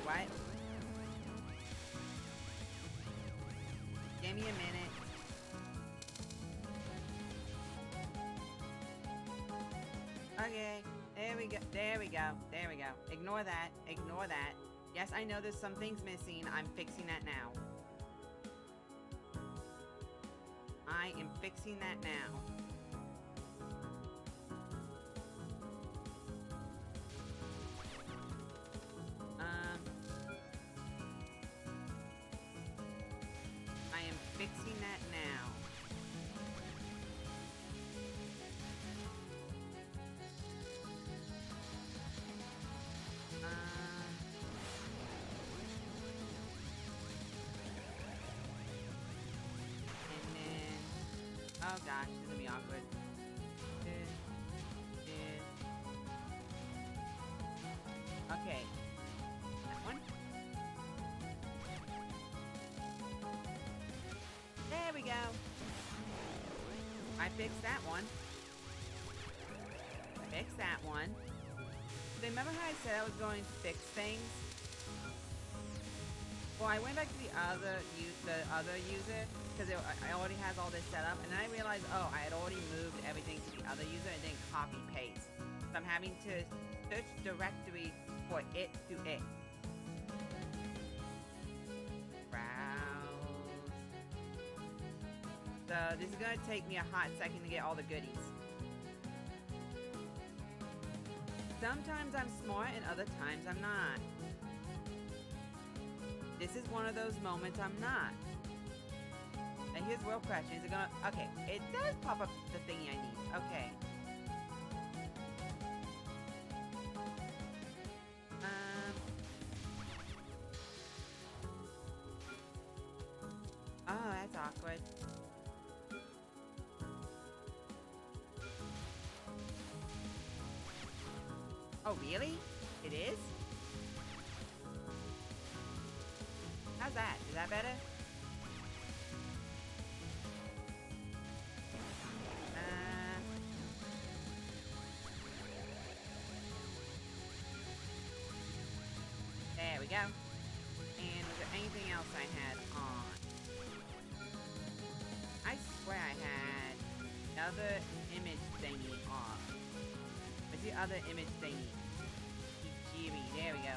what? Give me a minute. Okay, there we go, there we go, there we go. Ignore that, ignore that. Yes, I know there's some things missing. I'm fixing that now. I am fixing that now. I am fixing that now. And then, oh gosh, this is gonna be awkward. Okay, that one. There we go. I fixed that one. Fix that one. Remember how I said I was going to fix things? Well, I went back to the other user because it already has all this set up, and then I realized, oh, I had already moved everything to the other user and then copy paste. So I'm having to search directory for it to it. Browse. So this is gonna take me a hot second to get all the goodies. Sometimes I'm smart and other times I'm not. This is one of those moments I'm not. And here's the real question. Is it gonna... Okay, it does pop up the thingy I need. Okay. Oh, that's awkward. Oh, really? It is? How's that? Is that better? There we go. And was there anything else I had on? I swear I had another image thingy off. What's the other image thingy? Kijiri. There we go.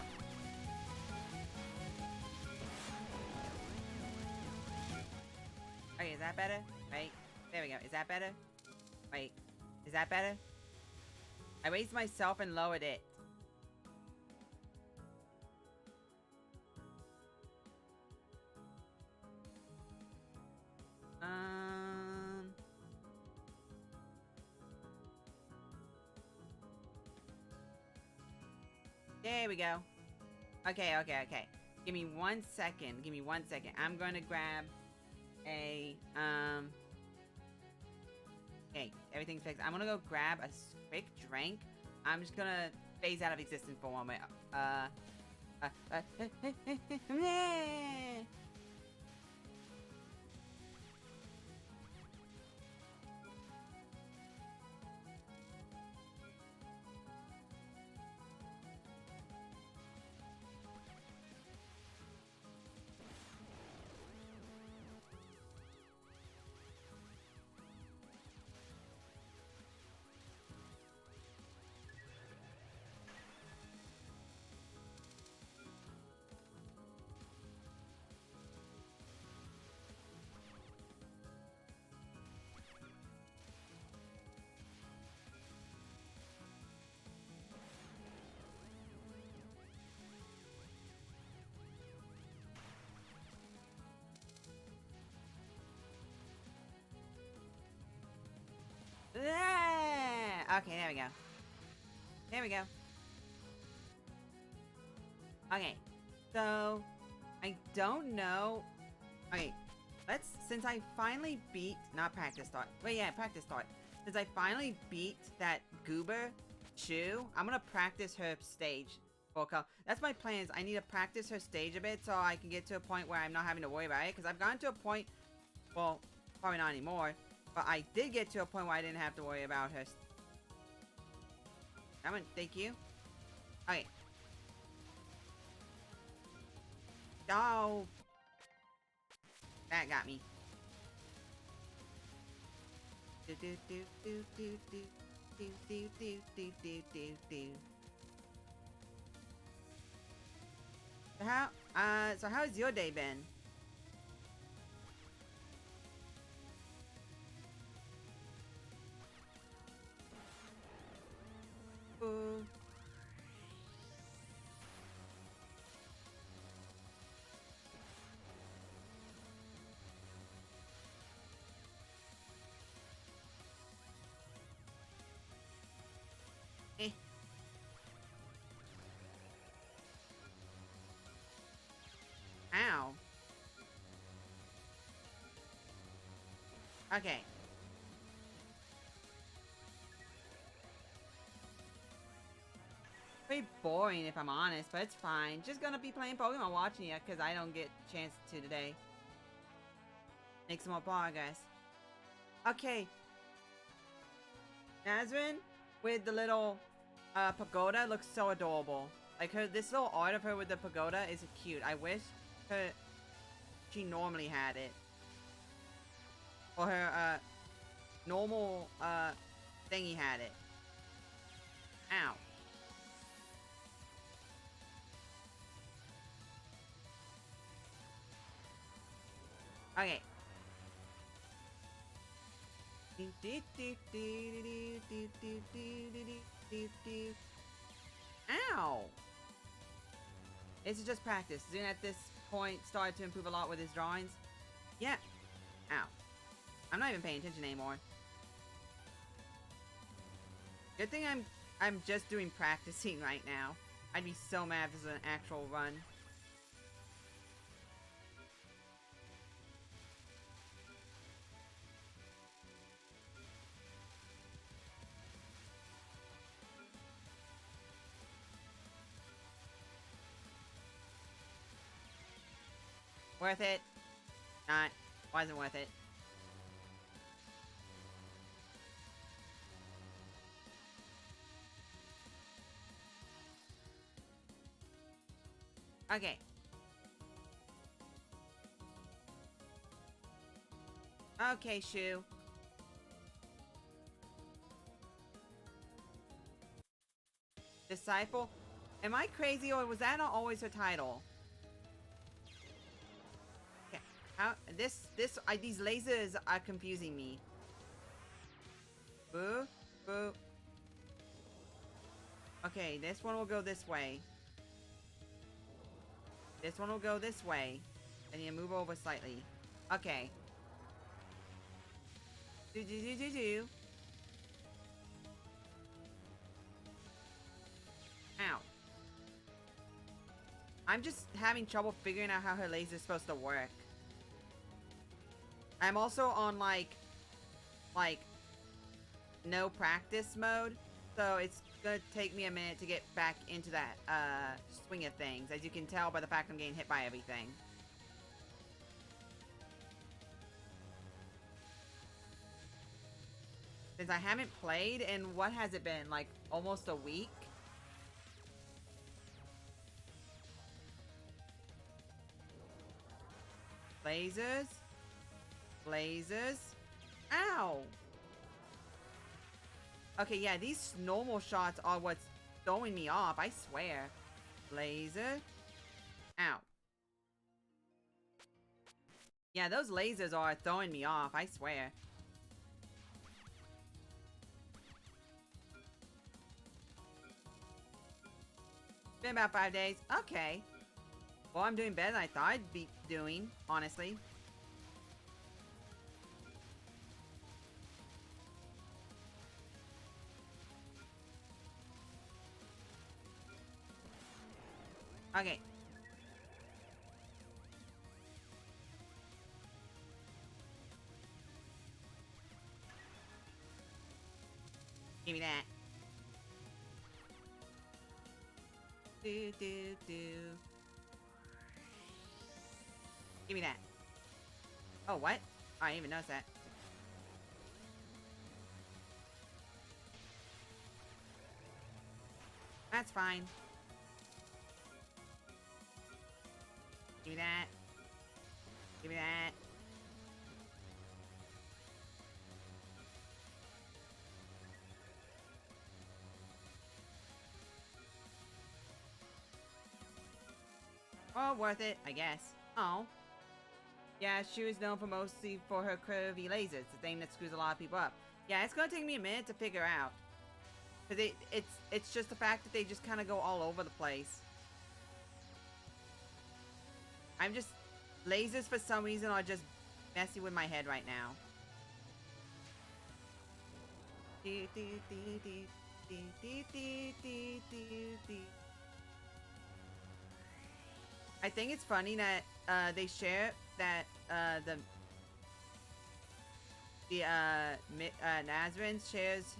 Okay, is that better? Right? There we go. Is that better? Wait. Is that better? I raised myself and lowered it. There we go. Okay, okay, okay. Give me 1 second. Give me 1 second. I'm going to grab a, okay, everything's fixed. I'm going to go grab a quick drink. I'm just going to phase out of existence for 1 minute. Okay, there we go. There we go. Okay, so I don't know. Okay, since I finally beat, not practice start. Wait, yeah, practice start. Since I finally beat that goober Chew, I'm gonna practice her stage. That's my plan. Is I need to practice her stage a bit so I can get to a point where I'm not having to worry about it. Because I've gotten to a point, well, probably not anymore. But I did get to a point where I didn't have to worry about her. That one, thank you. Okay. Oh. That got me. Do do do do do do do do do do do do do. So how's your day been? Ooh. Eh. Ow. Okay. Pretty boring if I'm honest, but it's fine. Just gonna be playing Pokemon watching you because I don't get a chance to today. Make some more progress. Okay. Nazrin with the little pagoda looks so adorable. Like this little art of her with the pagoda is cute. I wish she normally had it. Or her normal thingy had it. Ow. Okay. Ow! This is just practice. Zune at this point started to improve a lot with his drawings. Yeah. Ow. I'm not even paying attention anymore. Good thing I'm just doing practicing right now. I'd be so mad if this was an actual run. Worth it? Not. Wasn't worth it. Okay. Okay, Shu. Disciple? Am I crazy or was that not always her title? Okay. How these lasers are confusing me. Boo. Boo. Okay, this one will go this way. This one will go this way. And you move over slightly. Okay. Do. Ow. I'm just having trouble figuring out how her laser is supposed to work. I'm also on like no practice mode, so it's gonna take me a minute to get back into that swing of things, as you can tell by the fact I'm getting hit by everything. Since I haven't played in, what has it been, like almost a week? Lasers. Lasers. Ow! Okay, yeah, these normal shots are what's throwing me off, I swear. Laser. Ow. Yeah, those lasers are throwing me off, I swear. Been about 5 days. Okay. Well, I'm doing better than I thought I'd be doing, honestly. Okay. Give me that. Do. Give me that. Oh, what? I didn't even notice that. That's fine. Give Give me that. Give me that. Oh, worth it, I guess. Oh. Yeah, she was known for mostly for her curvy lasers, the thing that screws a lot of people up. Yeah, it's gonna take me a minute to figure out. Because it's just the fact that they just kind of go all over the place. I'm just... Lasers, for some reason, are just messy with my head right now. I think it's funny that they share that Nazrin shares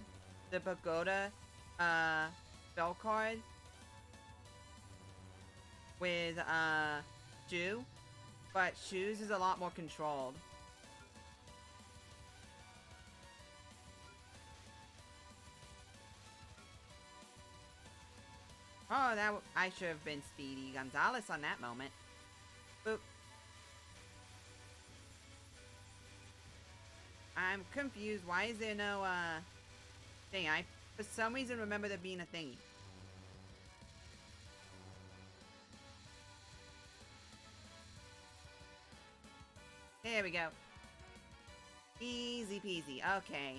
the Pagoda spell card with Shu, but Shu's is a lot more controlled. Oh, I should have been Speedy Gonzalez on that moment. Boop. I'm confused. Why is there no thing? I for some reason remember there being a thingy. There we go. Easy peasy. Okay.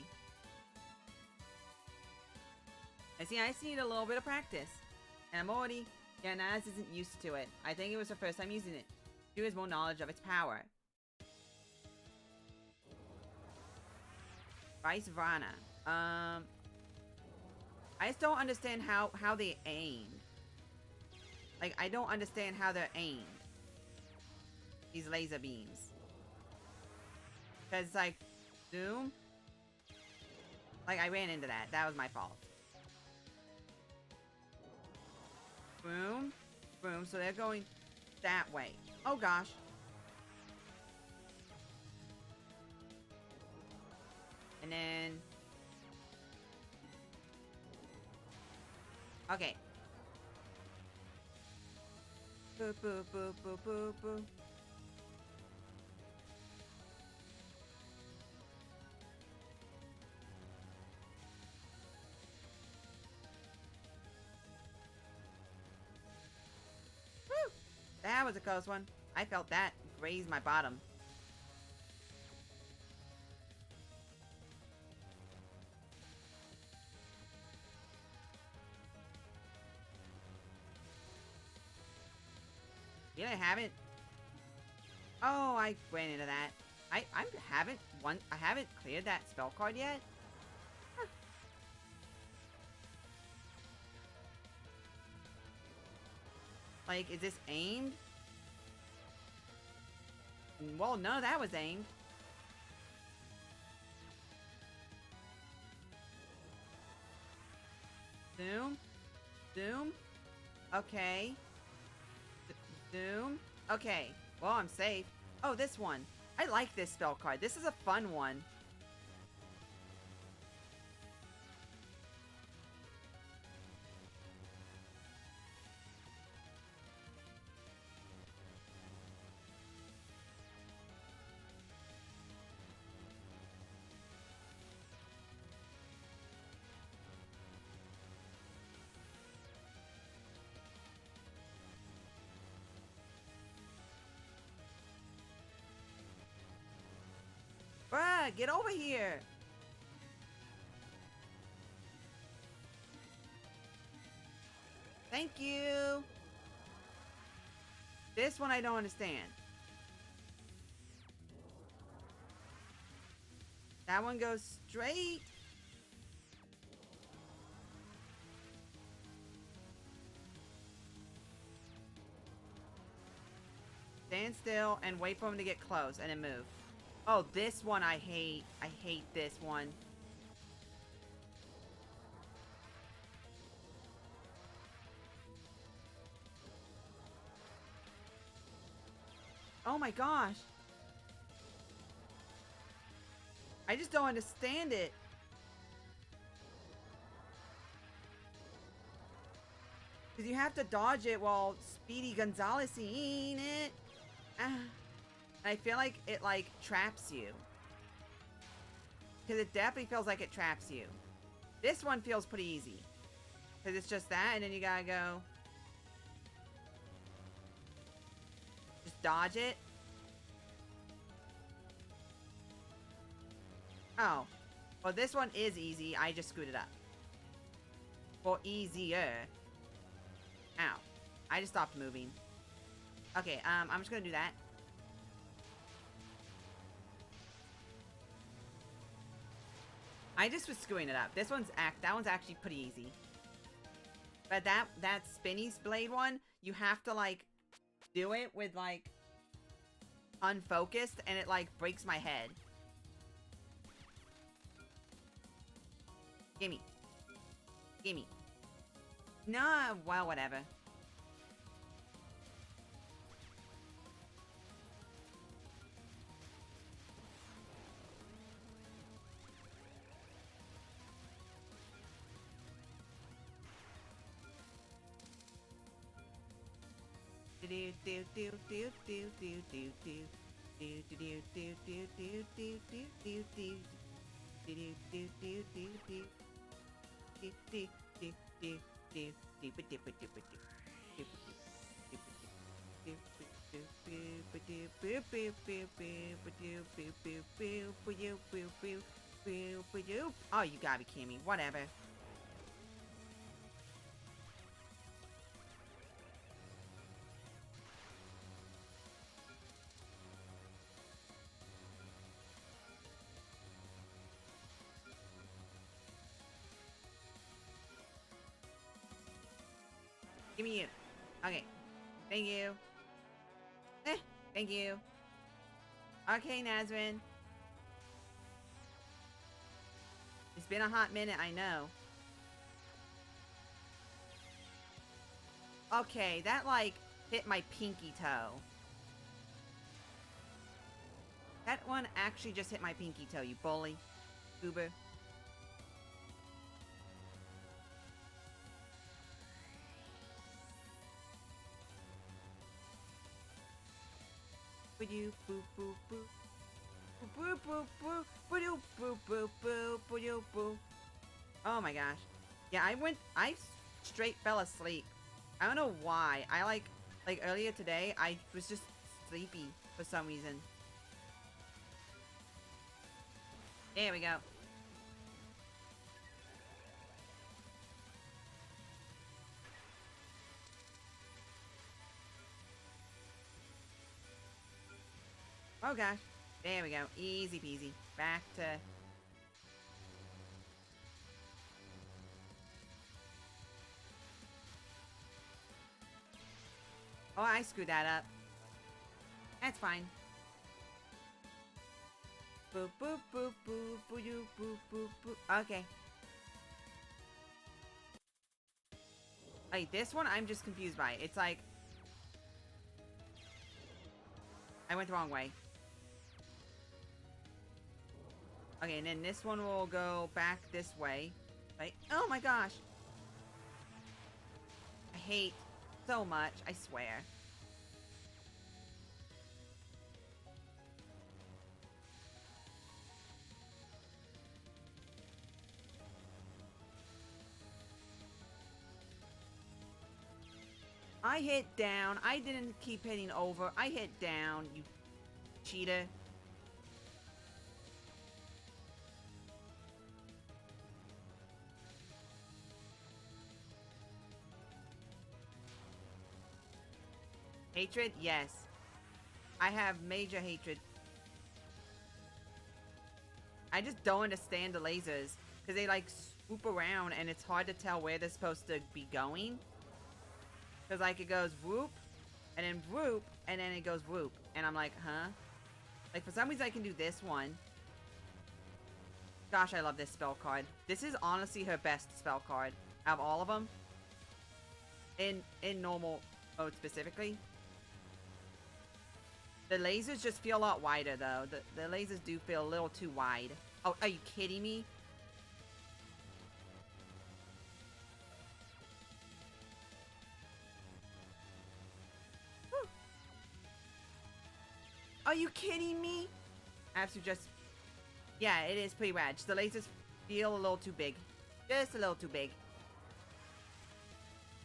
I just need a little bit of practice. And I'm already... Yeah, Naz isn't used to it. I think it was her first time using it. She has more knowledge of its power. Vice Vrana. I just don't understand how they aimed. Like, I don't understand how they're aimed. These laser beams. Because, like, zoom. Like, I ran into that. That was my fault. Boom. Boom. So they're going that way. Oh, gosh. And then... Okay. Boop, boop, boop, boop, boop, boop. Woo! That was a close one. I felt that graze my bottom. Yeah, I haven't. Oh, I ran into that. I haven't cleared that spell card yet. Huh. Like, is this aimed? Well, no, that was aimed. Zoom. Zoom. Okay. Zoom. Okay. Well, I'm safe. Oh, this one. I like this spell card. This is a fun one. Bruh, get over here. Thank you. This one I don't understand. That one goes straight. Stand still and wait for him to get close and then move. Oh, this one I hate. I hate this one. Oh my gosh. I just don't understand it. Because you have to dodge it while Speedy Gonzalez ain't it. I feel like it, like, traps you. Because it definitely feels like it traps you. This one feels pretty easy. Because it's just that, and then you gotta go... just dodge it. Oh. Well, this one is easy. I just screwed it up. Well, easier. Ow. I just stopped moving. Okay, I'm just gonna do that. I just was screwing it up. That one's actually pretty easy. But that spinny blade one, you have to, like, do it with, like, unfocused, and it, like, breaks my head. Gimme. Gimme. No, well, whatever. Oh, you gotta be kidding me. Whatever. Give me you. Okay. Thank you. Thank you. Okay, Nazrin. It's been a hot minute, I know. Okay, that, like, hit my pinky toe. That one actually just hit my pinky toe, you bully. Goober. Oh my gosh. Yeah, I straight fell asleep. I don't know why. Like earlier today, I was just sleepy for some reason. There we go. Oh gosh. There we go. Easy peasy. Back to... Oh, I screwed that up. That's fine. Boop, boop, boop, boop, boop, boop, boop, boop. Okay. Like, this one, I'm just confused by. It's like... I went the wrong way. Okay, and then this one will go back this way. Like, oh my gosh. I hate so much, I swear. I hit down. I didn't keep hitting over. I hit down, you cheater. Hatred? Yes. I have major hatred. I just don't understand the lasers. Because they, like, swoop around and it's hard to tell where they're supposed to be going. Because, like, it goes whoop, and then whoop, and then it goes whoop. And I'm like, huh? Like, for some reason I can do this one. Gosh, I love this spell card. This is honestly her best spell card out of all of them. In normal mode specifically. The lasers just feel a lot wider, though. The lasers do feel a little too wide. Oh, are you kidding me? Whew. Are you kidding me? Absolute just... Yeah, it is pretty rad. The lasers feel a little too big. Just a little too big.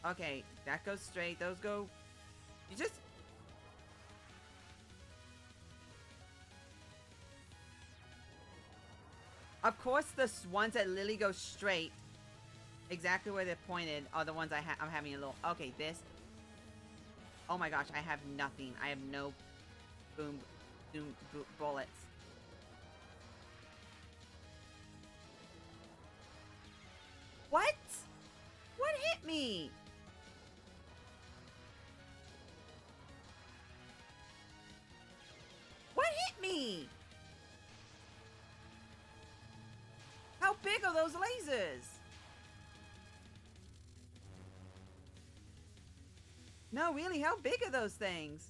Okay, that goes straight. Those go... You just... Of course, the ones that literally go straight, exactly where they're pointed, are the ones I'm having a little... Okay, this... Oh my gosh, I have nothing. I have no boom bullets. What? What hit me? What hit me? How big are those lasers? No, really, how big are those things?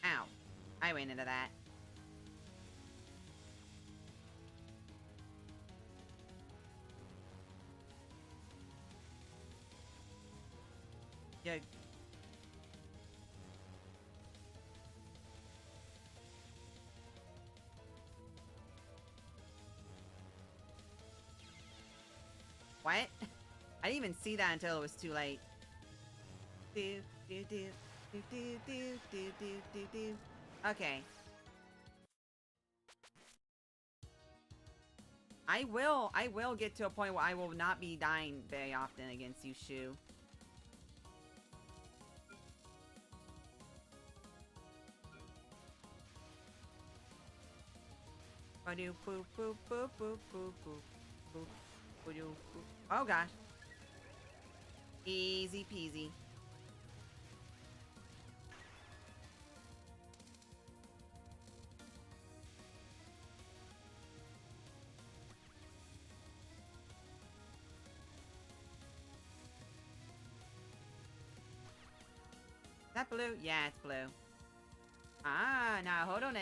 Ow. I ran into that. Yeah. What? I didn't even see that until it was too late. Okay. I will get to a point where I will not be dying very often against you, Shu. Oh gosh. Easy peasy. Is that blue? Yeah, it's blue. Ah, now hold on it.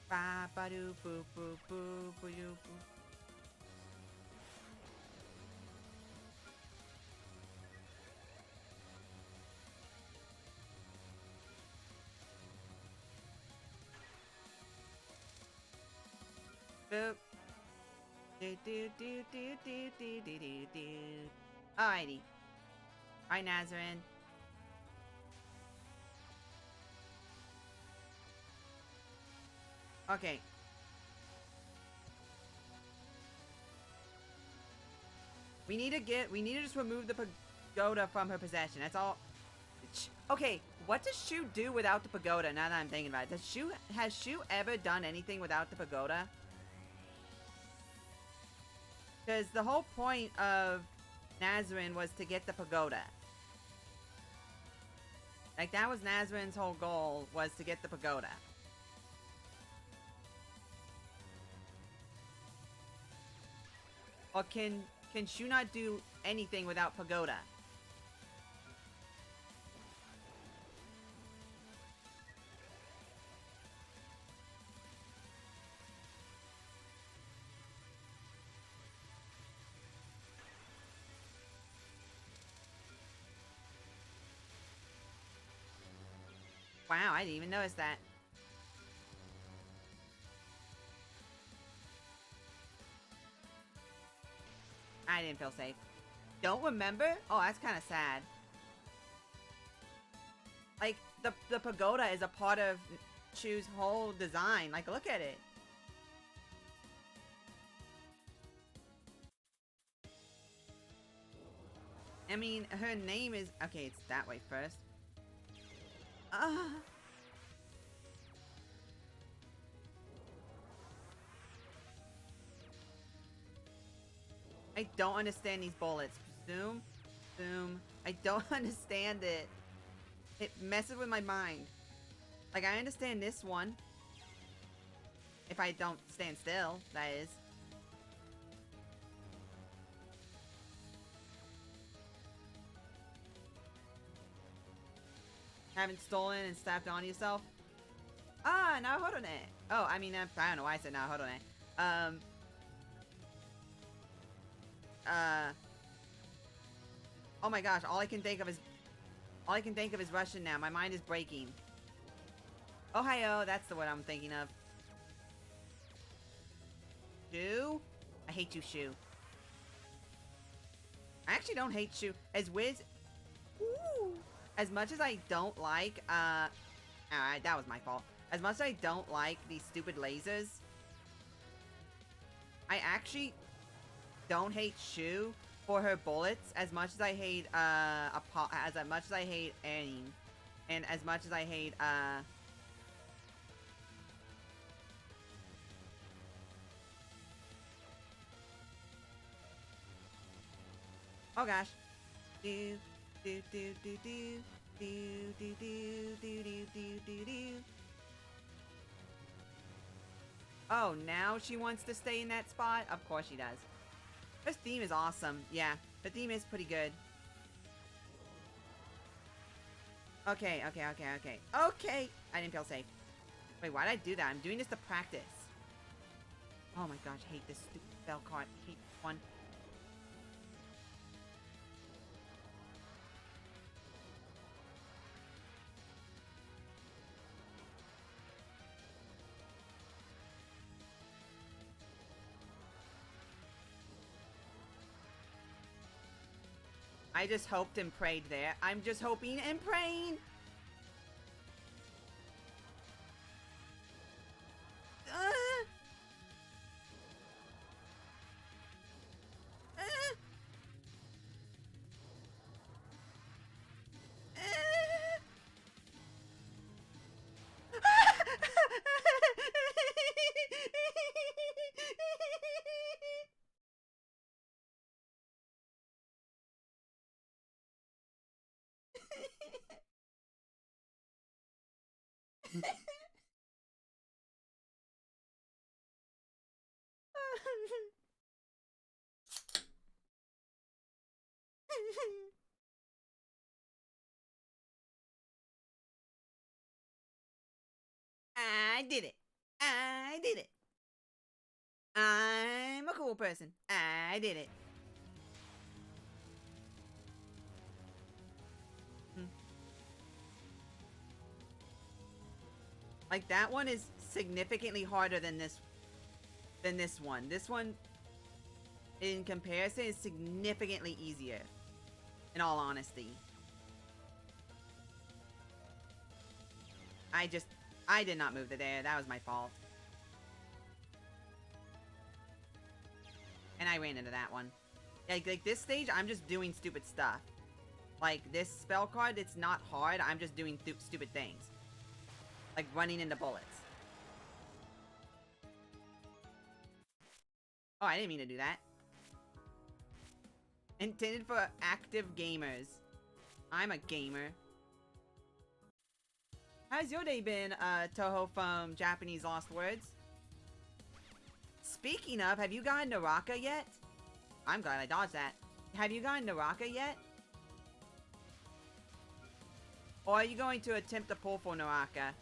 Ba ba doo boo boo boo boo doo boo. Boop. Do do do do do do do do do. Alrighty. Alright, Nazarin. Okay. We need to just remove the pagoda from her possession. That's all. Okay, what does Shu do without the pagoda now that I'm thinking about it? Has Shu ever done anything without the pagoda? Because the whole point of Nazarin was to get the pagoda. Like, that was Nazarin's whole goal, was to get the pagoda. Or can Shu not do anything without pagoda? Wow, I didn't even notice that. I didn't feel safe. Don't remember? Oh, that's kind of sad. Like, the pagoda is a part of Chu's whole design. Like, look at it. I mean, her name is... Okay, it's that way first. I don't understand these bullets. Zoom. Zoom. I don't understand it. It messes with my mind. Like, I understand this one. If I don't stand still, that is. Haven't stolen and slapped on yourself? Ah, now hold on it. Oh, I mean, I don't know why I said now hold on it. Oh my gosh, all I can think of is Russian now. My mind is breaking. Ohio, that's the word I'm thinking of. Shu? I hate you, Shu. I actually don't hate Shu. As Wiz... Ooh. As much as I don't like, alright, that was my fault. As much as I don't like these stupid lasers, I actually don't hate Shu for her bullets as much as I hate, as much as I hate Annie. And as much as I hate, oh gosh. Do, do, do, do, do. Do, do, do, do, do, do, do, do. Oh, now she wants to stay in that spot? Of course she does. Her theme is awesome. Yeah, the theme is pretty good. Okay, okay, okay, okay. Okay! I didn't feel safe. Wait, why did I do that? I'm doing this to practice. Oh my gosh, I hate this stupid spell card. I hate this one. I just hoped and prayed there. I'm just hoping and praying. I did it. I did it. I'm a cool person. I did it. Like, that one is significantly harder than this one. This one, in comparison, is significantly easier. In all honesty. I did not move to there. That was my fault. And I ran into that one. Like this stage, I'm just doing stupid stuff. Like, this spell card, it's not hard. I'm just doing stupid things. Like running into bullets. Oh, I didn't mean to do that. Intended for active gamers. I'm a gamer. How's your day been, Touhou from Japanese Lost Words? Speaking of, have you gotten Naraka yet? I'm glad I dodged that. Have you gotten Naraka yet? Or are you going to attempt to pull for Naraka?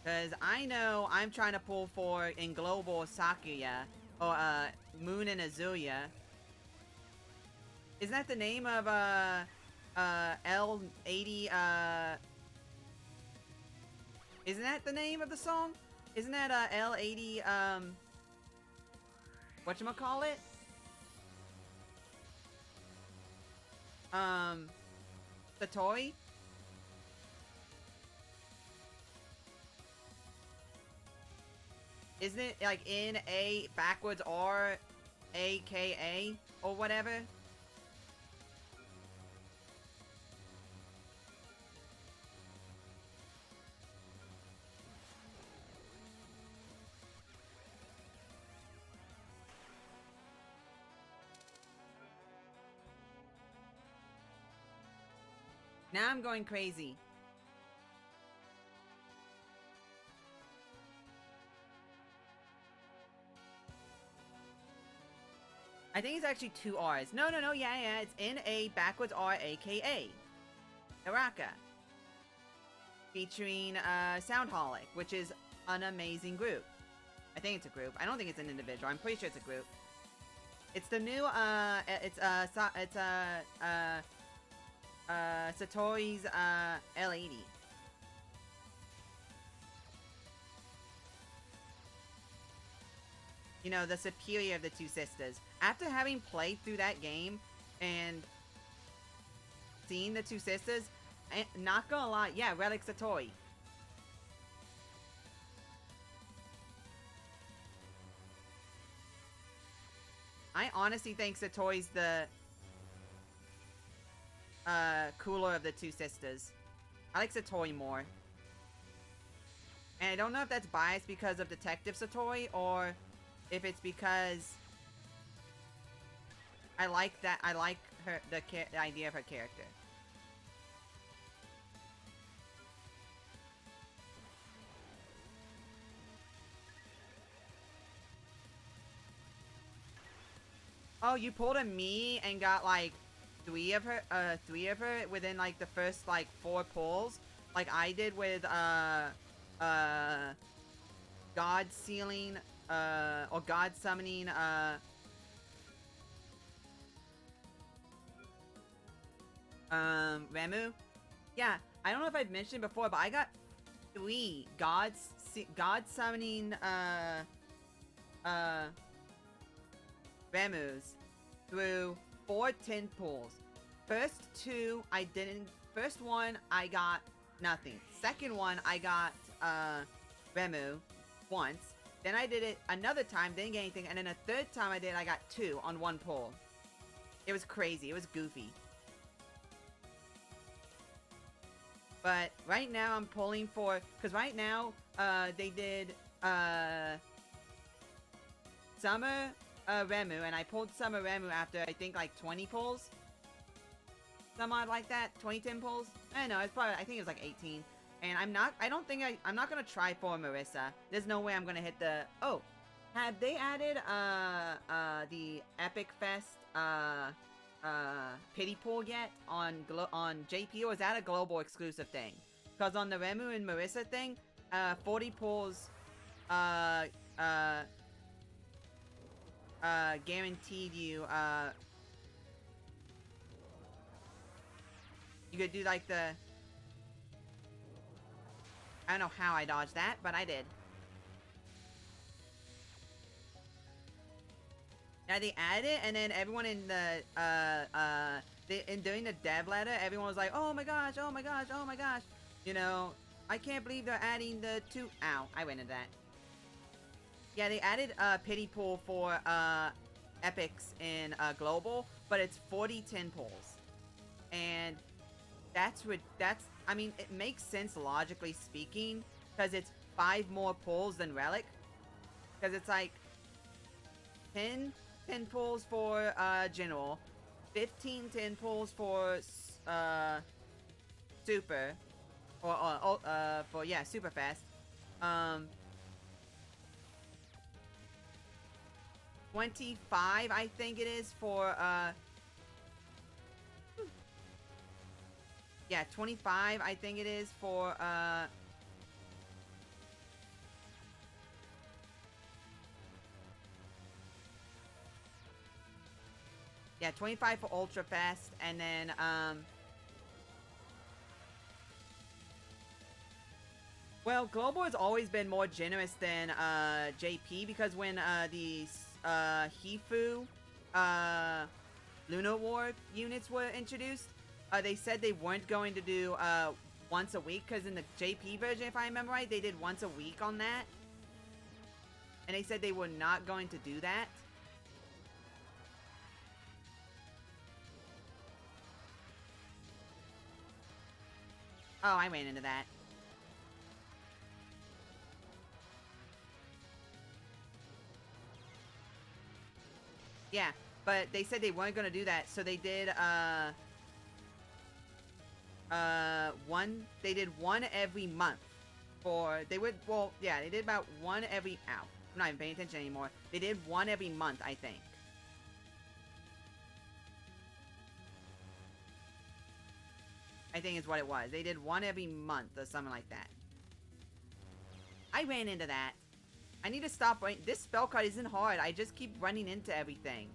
Because I know I'm trying to pull for in Global Sakuya, or Moon and Azuya. Isn't that the name of L80 isn't that the name of the song? Isn't that L80 whatchamacallit? The toy? Isn't it like N-A backwards R-A-K-A or whatever? Now I'm going crazy. I think it's actually two R's. No, yeah, it's N-A backwards R-A-K-A. Naraka. Featuring Soundholic, which is an amazing group. I think it's a group. I don't think it's an individual. I'm pretty sure it's a group. It's the new, Satori's, L80. You know, the superior of the two sisters. After having played through that game and seeing the two sisters, not gonna lie, yeah, Relic Satori. I honestly think Satori's the cooler of the two sisters. I like Satori more. And I don't know if that's biased because of Detective Satori or if it's because I like her, the idea of her character. Oh, you pulled a me and got like three of her within like the first like 4 pulls, like I did with God sealing or God summoning Remu. Yeah, I don't know if I've mentioned before, but I got 3 God summoning Remus through 4 10 pulls. First 2 I didn't. First one I got nothing. Second one I got Remu once. Then I did it another time, didn't get anything, and then a third time I did, I got 2 on 1 pull. It was crazy. It was goofy. But right now I'm pulling for, because right now they did Summer Remu, and I pulled Summer Remu after I think like 20 pulls. Some odd like that, 20 10 pulls. I don't know, it's probably, I think it was like 18. And I'm not gonna try for Marissa. There's no way I'm gonna hit the, oh, have they added the Epic Fest pity pool yet on JP, or is that a global exclusive thing? Because on the Remu and Marissa thing, 40 pulls guaranteed you you could do like the, I don't know how I dodged that, but I did. Yeah, they added it, and then everyone in the during the dev letter, everyone was like, "Oh my gosh, oh my gosh, oh my gosh!" You know, I can't believe they're adding the 2. Ow, I went into that. Yeah, they added a pity pool for epics in global, but it's 40 10 pulls, and that's I mean, it makes sense logically speaking, because it's 5 more pulls than Relic. Because it's like 10 pulls for General, 15 10 pulls for Super, or for, yeah, Super Fast. 25, I think it is, for yeah, 25, I think it is, for, yeah, 25 for Ultra Fast, and then, well, Global has always been more generous than, JP, because when, the, Hifu, Lunar War units were introduced, they said they weren't going to do once a week, because in the JP version, if I remember right, they did once a week on that. And they said they were not going to do that. Oh, I ran into that. Yeah, but they said they weren't going to do that, so they did, they did one every month. They did about one every, ow, I'm not even paying attention anymore. They did one every month, I think. I think is what it was. They did one every month or something like that. I ran into that. I need to stop running. This spell card isn't hard. I just keep running into everything.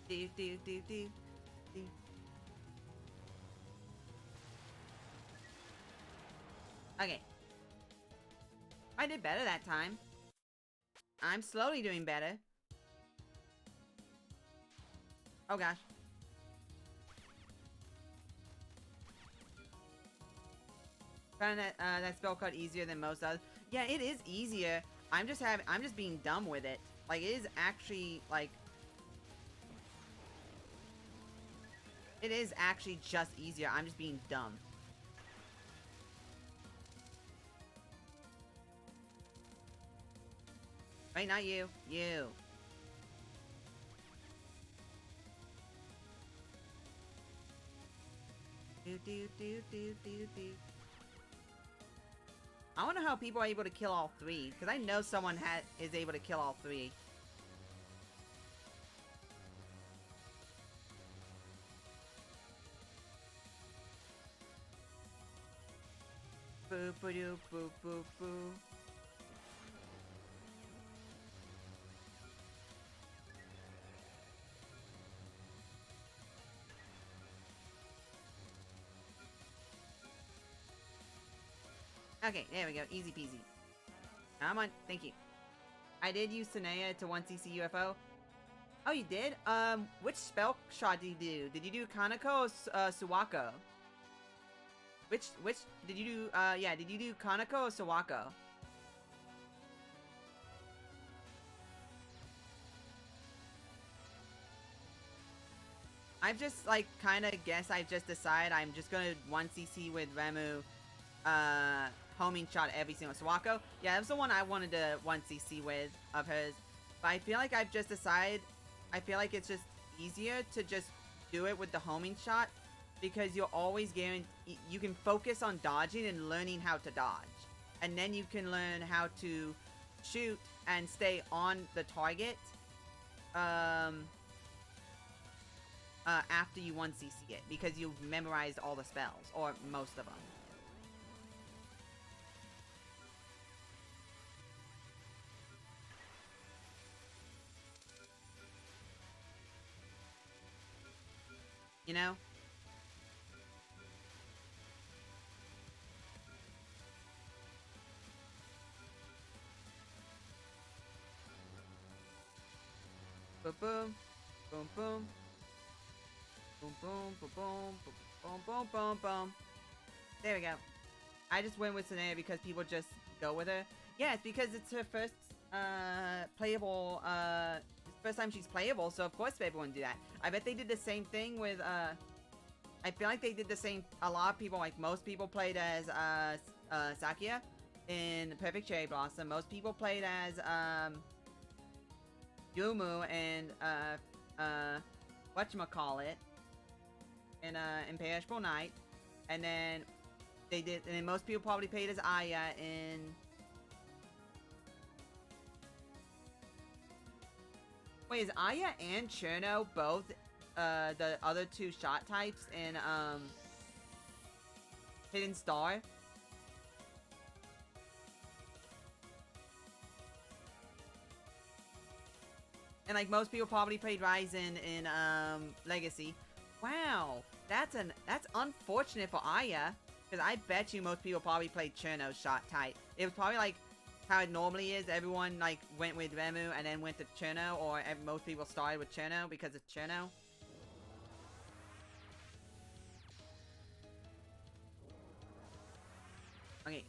Do, do, do, do, do. Okay. I did better that time. I'm slowly doing better. Oh gosh. Found that spell card easier than most others. Yeah, it is easier. I'm just being dumb with it. Like, it is actually, like... It is actually just easier. I'm just being dumb. Wait, not you. You. Do, do, do, do, do, do. I wonder how people are able to kill all three, because I know someone is able to kill all three. Boo boo doo boo boo boo. Okay, there we go. Easy peasy. Come on, thank you. I did use Sanea to 1cc UFO. Oh, you did? Which spell shot did you do? Did you do Kanako or Suwako? Which, did you do, yeah, did you do Kanako or Suwako? I've just, like, kinda guess I've just decided I'm just gonna 1cc with Remu, homing shot every single Suwako. Yeah, that was the one I wanted to 1cc with of hers. But I feel like I've just decided, I feel like it's just easier to just do it with the homing shot, because you're always you can focus on dodging and learning how to dodge. And then you can learn how to shoot and stay on the target after you 1cc it, because you've memorized all the spells, or most of them. You know? Boom, boom, boom, boom, boom, boom, boom, boom, boom, boom, boom, boom. There we go. I just went with Sanea because people just go with her. Yeah, it's because it's her first playable, first time she's playable, so of course everyone do that. I bet they did the same thing with I feel like they did the same. A lot of people, like most people, played as Sakia in Perfect Cherry Blossom. Most people played as Yumu and whatchamacallit in Imperishable Night. And then most people probably played as Aya in wait, is Aya and Cherno both the other two shot types in Hidden Star? And like most people probably played Ryzen in Legacy. Wow, that's unfortunate for Aya, because I bet you most people probably played Cherno's shot type. It was probably like how it normally is. Everyone like went with Remu and then went to Cherno, or most people started with Cherno because of Cherno. Okay.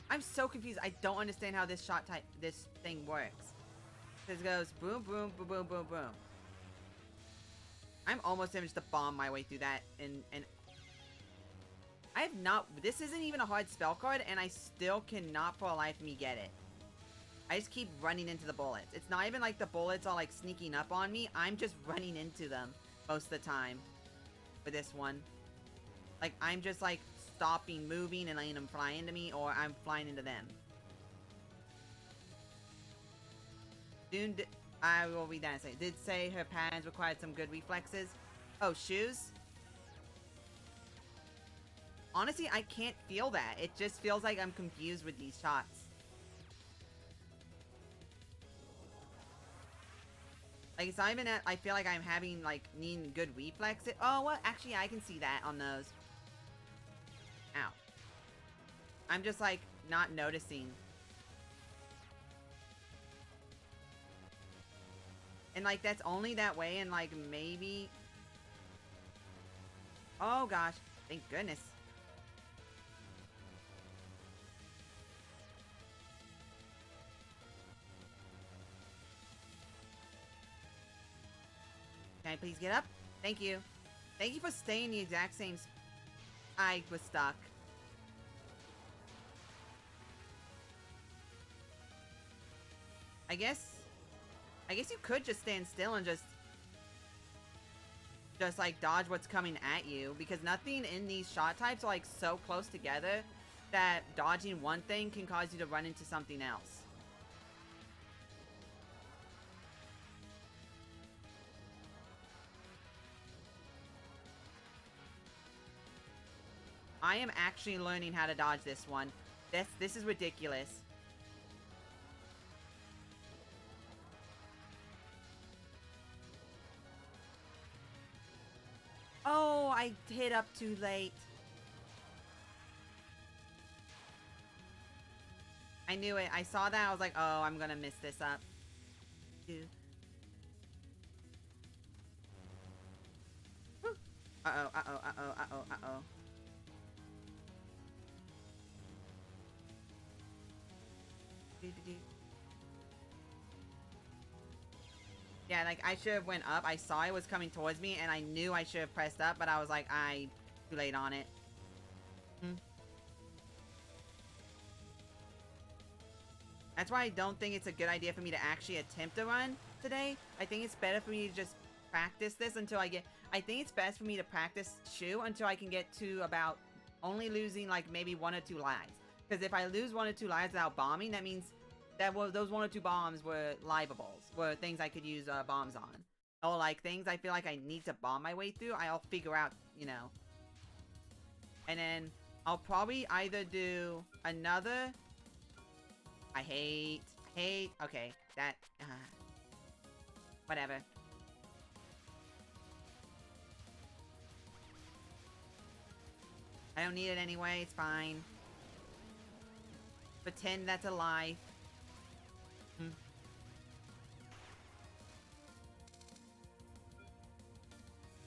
I'm so confused. I don't understand how this this thing works. It goes boom, boom, boom, boom, boom, boom. I'm almost able to bomb my way through that, and I have not. This isn't even a hard spell card, and I still cannot for the life of me get it. I just keep running into the bullets. It's not even like the bullets are like sneaking up on me. I'm just running into them most of the time with this one. Like, I'm just like stopping, moving, and letting them fly into me, or I'm flying into them. Soon, I will read that and say, did say her patterns required some good reflexes. Oh, shoes? honestly, I can't feel that. It just feels like I'm confused with these shots. Like, it's not even that I feel like I'm having, like, needing good reflexes. Oh, well, actually, I can see that on those. Ow. I'm just, like, not noticing. And, like, that's only that way, and, like, maybe... Oh, gosh. Thank goodness. Can I please get up? Thank you. Thank you for staying the exact same... I was stuck. I guess you could just stand still and just like dodge what's coming at you, because nothing in these shot types are like so close together that dodging one thing can cause you to run into something else. I am actually learning how to dodge this one. This is ridiculous. Oh, I hit up too late. I knew it. I saw that. I was like, oh, I'm gonna miss this up. Uh-oh, uh-oh, uh-oh, uh-oh, uh-oh. Yeah, like, I should have went up. I saw it was coming towards me, and I knew I should have pressed up, but I was like, too late on it. That's why I don't think it's a good idea for me to actually attempt a run today. I think it's better for me to just practice this until I get... I think it's best for me to practice Shu until I can get to about only losing, like, maybe 1 or 2 lives. Because if I lose 1 or 2 lives without bombing, that means that those 1 or 2 bombs were livables, were things I could use bombs on. Or, like, things I feel like I need to bomb my way through, I'll figure out, you know. And then I'll probably either do another... I hate... Okay, that... whatever. I don't need it anyway, it's fine. Pretend that's a life. You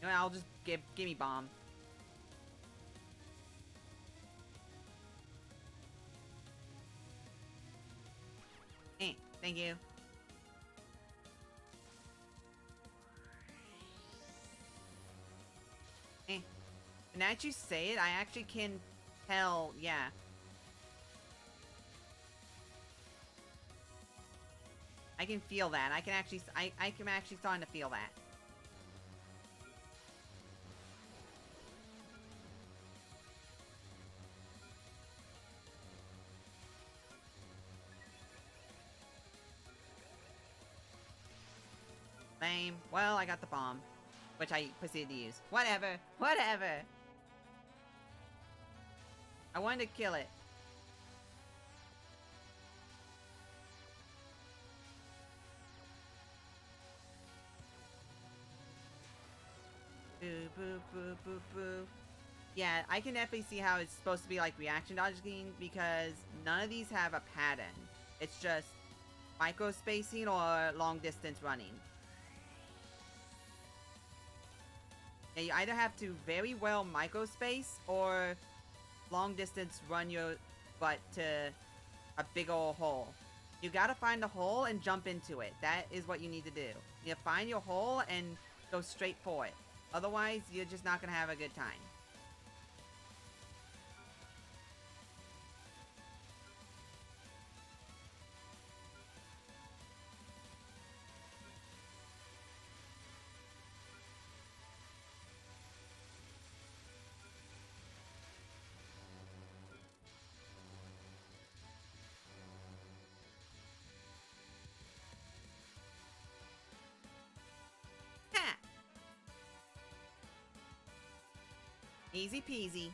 know, I'll just give me bomb. Thank you. Now that you say it, I actually can tell, yeah. I can feel that. I can actually starting to feel that. Lame. Well, I got the bomb, which I proceeded to use. Whatever. Whatever. I wanted to kill it. Boo, boo, boo, boo, boo. Yeah, I can definitely see how it's supposed to be like reaction dodging, because none of these have a pattern. It's just micro spacing or long distance running. Yeah, you either have to very well micro space or long distance run your butt to a big old hole. You gotta find the hole and jump into it. That is what you need to do. You find your hole and go straight for it. Otherwise, you're just not gonna have a good time. Easy peasy.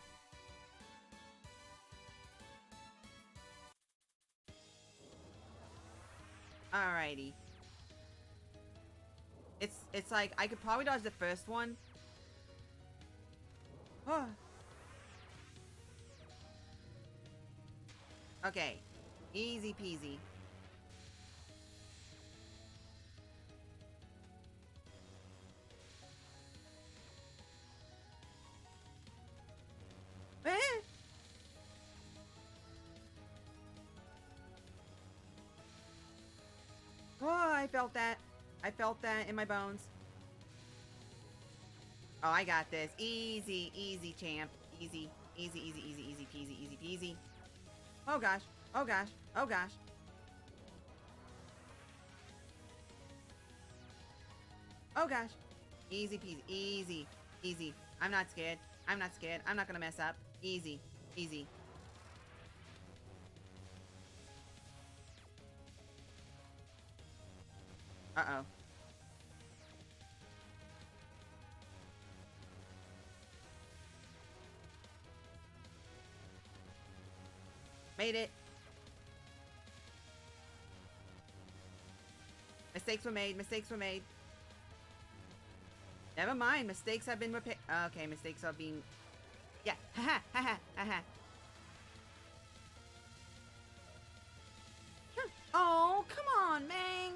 it's like I could probably dodge the first one. Okay, easy peasy. Oh, I felt that. I felt that in my bones. Oh, I got this. Easy, easy, champ. Easy, easy, easy, easy, easy peasy, easy peasy. Oh gosh. Oh gosh. Oh gosh. Oh gosh. Easy peasy. Easy. Easy. I'm not scared. I'm not scared. I'm not gonna mess up. Easy. Easy. Uh-oh. Made it. Mistakes were made. Mistakes were made. Never mind. Mistakes have been repaired. Okay, mistakes are being... Yeah. Haha. Haha. Haha. Oh, come on, man.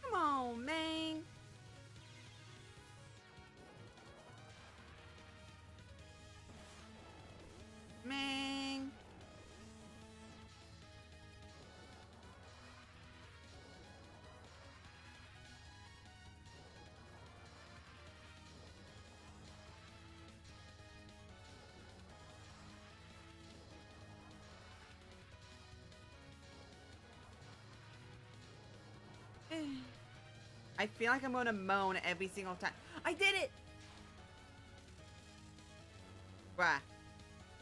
Come on, man. Man. I feel like I'm gonna moan every single time. I did it! Bruh.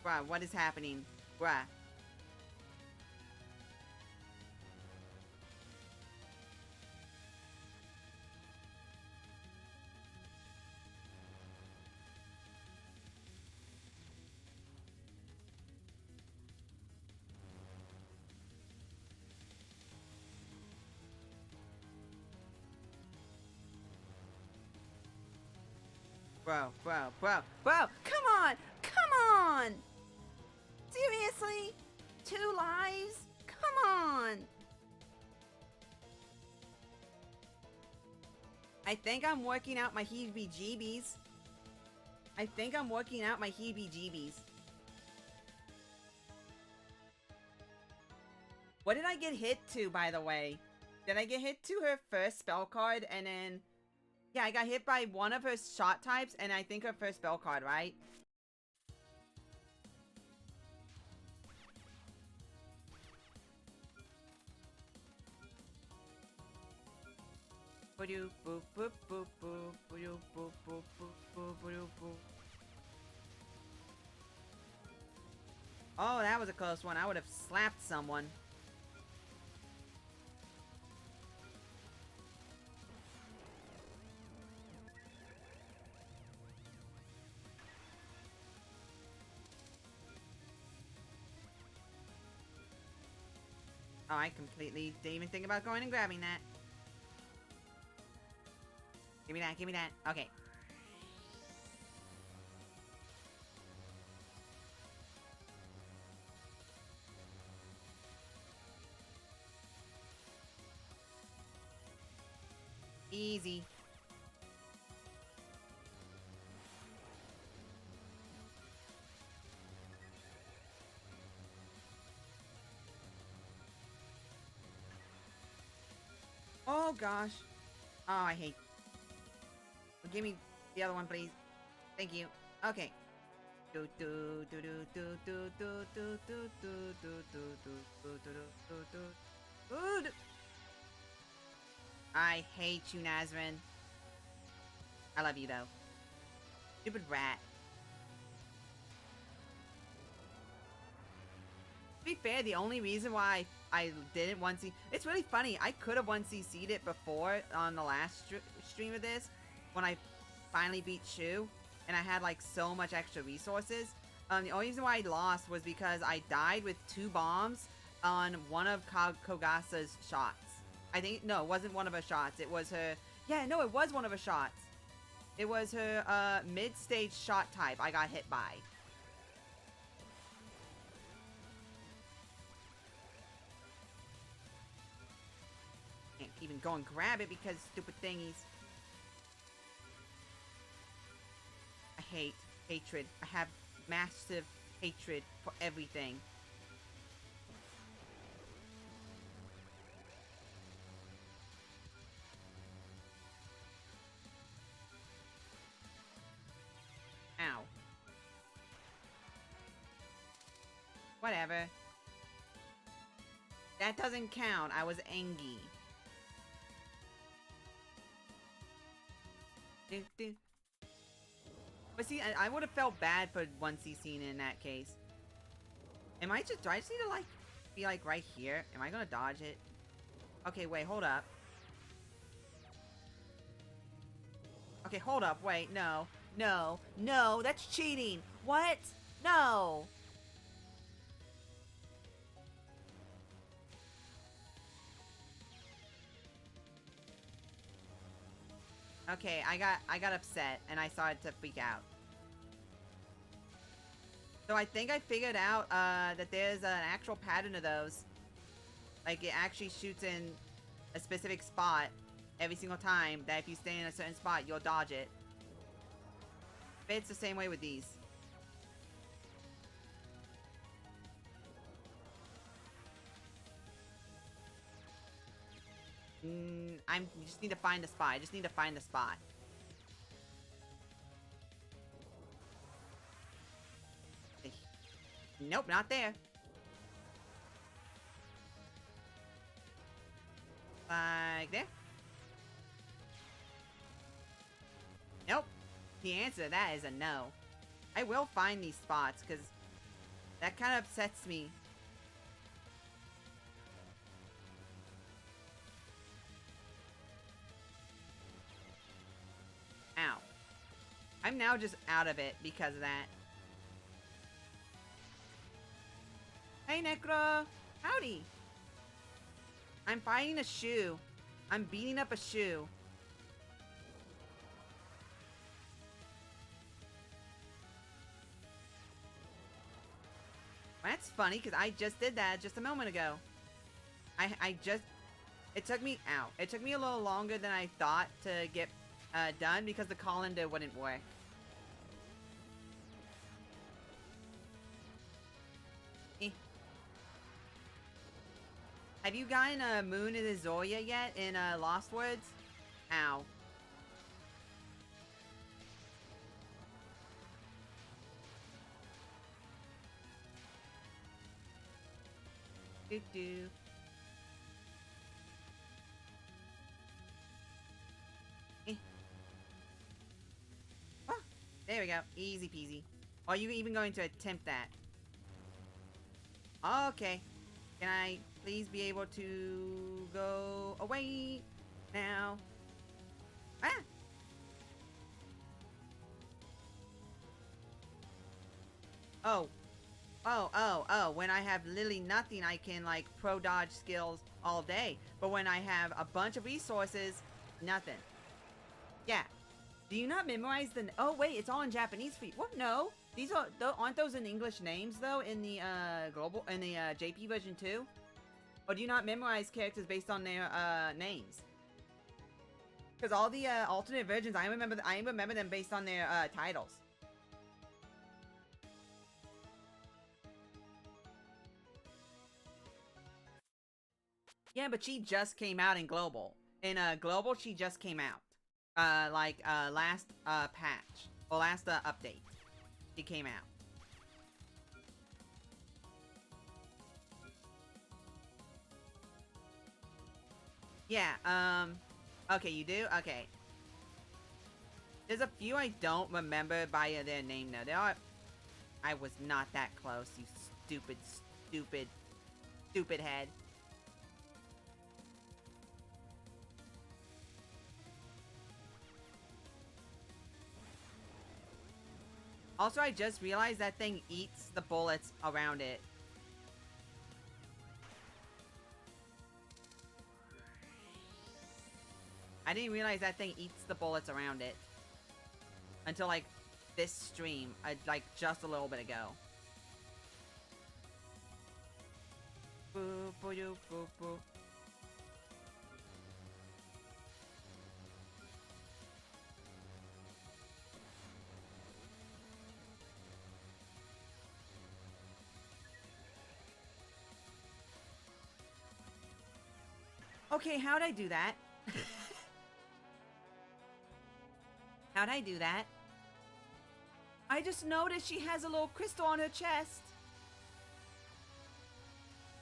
Bruh, what is happening? Bruh. Bro, come on! Come on! Seriously? 2 lives? Come on! I think I'm working out my heebie-jeebies. I think I'm working out my heebie-jeebies. What did I get hit to, by the way? Did I get hit to her first spell card and then... Yeah, I got hit by one of her shot types and I think her first spell card, right? Oh, that was a close one. I would have slapped someone. Oh, I completely didn't even think about going and grabbing that. Give me that, give me that. Okay. Easy. Oh gosh. Oh, I hate. Give me the other one, please. Thank you. Okay. I hate you, Nazrin. I love you though. Stupid rat. To be fair, the only reason why I didn't one C... It's really funny. I could have one CC'd it before on the last stream of this. When I finally beat Shu. And I had like so much extra resources. The only reason why I lost was because I died with 2 bombs. on one of Kogasa's shots. I think, no, it wasn't one of her shots. It was her, yeah, no, it was one of her shots. It was her mid-stage shot type I got hit by. Can't even go and grab it because stupid thingies. I hate hatred. I have massive hatred for everything. Ow. Whatever. That doesn't count. I was angry. But see, I would have felt bad for 1cc in that case. Do I just need to like be like right here? Am I gonna dodge it? Okay, wait, hold up. Okay, hold up, wait, no. No, no, that's cheating. What? No. Okay, I got upset and I started to freak out. So I think I figured out that there's an actual pattern of those. Like it actually shoots in a specific spot every single time, that if you stay in a certain spot, you'll dodge it. But it's the same way with these. I just need to find the spot. I just need to find the spot. Nope, not there. Like there. Nope. The answer to that is a no. I will find these spots, because that kind of upsets me. Ow. I'm now just out of it because of that. Hey, Necro! Howdy! I'm fighting a shoe. I'm beating up a shoe. That's funny, because I just did that just a moment ago. It took me, ow. It took me a little longer than I thought to get done, because the colander wouldn't work. Have you gotten a Moon in the Zoya yet in Lost Woods? Ow. Do. Oh, there we go. Easy peasy. Are you even going to attempt that? Okay. Can I please be able to go away now? Ah! Oh. Oh. When I have literally nothing, I can like pro dodge skills all day. But when I have a bunch of resources, nothing. Yeah. Do you not memorize the... Oh, wait, it's all in Japanese for you. What? No. These aren't those in English names, though, in the global... in the JP version 2? Or do you not memorize characters based on their names? Because all the alternate versions, I remember them based on their titles. Yeah, but she just came out in global. In global, she just came out. Last patch. Or last update. She came out. Yeah, okay, you do? Okay. There's a few I don't remember by their name, though. There are... I was not that close, you stupid head. Also, I just realized that thing eats the bullets around it. I didn't realize that thing eats the bullets around it. Until, like, this stream. Like, just a little bit ago. Boo, boo, doo, boo, boo. Okay, how'd I do that? How'd I do that? I just noticed she has a little crystal on her chest.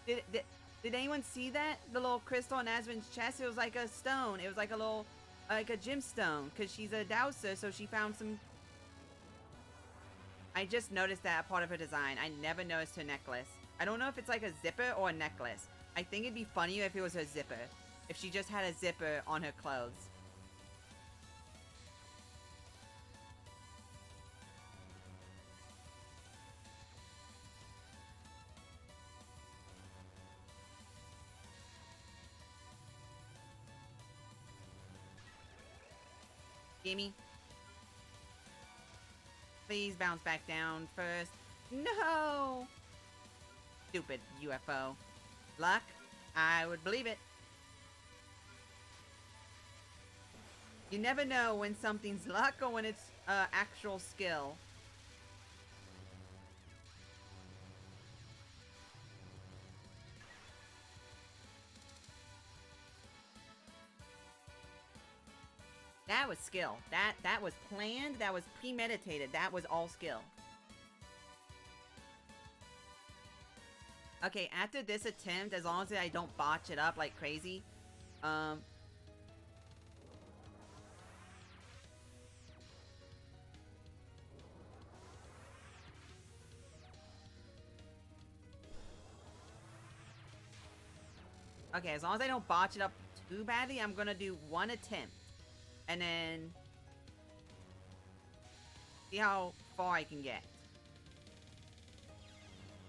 Did anyone see that? The little crystal on Asvin's chest? It was like a stone. It was like a little, like a gemstone. Because she's a dowser, so she found some... I just noticed that part of her design. I never noticed her necklace. I don't know if it's like a zipper or a necklace. I think it'd be funnier if it was her zipper. If she just had a zipper on her clothes. Gimme. Please bounce back down first. No! Stupid UFO. Luck? I would believe it. You never know when something's luck or when it's actual skill. That was skill. That was planned. That was premeditated. That was all skill. Okay, after this attempt, as long as I don't botch it up like crazy, okay, as long as I don't botch it up too badly, I'm gonna do one attempt. And then... see how far I can get.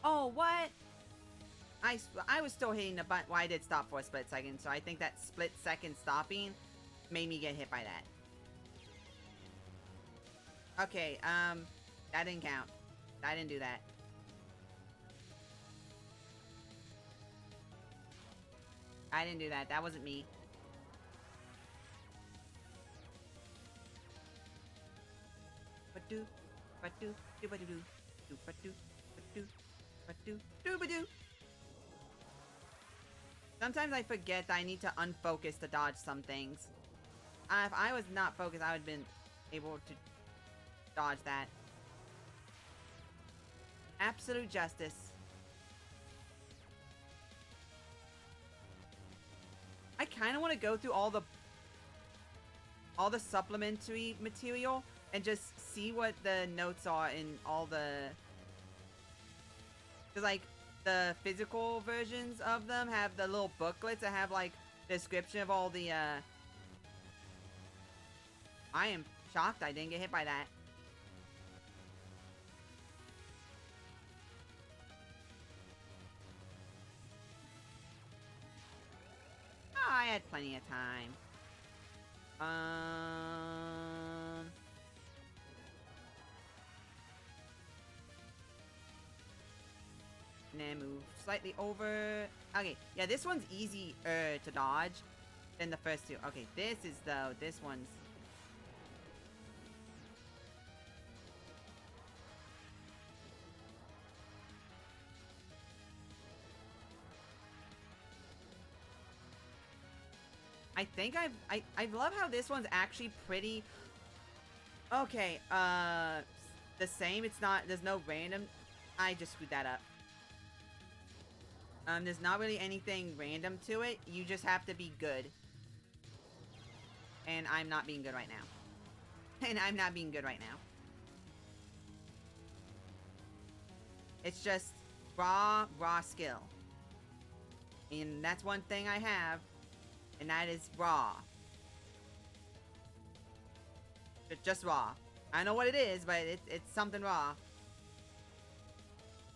Oh, what? I was still hitting the button. Well, I did stop for a split second, so I think that split second stopping made me get hit by that. Okay, that didn't count. I didn't do that. I didn't do that. That wasn't me. Ba-doo, ba-doo, doo-ba-doo-doo, doo-ba-doo, ba-doo, ba-doo, doo-ba-doo. Sometimes I forget that I need to unfocus to dodge some things. If I was not focused, I would have been able to dodge that. Absolute justice. I kind of want to go through all the supplementary material and just see what the notes are in all the... because, like, the physical versions of them have the little booklets that have, like, description of all the, I am shocked I didn't get hit by that. Oh, I had plenty of time. And then move slightly over. Okay, yeah, this one's easier to dodge than the first two. Okay, this one's... I think I love how this one's actually pretty... okay, the same. It's not... there's no random... I just screwed that up. There's not really anything random to it. You just have to be good. And I'm not being good right now. And I'm not being good right now. It's just raw skill. And that's one thing I have. And that is raw. Just raw. I don't know what it is, but it's something raw.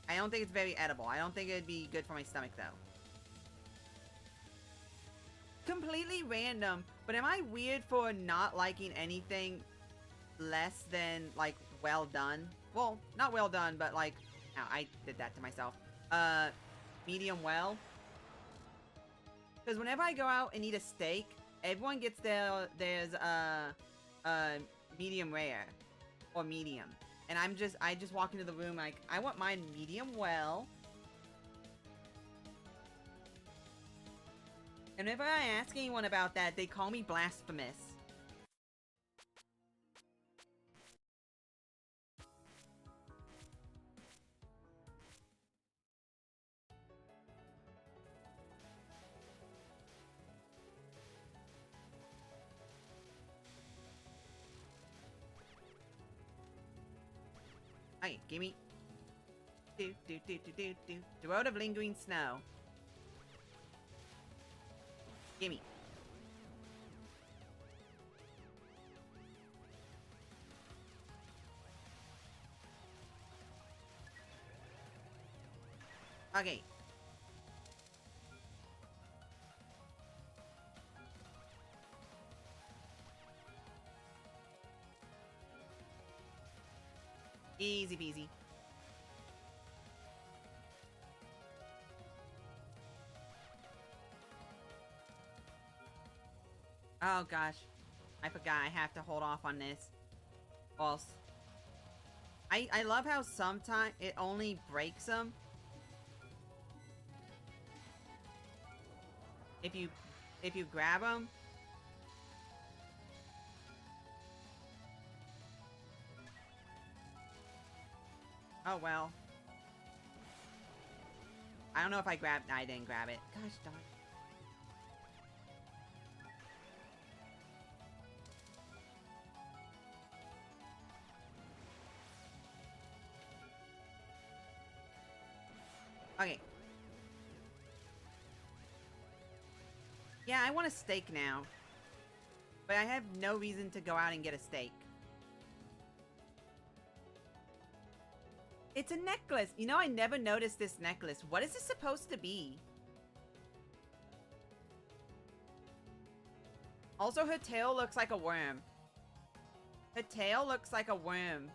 I don't think it's very edible. I don't think it'd be good for my stomach, though. completely random, but am I weird for not liking anything less than, like, well done? Well, not well done, but like, ow, I did that to myself. Medium well. Because whenever I go out and eat a steak, everyone gets theirs medium rare or medium, and I just walk into the room like, I want mine medium well. And whenever I ask anyone about that, they call me blasphemous. Hey, gimme. The road of lingering snow. Gimme. Okay. Easy peasy. Oh gosh. I forgot I have to hold off on this. False. I love how sometimes it only breaks them if you grab them. Oh well. I don't know if I grabbed. I didn't grab it. Gosh darn. Okay. Yeah, I want a steak now. But I have no reason to go out and get a steak. It's a necklace. You know, I never noticed this necklace. What is this supposed to be? Also, her tail looks like a worm. Her tail looks like a worm.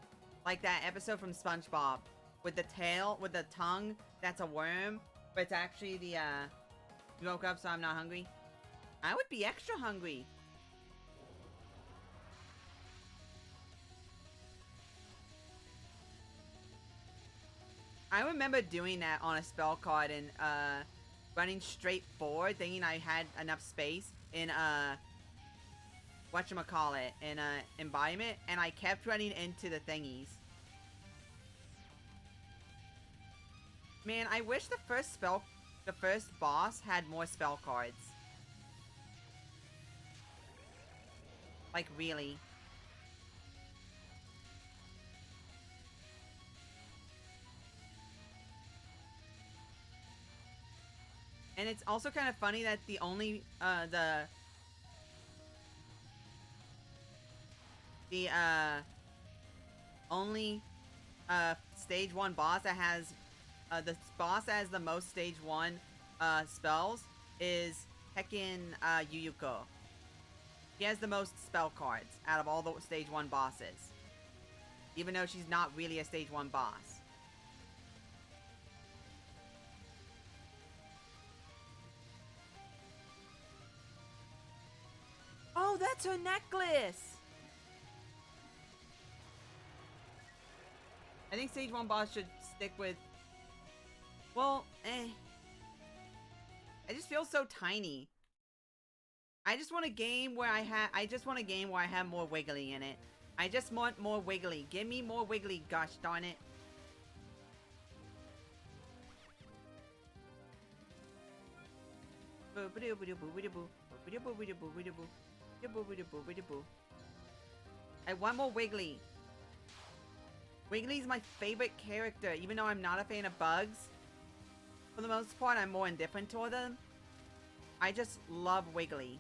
Like that episode from SpongeBob. With the tail, with the tongue, that's a worm. But it's actually the, you woke up so I'm not hungry. I would be extra hungry. I remember doing that on a spell card and, running straight forward, thinking I had enough space in, whatchamacallit, in, embodiment, and I kept running into the thingies. Man, I wish the first boss had more spell cards. Like, really. And it's also kind of funny that the only, only, stage 1 boss that has, the boss that has the most stage 1, spells is heckin', Yuyuko. She has the most spell cards out of all the stage 1 bosses. Even though she's not really a stage 1 boss. Oh, that's her necklace! I think stage 1 boss should stick with... Well, I just feel so tiny. I just want a game where I have more wiggly in it. I just want more wiggly. Give me more wiggly, gosh darn it. I want more Wiggly. Wiggly's my favorite character, even though I'm not a fan of bugs. For the most part, I'm more indifferent toward them. I just love Wiggly.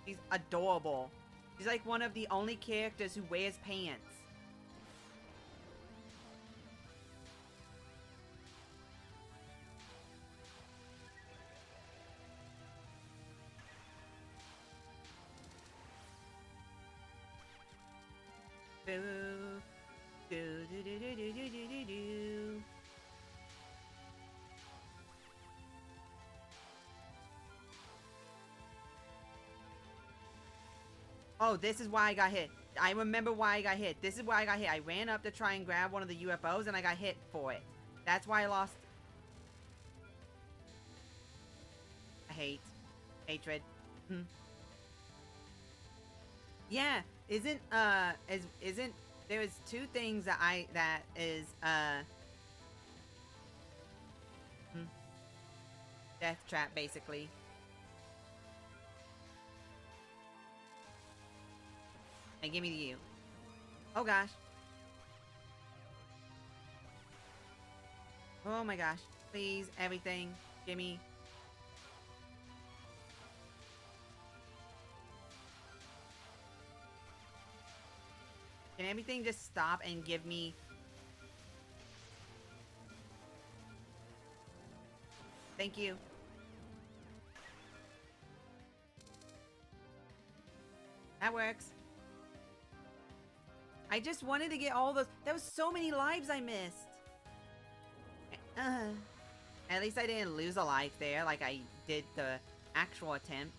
She's adorable. She's like one of the only characters who wears pants. Do do do do do do do do do. Oh, this is why I got hit. I remember why I got hit. This is why I got hit. I ran up to try and grab one of the UFOs and I got hit for it. That's why I lost. I hate. Hatred. Hmm. Yeah, isn't there is two things that is death trap basically. And give me to you. Oh gosh. Oh my gosh. Please, everything. Give me. Can everything just stop and give me... Thank you. That works. I just wanted to get all those... There was so many lives I missed. At least I didn't lose a life there like I did the actual attempt.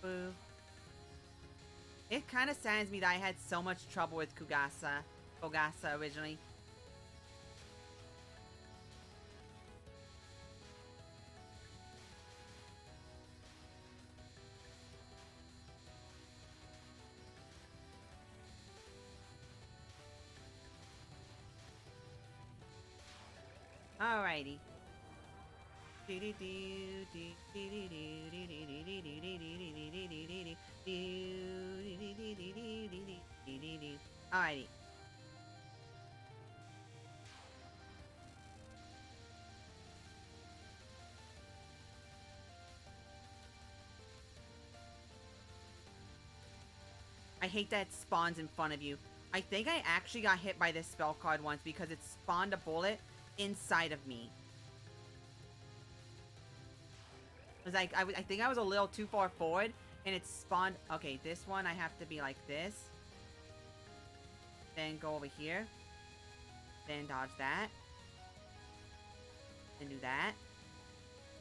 Boo. It kind of saddens me that I had so much trouble with Kogasa originally. Alrighty. Alrighty. I hate that it spawns in front of you. I think I actually got hit by this spell card once because it spawned a bullet inside of me. It was like, I think I was a little too far forward and it spawned. Okay, this one I have to be like this. Then go over here. Then dodge that. Then do that.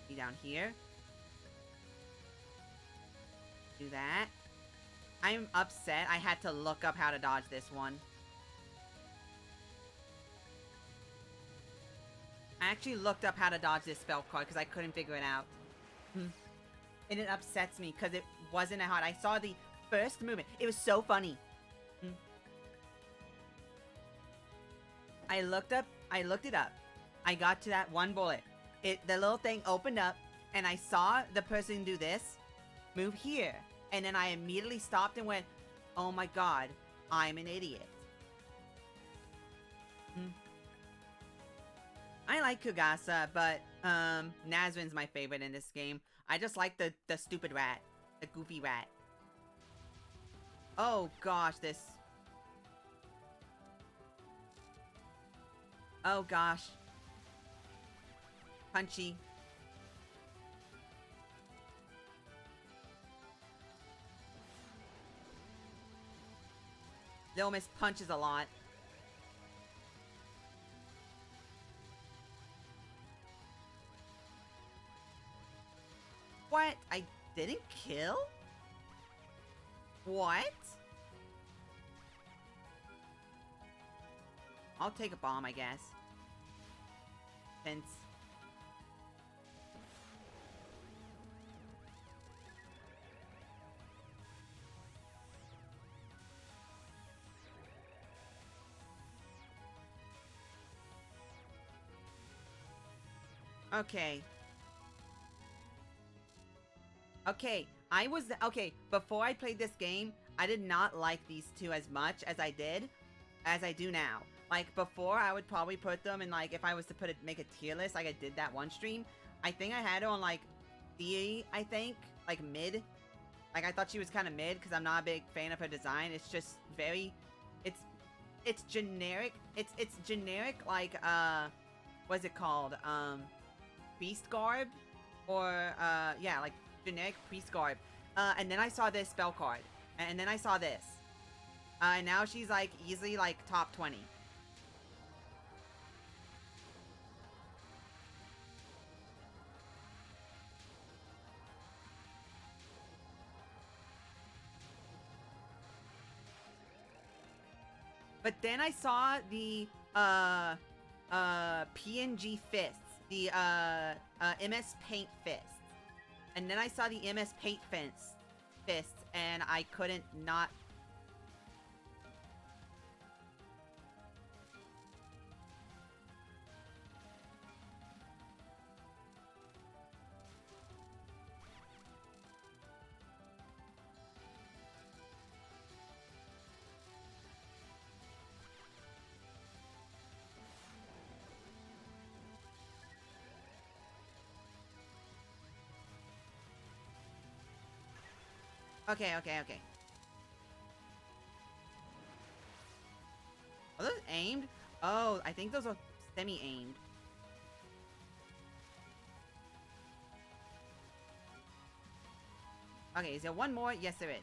Be down here. Do that. I'm upset. I had to look up how to dodge this one. I actually looked up how to dodge this spell card because I couldn't figure it out. And it upsets me because it wasn't that hard. I saw the first movement. It was so funny. I looked it up. I got to that one bullet. The little thing opened up and I saw the person do this. Move here. And then I immediately stopped and went, oh my god, I'm an idiot. I like Kugasa, but Nazrin's my favorite in this game. I just like the stupid rat. The goofy rat. Oh gosh, this... Oh gosh. Punchy. Little Miss punches a lot. What? I didn't kill? What? I'll take a bomb, I guess. Since... Okay. Okay, before I played this game, I did not like these two as much as I do now. Like, before, I would probably put them in, like, if I was to make a tier list, like I did that one stream, I think I had her on, like, D, I think, like, mid. Like, I thought she was kind of mid, because I'm not a big fan of her design. It's just very, it's generic, it's generic, like, what's it called, priest garb, or, yeah, like, generic priest garb. And then I saw this spell card, And then I saw this. And now she's like easily like top 20. But then I saw the PNG fists, the MS Paint fists. And then I saw the MS Paint fists, and I couldn't not. Okay. Are those aimed? Oh, I think those are semi-aimed. Okay, is there one more? Yes, there is.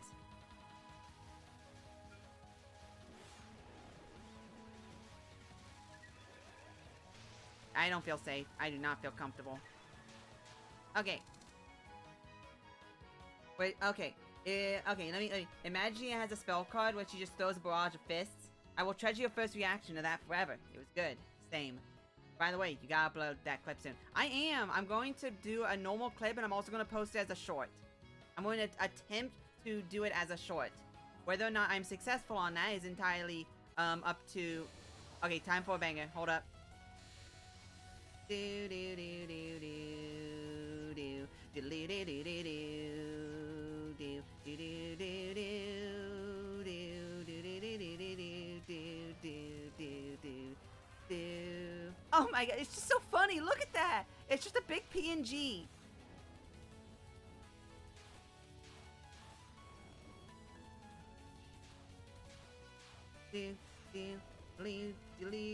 I don't feel safe. I do not feel comfortable. Okay. Wait, okay. Okay, let me imagine it has a spell card where she just throws a barrage of fists. I will treasure your first reaction to that forever. It was good. Same. By the way, you gotta upload that clip soon. I am. I'm going to do a normal clip, and I'm also going to post it as a short. I'm going to attempt to do it as a short. Whether or not I'm successful on that is entirely up to... Okay, time for a banger. Hold up. Do do do do do do do do do do do do do do do do. Oh my god, it's just so funny. Look at that. It's just a big PNG. Do do do do do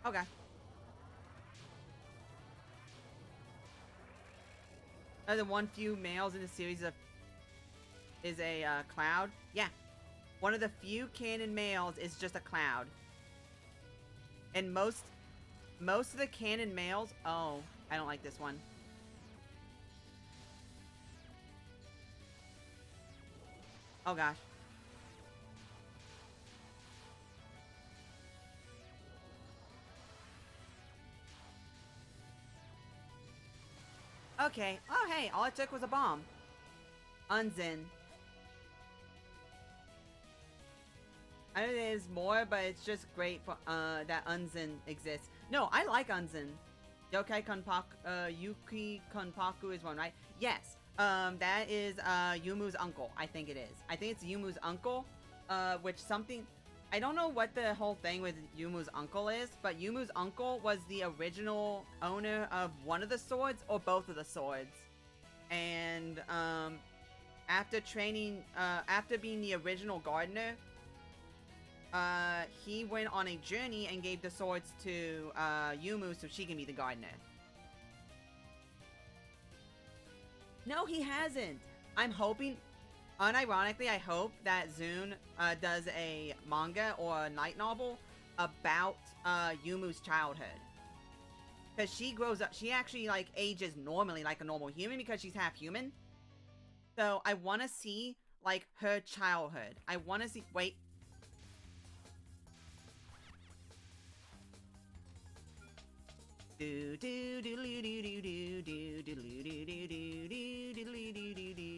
Okay. The one few males in the series is a cloud. Yeah. One of the few canon males is just a cloud. And most of the canon males... Oh, I don't like this one. Oh gosh. Okay. Oh hey, all it took was a bomb. Unzen. I know there's more, but it's just great for that Unzen exists. No, I like Unzen. Yokai Konpaku, Yuki Konpaku is one, right? Yes. That is Yumu's uncle. I think it is. I think it's Yumu's uncle. Which something... I don't know what the whole thing with Yumu's uncle is, but Yumu's uncle was the original owner of one of the swords or both of the swords. And after training, after being the original gardener, he went on a journey and gave the swords to Yumu so she can be the gardener. No, he hasn't. I'm hoping... Unironically, I hope that Zune does a manga or a light novel about Yumu's childhood. Because she grows up, she actually like ages normally like a normal human because she's half human. So I want to see like her childhood. I want to see, wait. Do do do do do do do do do do do do do do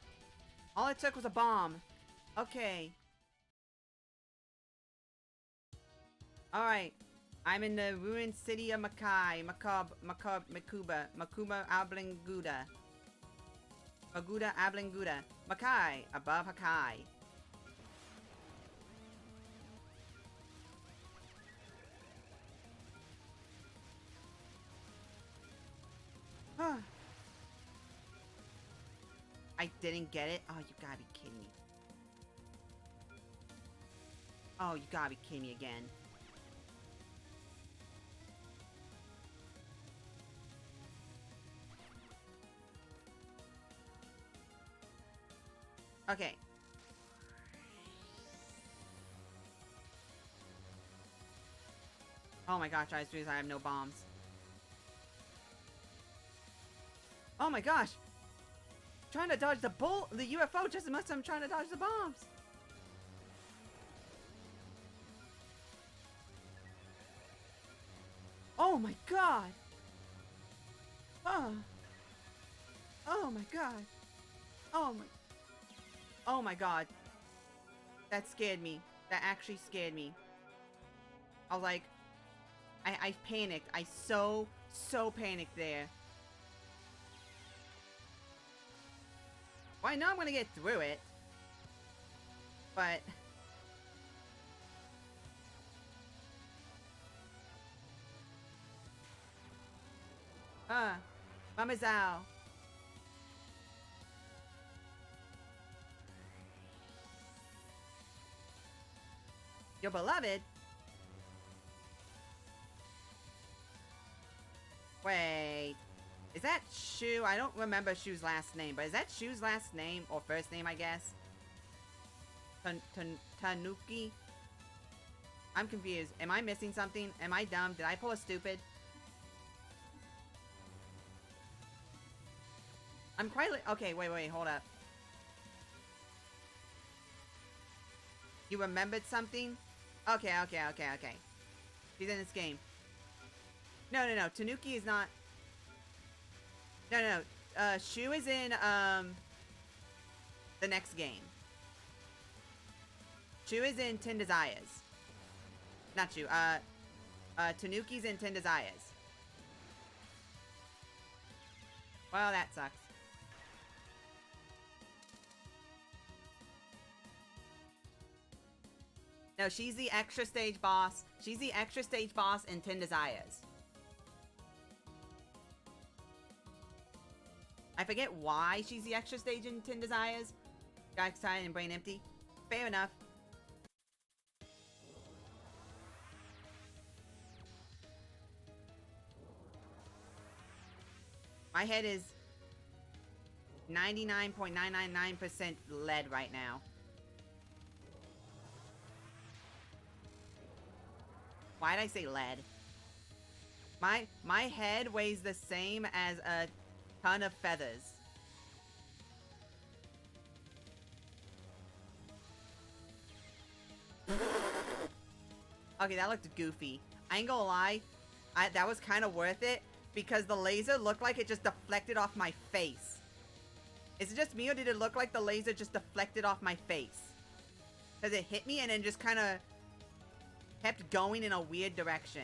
All it took was a bomb. Okay. Alright. I'm in the ruined city of Makai. Makuba Ablinguda. Maguda Ablinguda. Makai. Above Hakai. I didn't get it? Oh, you gotta be kidding me. Oh, you gotta be kidding me again. Okay. Oh my gosh, I have no bombs. Oh my gosh! Trying to dodge the UFO just as much as I'm trying to dodge the bombs. Oh my god! Oh. Oh my god. Oh my god. That scared me. That actually scared me. I was like, I panicked. I so panicked there. Well, I know I'm gonna get through it. But... Mama Zhao. Your beloved? Wait. Is that Shu? I don't remember Shu's last name, but is that Shu's last name? Or first name, I guess? Tanuki? I'm confused. Am I missing something? Am I dumb? Did I pull a stupid? I'm quite okay, wait, hold up. You remembered something? Okay. She's in this game. No. Tanuki is not... No. Shu is in, the next game. Shu is in 10 Desires. Not Shu, Tanuki's in 10 Desires. Well, that sucks. No, she's the extra stage boss. She's the extra stage boss in 10 Desires. I forget why she's the extra stage in 10 Desires. Got excited and brain empty. Fair enough. My head is 99.999% lead right now. Why did I say lead? My head weighs the same as a ton of feathers. Okay, that looked goofy. I ain't gonna lie. That was kind of worth it because the laser looked like it just deflected off my face. Is it just me or did it look like the laser just deflected off my face? Because it hit me and then just kind of kept going in a weird direction.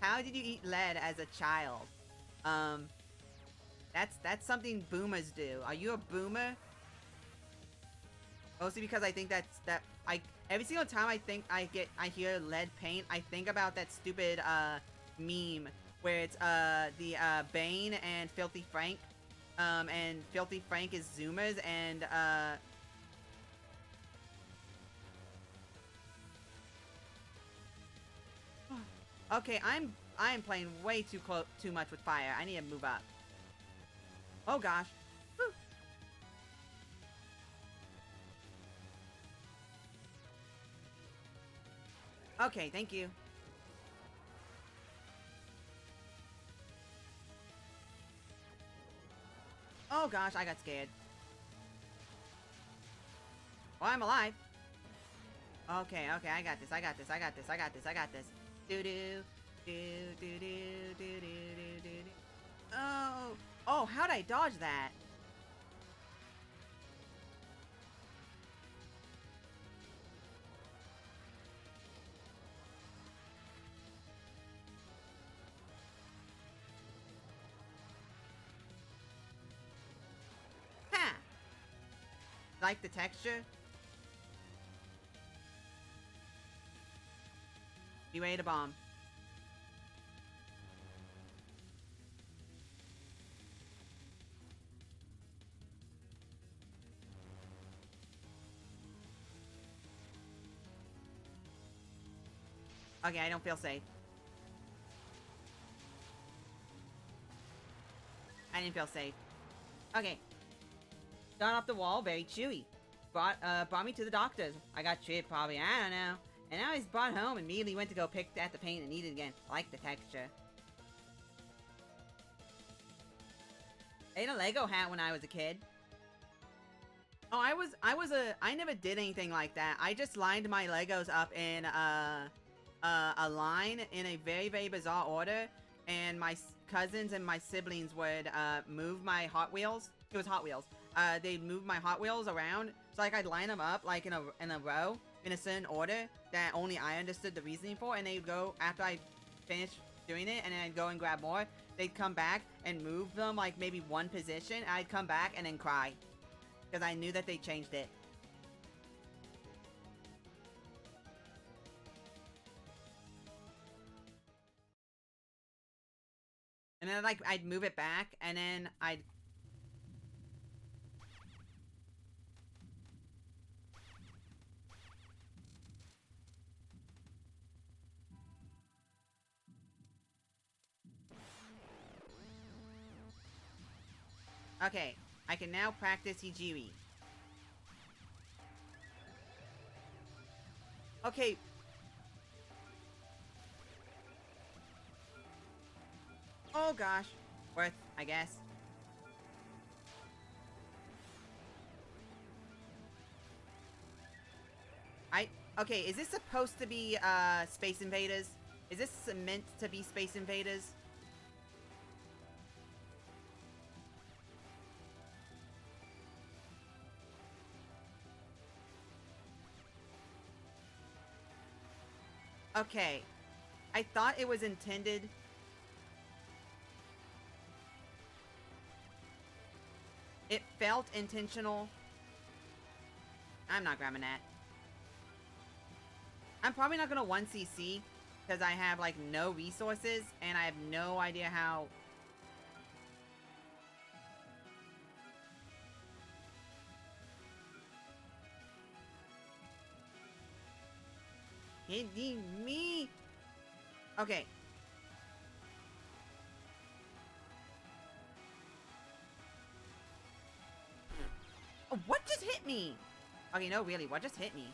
How did you eat lead as a child? That's something boomers do. Are you a boomer? Mostly because I think every single time I hear lead paint, I think about that stupid meme where it's the Bane and Filthy Frank, and Filthy Frank is Zoomers and okay, I am playing way too much with fire. I need to move up. Oh gosh. Whew. Okay, thank you. Oh gosh, I got scared. Well, I'm alive. Okay, I got this. Do do do do do do do do do. Oh, oh! How'd I dodge that? Ha! Like the texture? Be ready to bomb. Okay, I don't feel safe. I didn't feel safe. Okay. Got off the wall, very chewy. Brought me to the doctor's. I got tripped probably, I don't know. And now he's brought home and immediately went to go pick at the paint and eat it again. I like the texture. I ate a Lego hat when I was a kid. Oh, I never did anything like that. I just lined my Legos up in a line in a very, very bizarre order. And my cousins and my siblings would move my Hot Wheels. It was Hot Wheels. They'd move my Hot Wheels around. So like I'd line them up like in a row in a certain order that only I understood the reasoning for. And they'd go after I finished doing it, and then I'd go and grab more. They'd come back and move them like maybe one position. I'd come back and then cry because I knew that they changed it. And then like I'd move it back, and then I'd okay, I can now practice Hijiri. Okay. Oh gosh. Worth, I guess. Okay, is this supposed to be, Space Invaders? Is this meant to be Space Invaders? Okay. I thought it was intended. It felt intentional. I'm not grabbing that. I'm probably not gonna 1cc because I have like no resources and I have no idea how. Hitting me. Okay. What just hit me? Okay, no, really, what just hit me?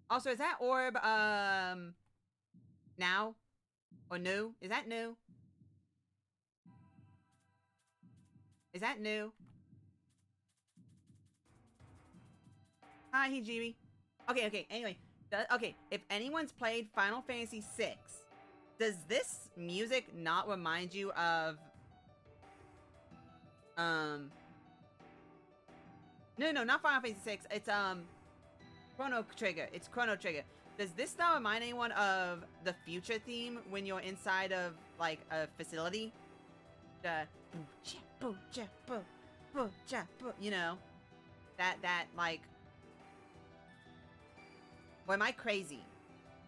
Also, is that orb, now? Or new? Is that new? Is that new? Hi, Hijiri. Okay, anyway. Okay, if anyone's played Final Fantasy VI, does this music not remind you of... No, not Final Fantasy VI. It's, Chrono Trigger. It's Chrono Trigger. Does this not remind anyone of the future theme when you're inside of, like, a facility? The... You know? That, like... Or am I crazy?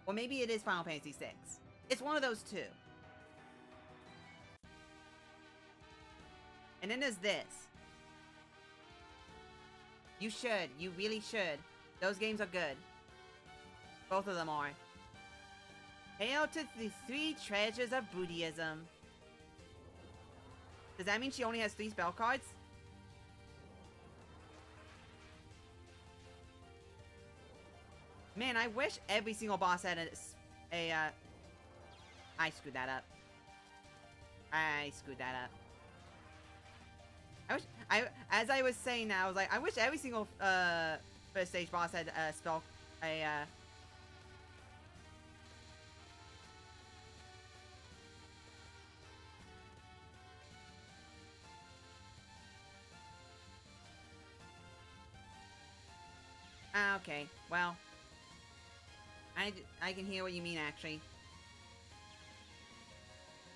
Or maybe it is Final Fantasy VI. It's one of those two. And then there's this. You should. You really should. Those games are good. Both of them are. Hail to the 3 treasures of Buddhism. Does that mean she only has 3 spell cards? Man, I wish every single boss had I screwed that up. I screwed that up. I wish, as I was saying that, I was like, I wish every single, first stage boss had a spell, okay, well, I can hear what you mean, actually.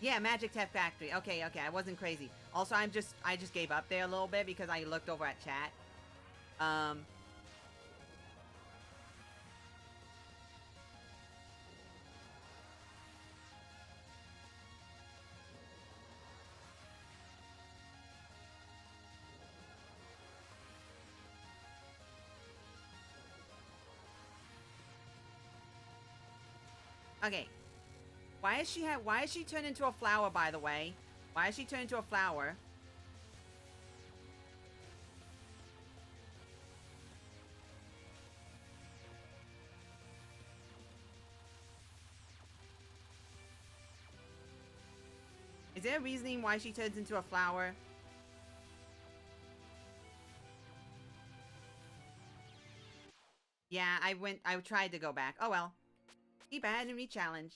Yeah, Magic Tech Factory. Okay, okay, I wasn't crazy. Also, I just gave up there a little bit because I looked over at chat. Okay. Why is she turned into a flower, by the way? Why is she turned into a flower? Is there a reasoning why she turns into a flower? Yeah, I tried to go back. Oh well. Be bad and re-challenge.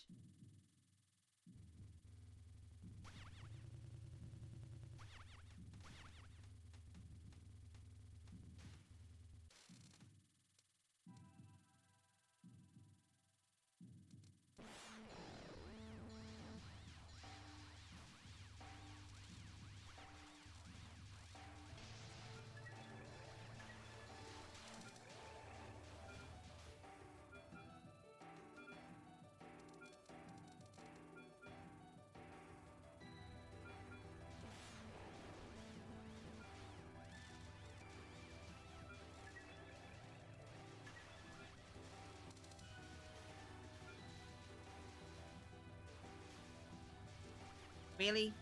Really?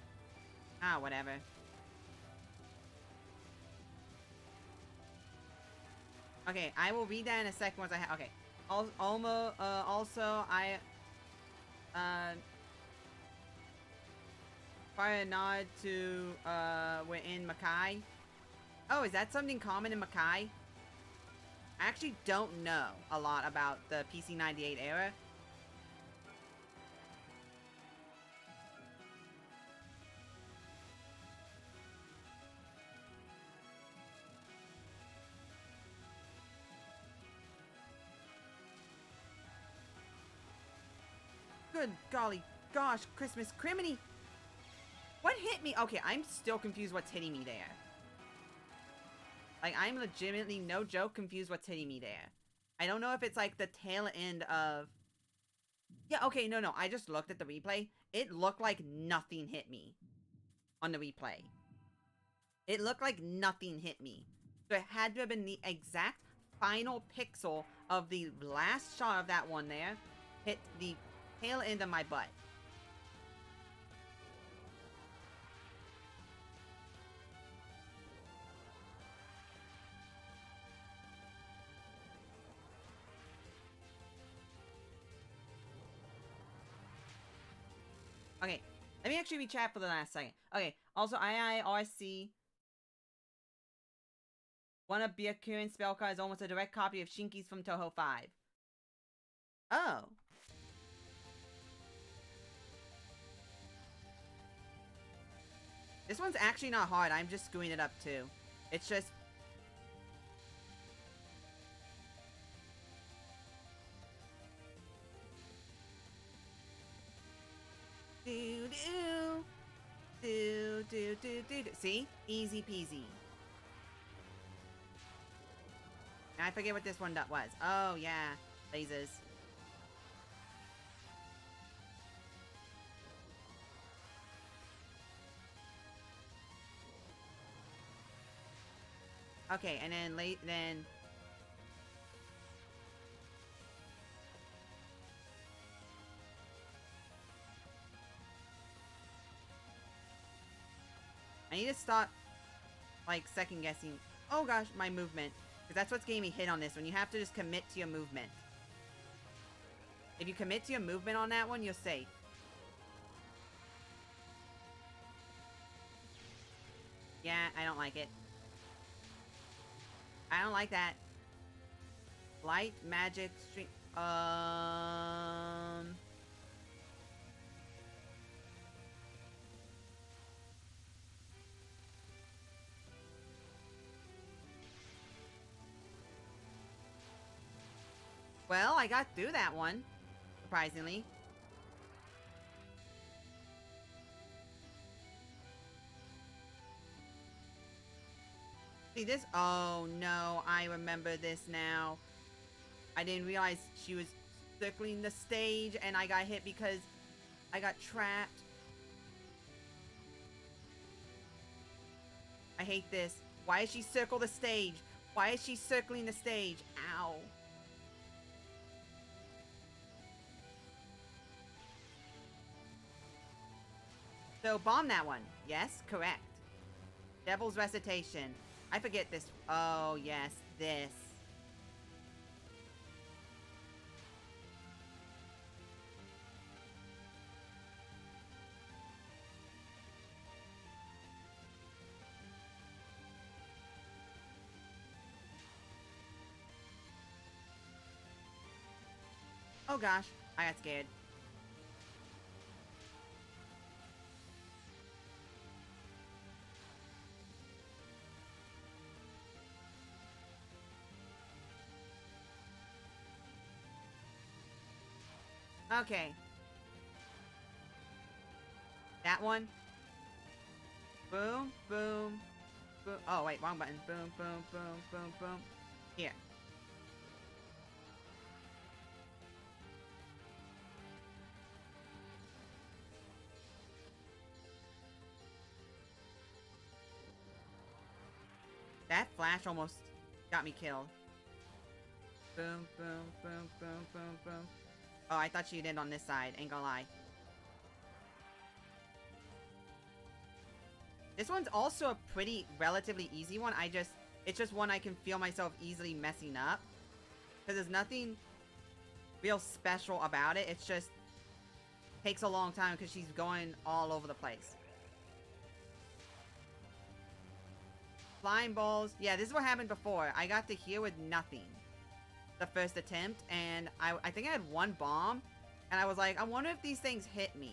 Ah, whatever. Okay, I will read that in a second once I have. Okay. Also, fire a nod to, we're in Makai. Oh, is that something common in Makai? I actually don't know a lot about the PC98 era. Good golly gosh, Christmas criminy! What hit me? Okay, I'm still confused what's hitting me there. Like, I'm legitimately, no joke, confused what's hitting me there. I don't know if it's like the tail end of... Yeah, okay, no, I just looked at the replay. It looked like nothing hit me on the replay. It looked like nothing hit me. So it had to have been the exact final pixel of the last shot of that one there hit the tail end of my butt. Okay, let me actually read chat for the last second. Okay, also IIRC. One of Byakuren's spell card is almost a direct copy of Shinki's from Touhou 5. Oh. This one's actually not hard. I'm just screwing it up too. It's just... Do-do. Do-do-do-do-do. See? Easy peasy. I forget what this one was. Oh, yeah. Lasers. Okay, and then then... I need to stop, like, second guessing. Oh gosh, my movement. Because that's what's getting me hit on this one. You have to just commit to your movement. If you commit to your movement on that one, you're safe. Yeah, I don't like it. I don't like that. Light magic stream. Well, I got through that one, surprisingly. See this? Oh no, I remember this now. I didn't realize she was circling the stage and I got hit because I got trapped. I hate this. Why did she circle the stage? Why is she circling the stage? Ow. So bomb that one. Yes, correct. Devil's Recitation. I forget this. Oh, yes, this. Oh gosh, I got scared. Okay. That one. Boom, boom, boom. Oh, wait, wrong button. Boom, boom, boom, boom, boom. Here. That flash almost got me killed. Boom, boom, boom, boom, boom, boom. Oh, I thought she'd end on this side. Ain't gonna lie. This one's also a pretty relatively easy one. It's just one I can feel myself easily messing up. Because there's nothing real special about it. It's just takes a long time because she's going all over the place. Flying balls. Yeah, this is what happened before. I got to here with nothing the first attempt, and I think I had one bomb, and I was like, I wonder if these things hit me.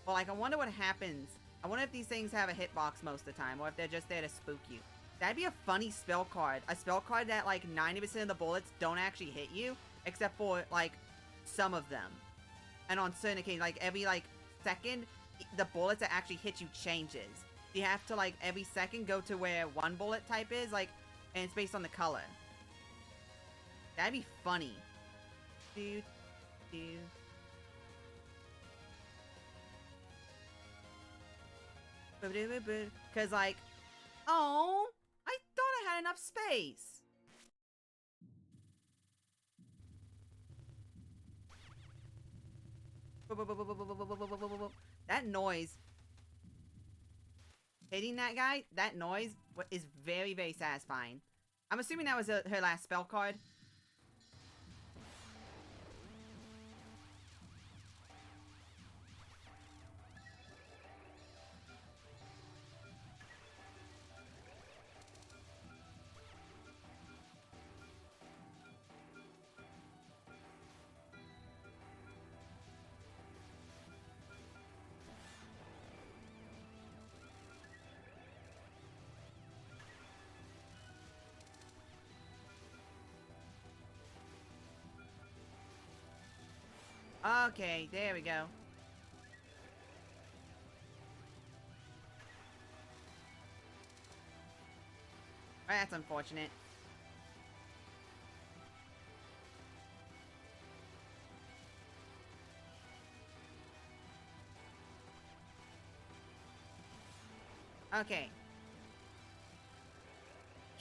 Well, like, I wonder what happens. I wonder if these things have a hitbox most of the time, or if they're just there to spook you. That'd be a funny spell card. A spell card that, like, 90% of the bullets don't actually hit you, except for, like, some of them. And on certain occasions, like, every, like, second, the bullets that actually hit you changes. You have to, like, every second go to where one bullet type is, like, and it's based on the color. That'd be funny. Dude. Because, like, oh, I thought I had enough space. That noise. Hitting that guy, that noise is very, very satisfying. I'm assuming that was her last spell card. Okay, there we go. Well, that's unfortunate. Okay.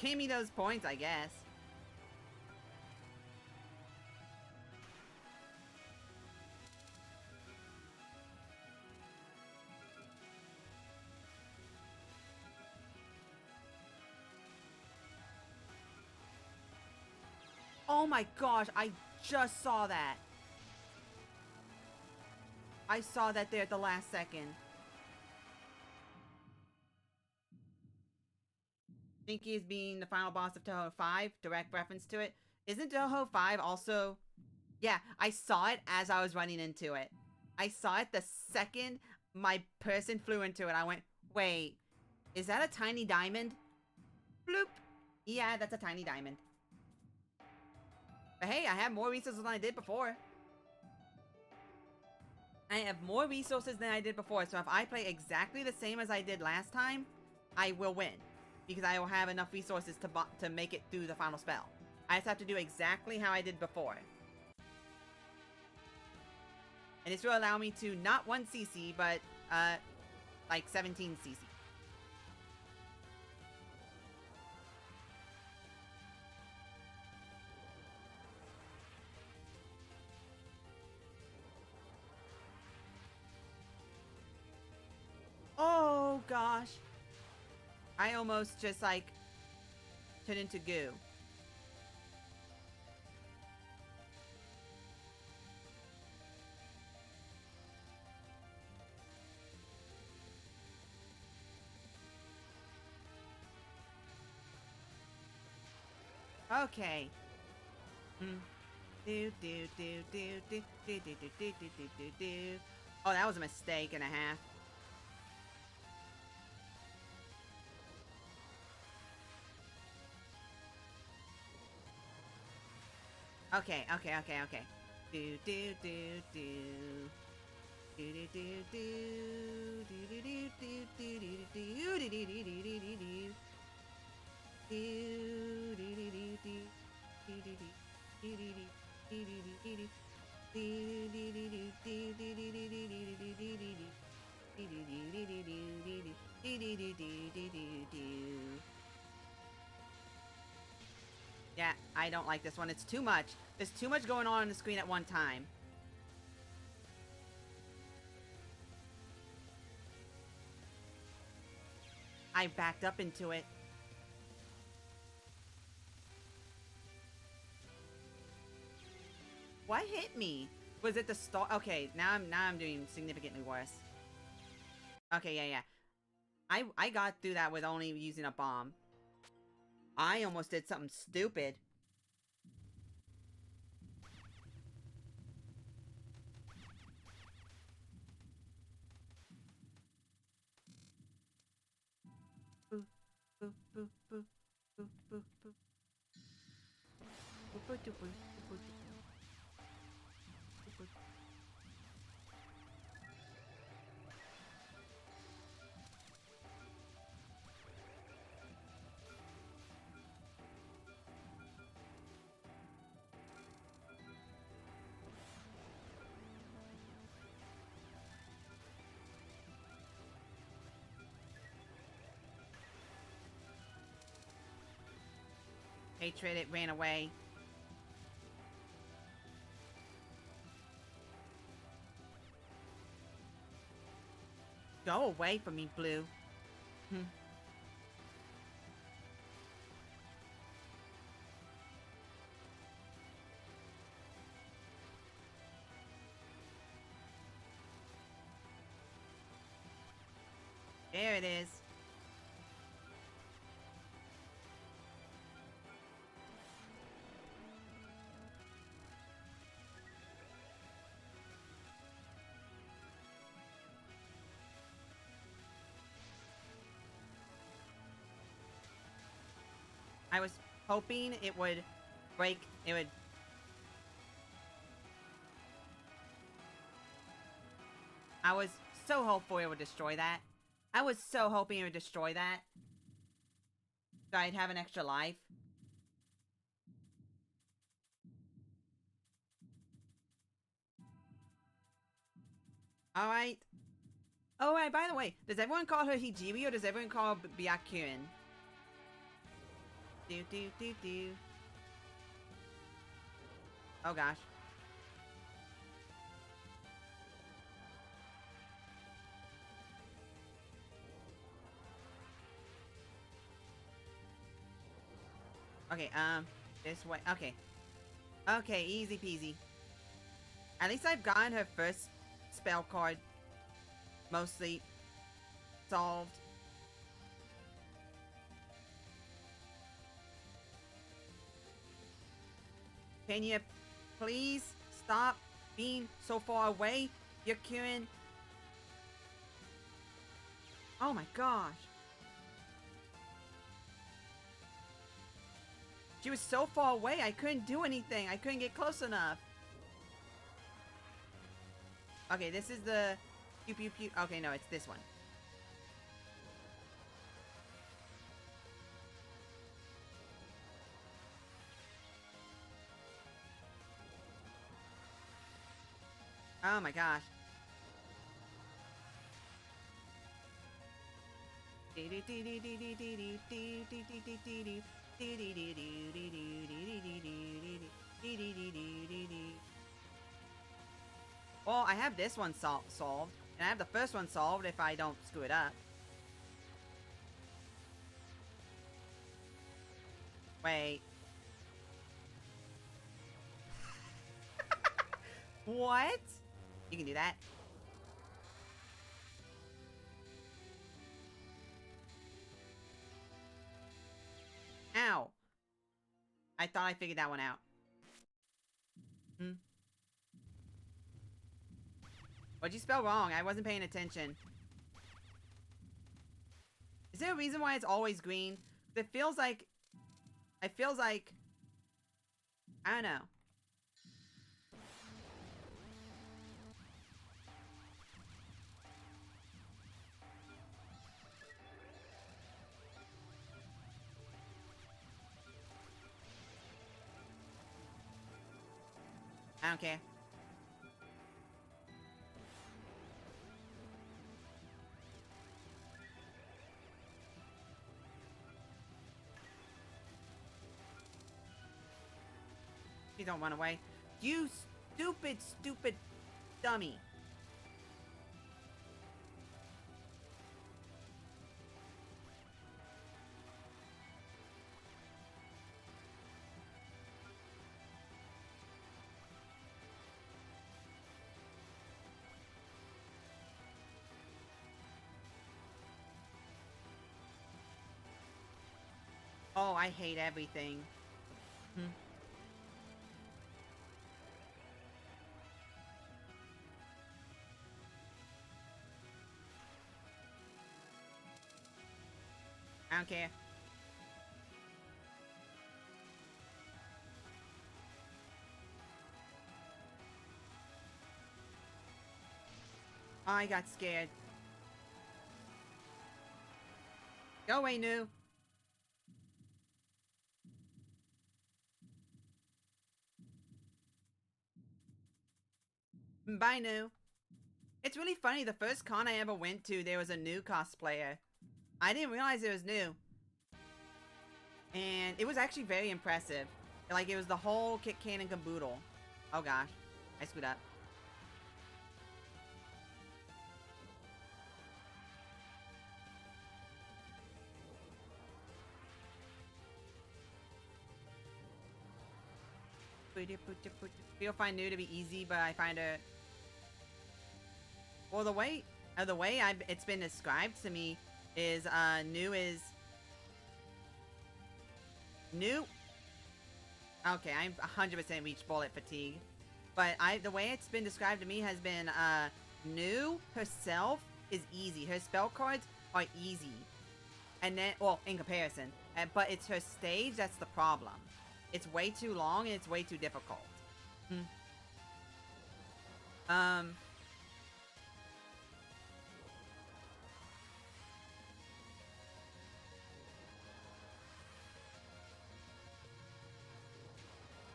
Give me those points, I guess. Oh my gosh, I just saw that. I saw that there at the last second. Shinky is being the final boss of TOUHOU 5, direct reference to it. Isn't Touhou 5 also... Yeah, I saw it as I was running into it. I saw it the second my person flew into it. I went, wait, is that a tiny diamond? Bloop. Yeah, that's a tiny diamond. But hey, I have more resources than I did before. I have more resources than I did before, so if I play exactly the same as I did last time, I will win. Because I will have enough resources to make it through the final spell. I just have to do exactly how I did before. And this will allow me to not 1 CC, but, like 17 CC. Oh, gosh. I almost just, like, turned into goo. Okay. Oh, that was a mistake and a half. Okay. Do do do do. Do do do do. Do do do do do do do do do do do do do. Yeah, I don't like this one. It's too much. There's too much going on the screen at one time. I backed up into it. What hit me? Was it the start? Okay, now I'm doing significantly worse. Okay, yeah. I got through that with only using a bomb. I almost did something stupid. Hatred, it ran away. Go away from me, Blue. There it is. I was hoping it would break, it would... I was so hopeful it would destroy that. I was so hoping it would destroy that. So I'd have an extra life. Alright. Oh, right, by the way, does everyone call her Hijiri or does everyone call her Byakuren? Do. Oh, gosh. Okay, this way. Okay. Okay, easy peasy. At least I've gotten her first spell card mostly solved. Can you please stop being so far away? You're queuing. Oh my gosh. She was so far away, I couldn't do anything. I couldn't get close enough. Okay, this is the pew pew pew. Okay, no, it's this one. Oh my gosh. Well, I have this one solved, and I have the first one solved if I don't screw it up. Wait. What? You can do that. Ow. I thought I figured that one out. What'd you spell wrong? I wasn't paying attention. Is there a reason why it's always green? It feels like... I don't know. I don't care. You don't run away. You stupid, stupid dummy. Oh, I hate everything. I don't care. I got scared. Go away, New. Bye, New. It's really funny. The first con I ever went to, there was a New cosplayer. I didn't realize it was New. And it was actually very impressive. Like, it was the whole kit can and caboodle. Oh gosh. I screwed up. People find New to be easy, but I find it... Well, the way it's been described to me is, New is... New... Okay, I'm 100% reached bullet fatigue. But the way it's been described to me has been, New herself is easy. Her spell cards are easy. And then, well, in comparison. But it's her stage that's the problem. It's way too long and it's way too difficult.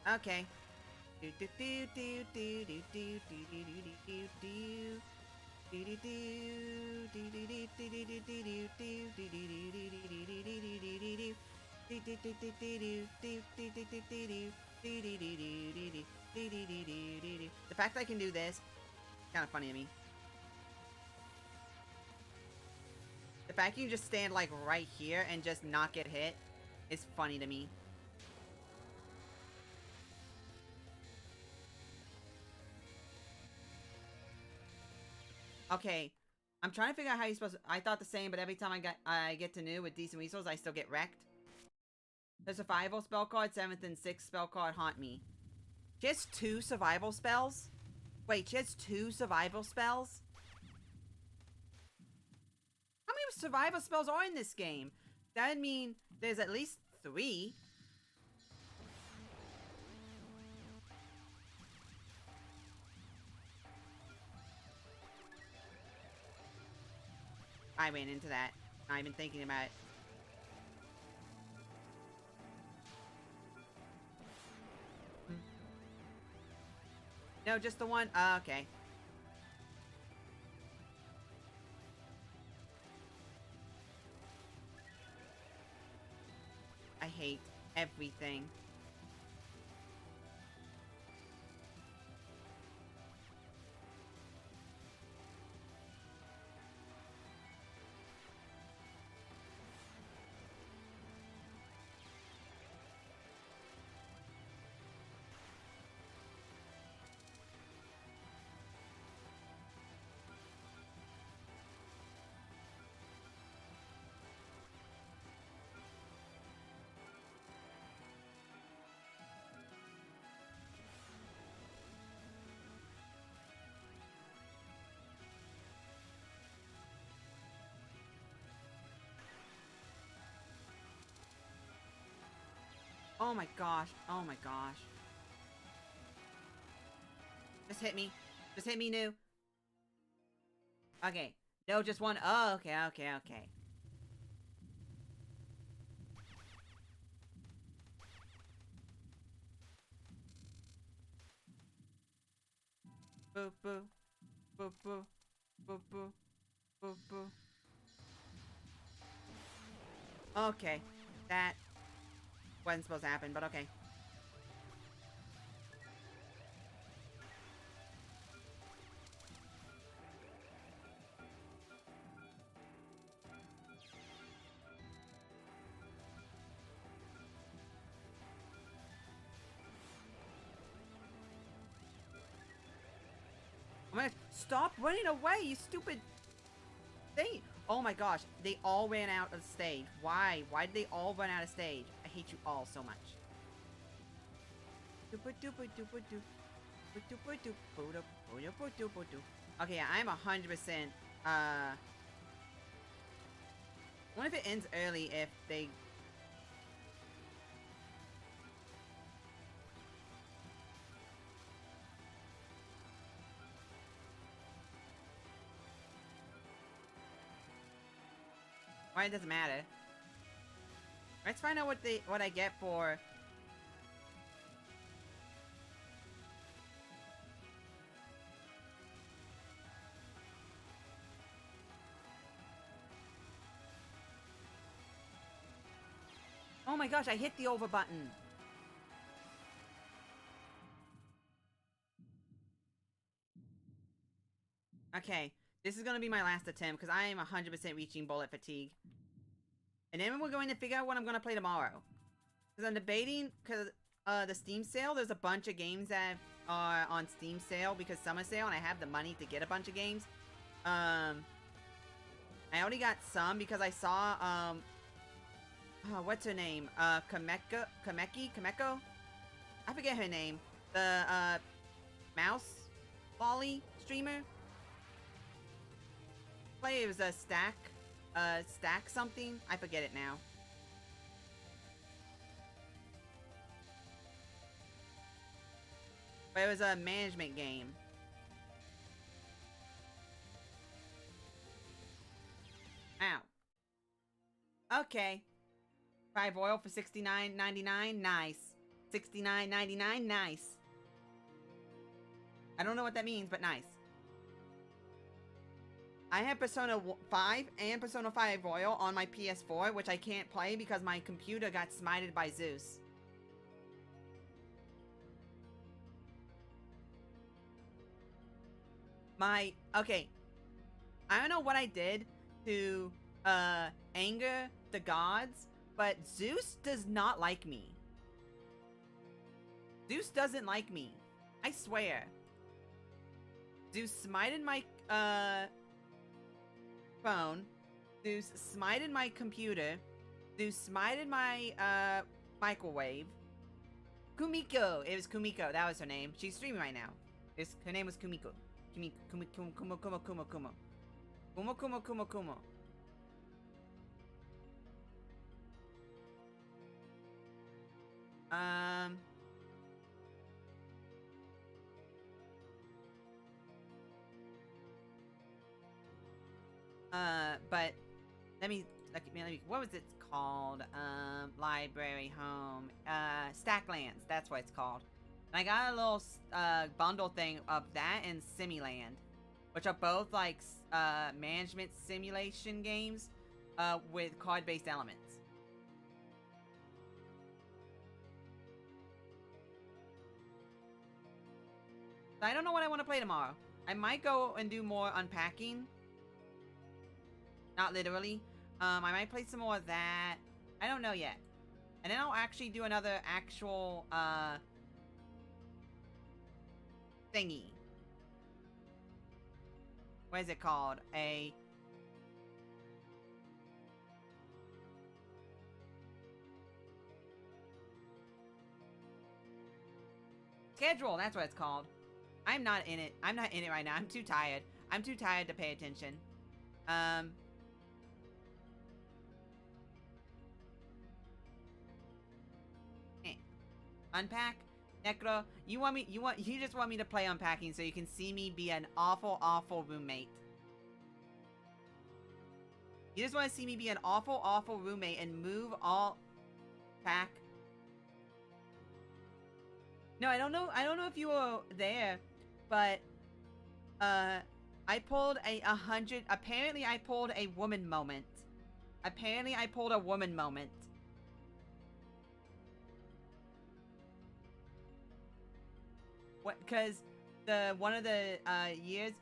Okay. The fact that I can do this is kind of funny to me. The fact you can just stand like right here and just not get hit is funny to me. Okay, I'm trying to figure out how you're supposed to... I thought the same, but every time I get to New with decent resources, I still get wrecked. The survival spell card, 7th and 6th spell card haunt me. She has 2 survival spells? Wait, she has 2 survival spells? How many survival spells are in this game? That would mean there's at least 3. I ran into that. Not even thinking about it. No, just the one. Okay. I hate everything. Oh my gosh. Oh my gosh. Just hit me. Just hit me, new. Okay. No, just one. Oh, okay, okay, okay. Boo, boo. Boo, boo. Boo, boo. Boo, boo. Okay. That wasn't supposed to happen, but okay. I'm gonna stop running away, you stupid thing. Oh my gosh, they all ran out of stage. Why? Why did they all run out of stage? I hate you all so much. Okay, yeah, I'm 100%. What if it ends early if they... Why, it doesn't matter. Let's find out what I get for... Oh my gosh, I hit the over button. Okay, this is gonna be my last attempt because I am 100% reaching bullet fatigue. And then we're going to figure out what I'm gonna play tomorrow. Because I'm debating, because the Steam sale, there's a bunch of games that are on Steam sale because summer sale, and I have the money to get a bunch of games. I already got some because I saw, oh, what's her name? Kameko? I forget her name. The, mouse volley streamer? It was a stack something? I forget it now. But it was a management game. Ow. Okay. 5 oil for $69.99. Nice. $69.99. Nice. I don't know what that means, but nice. I have Persona 5 and Persona 5 Royal on my PS4, which I can't play because my computer got smited by Zeus. Okay. I don't know what I did to, anger the gods, but Zeus does not like me. Zeus doesn't like me. I swear. Zeus smited my, phone. Zeus smited my computer. Zeus smited my, microwave. Kumiko. It was Kumiko. That was her name. She's streaming right now. Her name was Kumiko. Kumo. But let me, what was it called? Library, home, Stacklands. That's what it's called. And I got a little bundle thing of that and Similand, which are both like management simulation games with card-based elements. So I don't know what I want to play tomorrow. I might go and do more unpacking. Not literally. I might play some more of that. I don't know yet. And then I'll actually do another actual thingy. What is it called? A schedule. That's what it's called. I'm not in it. I'm not in it right now. I'm too tired. I'm too tired to pay attention. Unpack? Necro, you just want me to play unpacking so you can see me be an awful roommate. You just want to see me be an awful roommate and move all pack. No, I don't know if you were there, but I pulled a 100. Apparently I pulled a woman moment. Apparently I pulled a woman moment. What? Because one of the years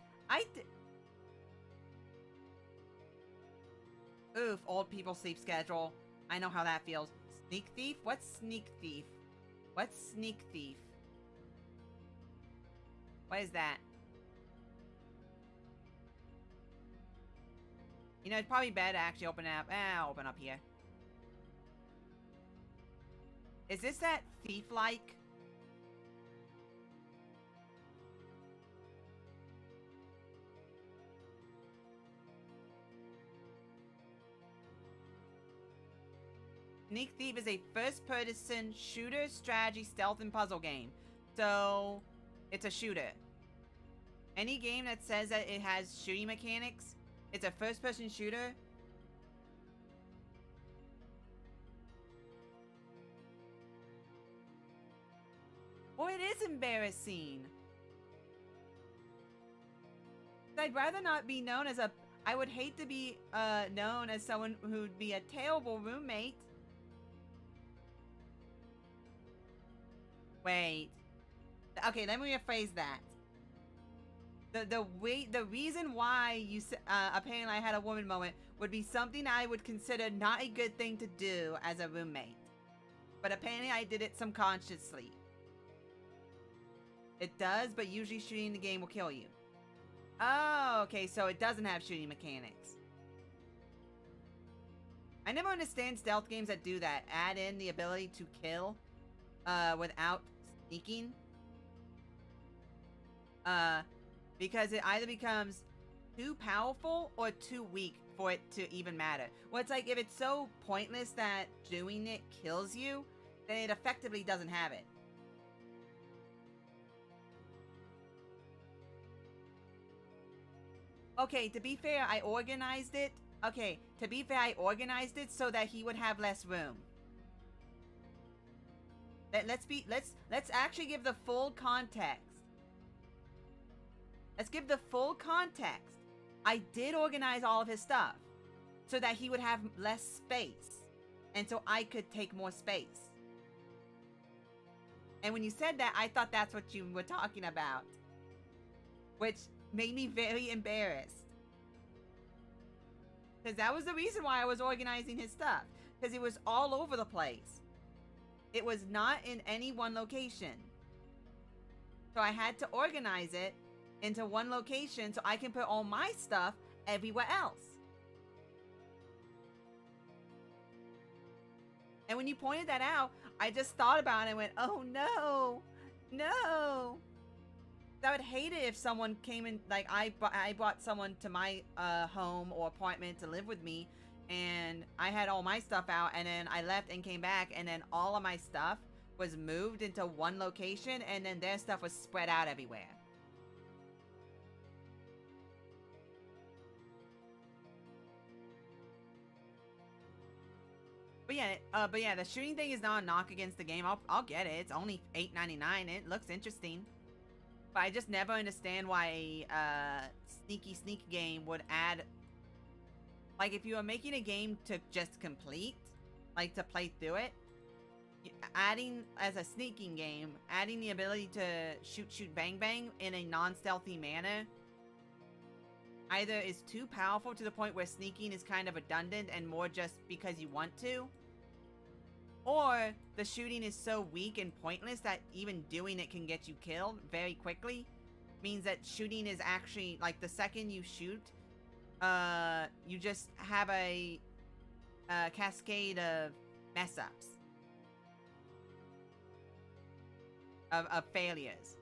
oof, old people sleep schedule. I know how that feels. Sneak thief? What's sneak thief? What's sneak thief? What is that? You know, it's probably better to actually open it up. I'll open up here. Is this that thief-like? Sneak Thief is a first-person shooter, strategy, stealth, and puzzle game. So, it's a shooter. Any game that says that it has shooting mechanics, it's a first-person shooter. Well, it is embarrassing. I'd rather not be known as a... I would hate to be known as someone who'd be a terrible roommate. Wait. Okay, let me rephrase that. The reason why you apparently I had a woman moment would be something I would consider not a good thing to do as a roommate. But apparently I did it subconsciously. It does, but usually shooting the game will kill you. Oh, okay, so it doesn't have shooting mechanics. I never understand stealth games that do that. Add in the ability to kill without sneaking. Because it either becomes too powerful or too weak for it to even matter. Well, it's like if it's so pointless that doing it kills you, then it effectively doesn't have it. Okay, to be fair, I organized it. Okay, to be fair, I organized it so that he would have less room. Let's actually give the full context. Let's give the full context. I did organize all of his stuff so that he would have less space. And so I could take more space. And when you said that, I thought that's what you were talking about. Which made me very embarrassed. Because that was the reason why I was organizing his stuff. Because it was all over the place. It was not in any one location. So I had to organize it into one location so I can put all my stuff everywhere else. And when you pointed that out, I just thought about it and went, oh no, no. I would hate it if someone came in, like I brought someone to my home or apartment to live with me, and I had all my stuff out, and then I left and came back, and then all of my stuff was moved into one location, and then their stuff was spread out everywhere. But yeah, the shooting thing is not a knock against the game. I'll get it. It's only $8.99. It looks interesting. But I just never understand why a sneaky game would add... Like, if you are making a game to just complete, like to play through it, adding, as a sneaking game, adding the ability to shoot, bang, bang in a non-stealthy manner either is too powerful to the point where sneaking is kind of redundant and more just because you want to, or the shooting is so weak and pointless that even doing it can get you killed very quickly. Means that shooting is actually, like, the second you shoot, you just have a cascade of mess-ups. Of failures.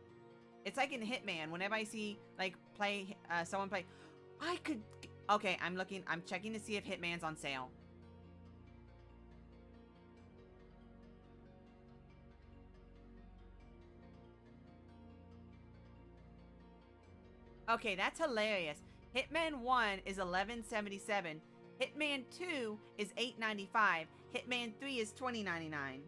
It's like in Hitman, whenever I see, like, someone play... Okay, I'm checking to see if Hitman's on sale. Okay, that's hilarious. Hitman 1 is $11.77. Hitman 2 is $8.95. Hitman 3 is $20.99.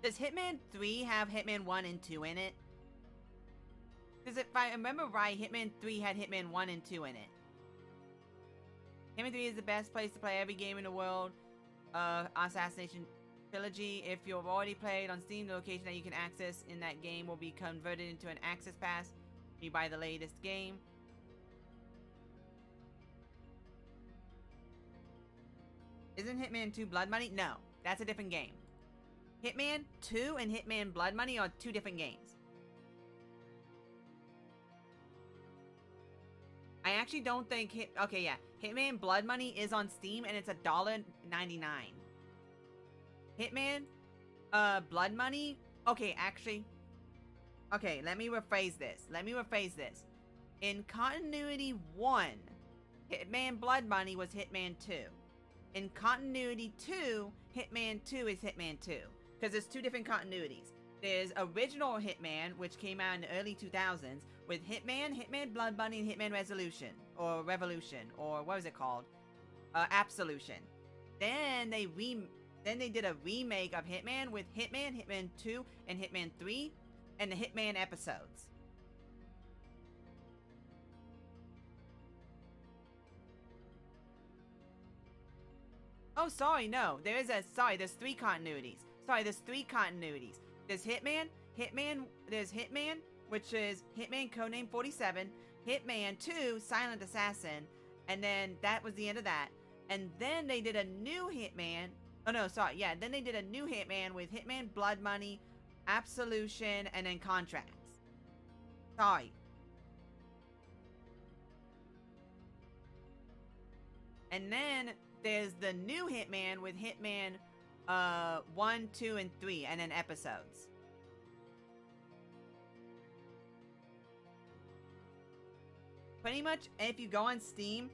Does Hitman 3 have Hitman 1 and 2 in it? Because if I remember right, Hitman 3 had Hitman 1 and 2 in it. Hitman 3 is the best place to play every game in the world. Assassination Trilogy. If you've already played on Steam, the location that you can access in that game will be converted into an access pass when you buy the latest game. Isn't Hitman 2 Blood Money? No, that's a different game. Hitman 2 and Hitman Blood Money are two different games. I actually don't think okay, yeah. Hitman Blood Money is on Steam and it's $1.99. Hitman Blood Money, okay, actually. Okay, let me rephrase this. In Continuity 1, Hitman Blood Money was Hitman 2. In Continuity 2, Hitman 2 is Hitman 2. Because there's two different continuities. There's original Hitman, which came out in the early 2000s, with Hitman, Hitman Blood Money, and Hitman Resolution, or Revolution, or what was it called? Absolution. Then they did a remake of Hitman with Hitman, Hitman 2, and Hitman 3, and the Hitman episodes. Oh, sorry, no. There's three continuities. There's three continuities. There's Hitman, there's Hitman, which is Hitman Codename 47, Hitman 2, Silent Assassin, and then that was the end of that. And then they did a new Hitman, then they did a new Hitman with Hitman Blood Money, Absolution, and then Contracts. Sorry. And then there's the new Hitman with Hitman 1, 2, and 3, and then episodes. Pretty much, if you go on Steam,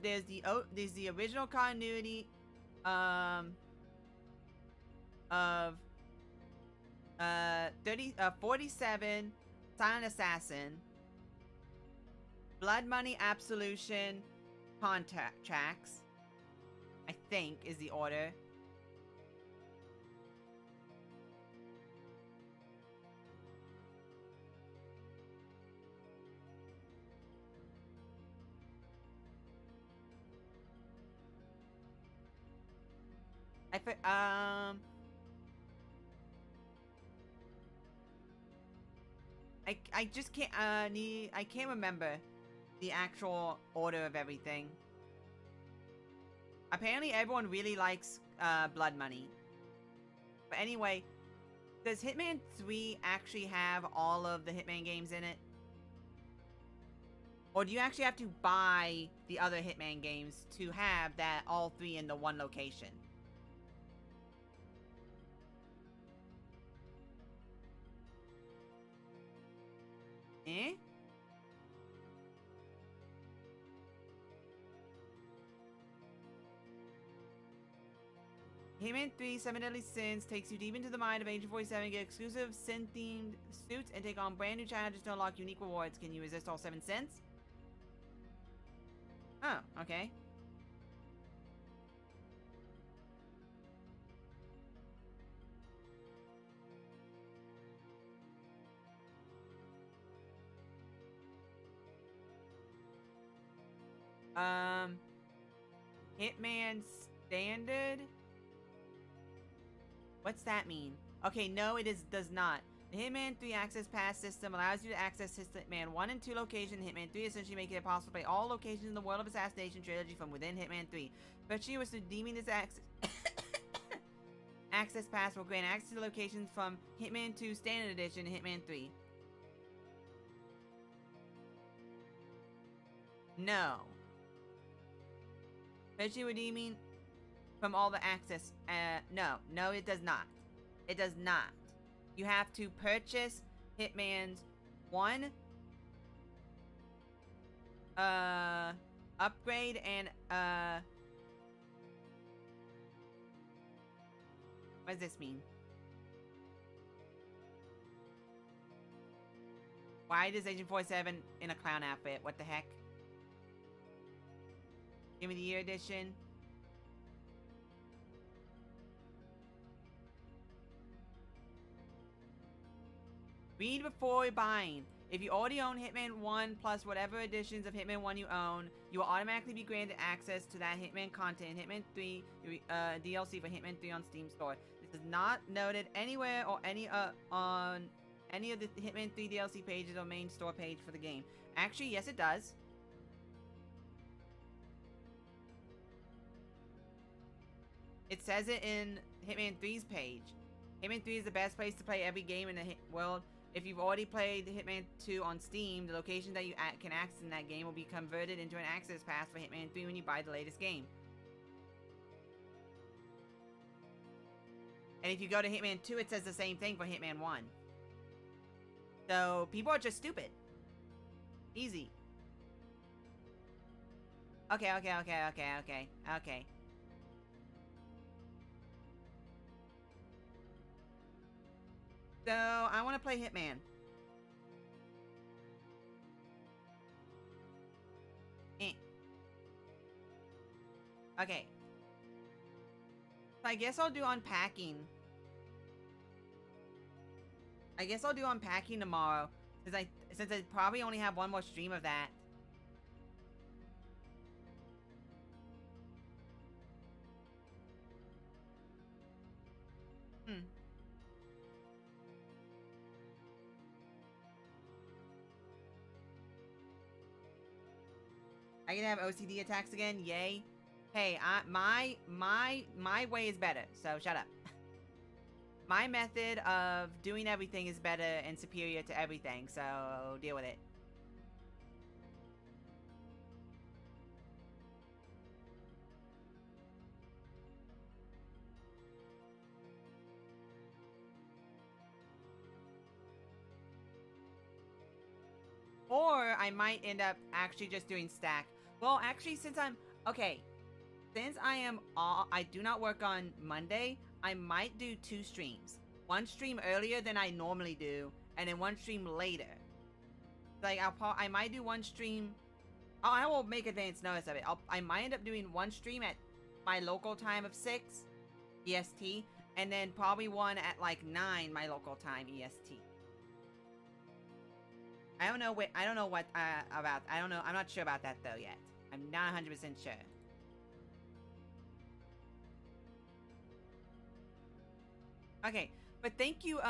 there's the original continuity of 47, Silent Assassin, Blood Money, Absolution, Contracts, I think is the order. I just can't I can't remember the actual order of everything. Apparently everyone really likes Blood Money. But anyway, does Hitman 3 actually have all of the Hitman games in it? Or do you actually have to buy the other Hitman games to have that all 3 in the one location? Eh? Hitman 3 Seven Deadly Sins takes you deep into the mind of Agent 47, get exclusive sin-themed suits, and take on brand new challenges to unlock unique rewards. Can you resist all 7 sins? Oh, okay. Hitman Standard? What's that mean? Okay, no, does not. The Hitman 3 Access Pass system allows you to access Hitman 1 and 2 locations. Hitman 3 essentially making it possible to play all locations in the World of Assassination trilogy from within Hitman 3. But you was redeeming this access pass will grant access to locations from Hitman 2 Standard Edition and Hitman 3. No. Especially redeeming from all the access. No, it does not. It does not. You have to purchase Hitman's 1 upgrade and what does this mean? Why does Agent 47 in a clown outfit? What the heck? Give me the year edition. Read before buying. If you already own Hitman 1 plus whatever editions of Hitman 1 you own, you will automatically be granted access to that Hitman content. Hitman 3 DLC for Hitman 3 on Steam Store. This is not noted anywhere or on any of the Hitman 3 DLC pages or main store page for the game. Actually, yes it does. It says it in Hitman 3's page. Hitman 3 is the best place to play every game in the world. If you've already played Hitman 2 on Steam, the location that you can access in that game will be converted into an access pass for Hitman 3 when you buy the latest game. And if you go to Hitman 2, it says the same thing for Hitman 1. So, people are just stupid. Easy. Okay. So, I want to play Hitman. Okay. So I guess I'll do unpacking. Tomorrow. Since I probably only have one more stream of that. I can have OCD attacks again, yay. Hey, my way is better, so shut up. My method of doing everything is better and superior to everything, so deal with it. Or I might end up actually just doing stack. Well, actually, since I do not work on Monday, I might do 2 streams. One stream earlier than I normally do, and then one stream later. Like, I might do one stream. I will make advance notice of it. I might end up doing one stream at my local time of 6 EST, and then probably one at like 9 my local time EST. I don't know what about. I don't know. I'm not sure about that though yet. I'm not 100% sure. Okay, but thank you,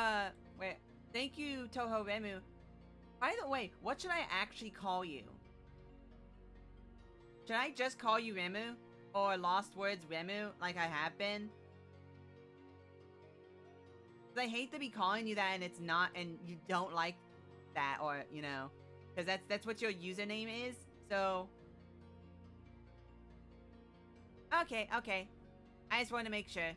thank you, TOUHOU Remu. By the way, what should I actually call you? Should I just call you Remu? or Lost Words Remu, like I have been. I hate to be calling you that and it's not, and you don't like that, or, you know, because that's what your username is, so... Okay, okay. I just want to make sure.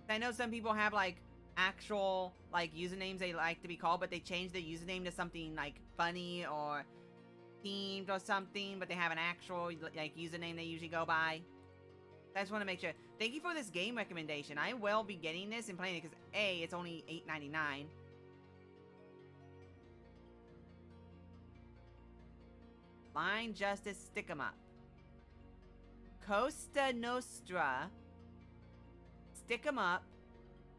I know some people have, like, actual, like, usernames they like to be called, but they change their username to something, like, funny or themed or something, but they have an actual, like, username they usually go by. I just want to make sure. Thank you for this game recommendation. I will be getting this and playing it because, A, it's only $8.99. Blind Justice Stick 'em Up. Costa Nostra. Stick 'em Up.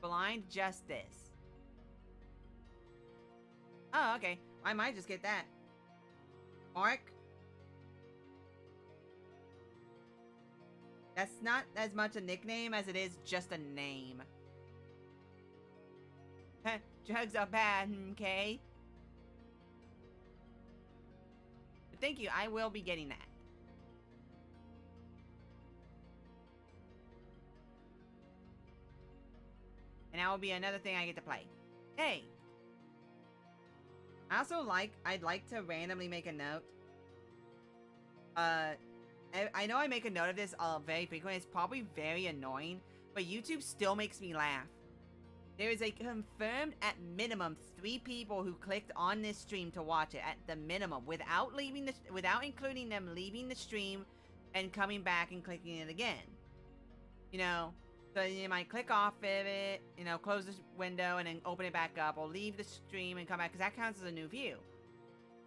Blind Justice. Oh, okay. I might just get that. Mark? That's not as much a nickname as it is just a name. Drugs are bad, okay? But thank you, I will be getting that. And that will be another thing I get to play. Hey! I also I'd like to randomly make a note. I know I make a note of this very frequently. It's probably very annoying, but YouTube still makes me laugh. There is a confirmed, at minimum, 3 people who clicked on this stream to watch it, at the minimum, without including them leaving the stream and coming back and clicking it again. You know, so you might click off of it, you know, close this window and then open it back up, or leave the stream and come back, because that counts as a new view.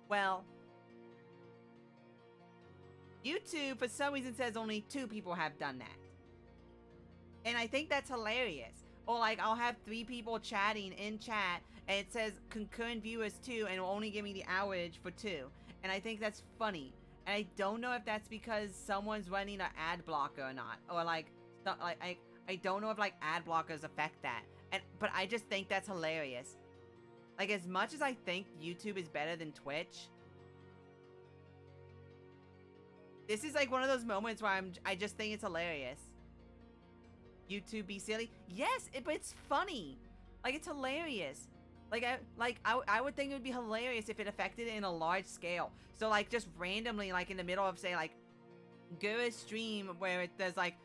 Well, YouTube, for some reason, says only 2 people have done that. And I think that's hilarious. Or, like, I'll have 3 people chatting in chat, and it says concurrent viewers 2, and it'll only give me the hourage for 2. And I think that's funny. And I don't know if that's because someone's running an ad blocker or not. Or, like, I don't know if, like, ad blockers affect that. But I just think that's hilarious. Like, as much as I think YouTube is better than Twitch, this is, like, one of those moments where I just think it's hilarious. YouTube be silly? Yes, but it's funny. Like, it's hilarious. I would think it would be hilarious if it affected it in a large scale. So, like, just randomly, like, in the middle of, say, like, Gura's stream where there's, like,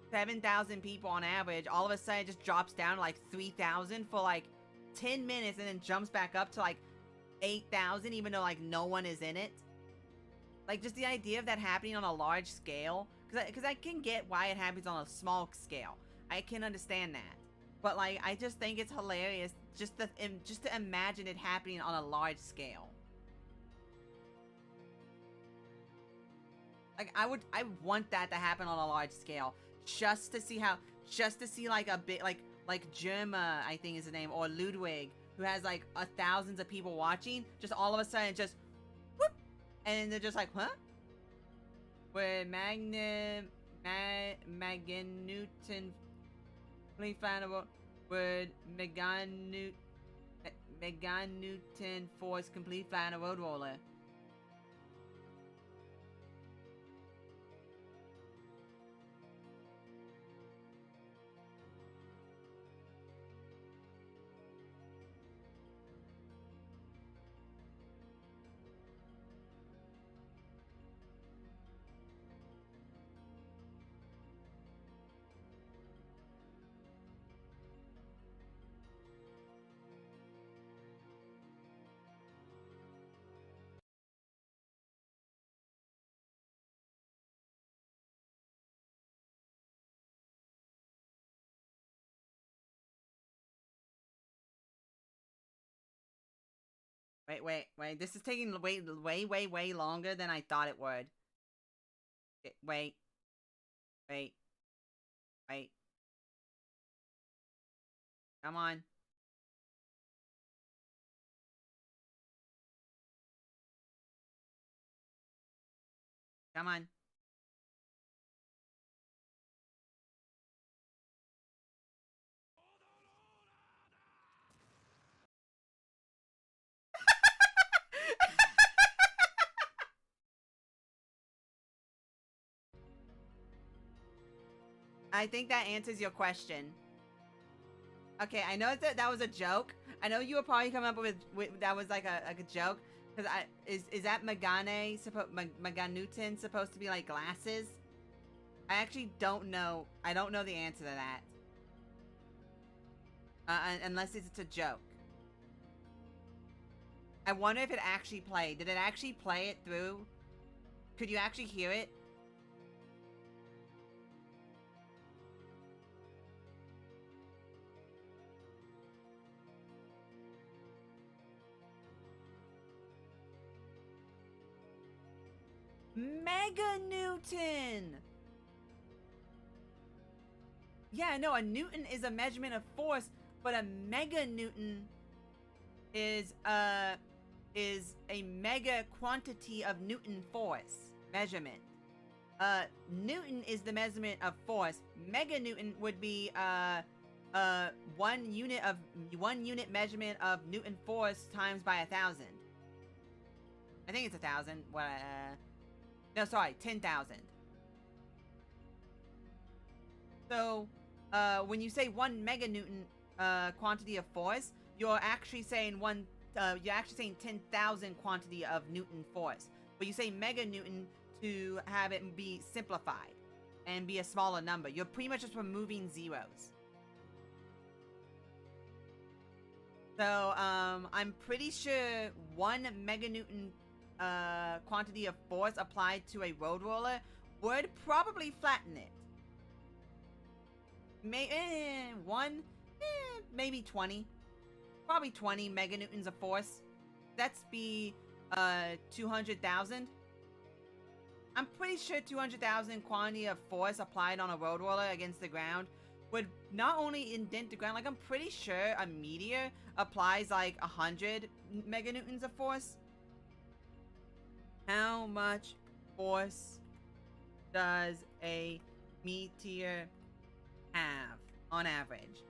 7,000 people on average, all of a sudden it just drops down to, like, 3,000 for, like, 10 minutes and then jumps back up to, like, 8,000 even though, like, no one is in it. Like, just the idea of that happening on a large scale, because I can get why it happens on a small scale. I can understand that. But, like, I just think it's hilarious just to imagine it happening on a large scale. Like, I want that to happen on a large scale. Just to see, like, a bit, like Germa, I think is the name, or Ludwig, who has, like, thousands of people watching, just all of a sudden, just, whoop, and they're just like, huh? Where Magnitude Complete Flammable Word Meganewton Force Complete Flammable Road Roller. Wait. This is taking way longer than I thought it would. Wait. Come on. Come on. I think that answers your question. Okay, I know that was a joke. I know you were probably coming up with that was like a joke. Because is that Meganewton supposed to be like glasses? I actually don't know. I don't know the answer to that. Unless it's a joke. I wonder if it actually played. Did it actually play it through? Could you actually hear it? Meganewton! Yeah, no, a newton is a measurement of force, but a meganewton is a mega quantity of Newton force measurement. Newton is the measurement of force. Meganewton would be 1 unit measurement of Newton force times by 1,000. I think it's 1,000. No, sorry, 10,000. So, when you say 1 meganewton quantity of force, you're actually saying 10,000 quantity of Newton force. But you say meganewton to have it be simplified and be a smaller number. You're pretty much just removing zeros. So, I'm pretty sure 1 meganewton quantity of force applied to a road roller would probably flatten it. Maybe 20. Probably 20 meganewtons of force. That's be 200,000. I'm pretty sure 200,000 quantity of force applied on a road roller against the ground would not only indent the ground, like I'm pretty sure a meteor applies like 100 meganewtons of force. How much force does a meteor have on average?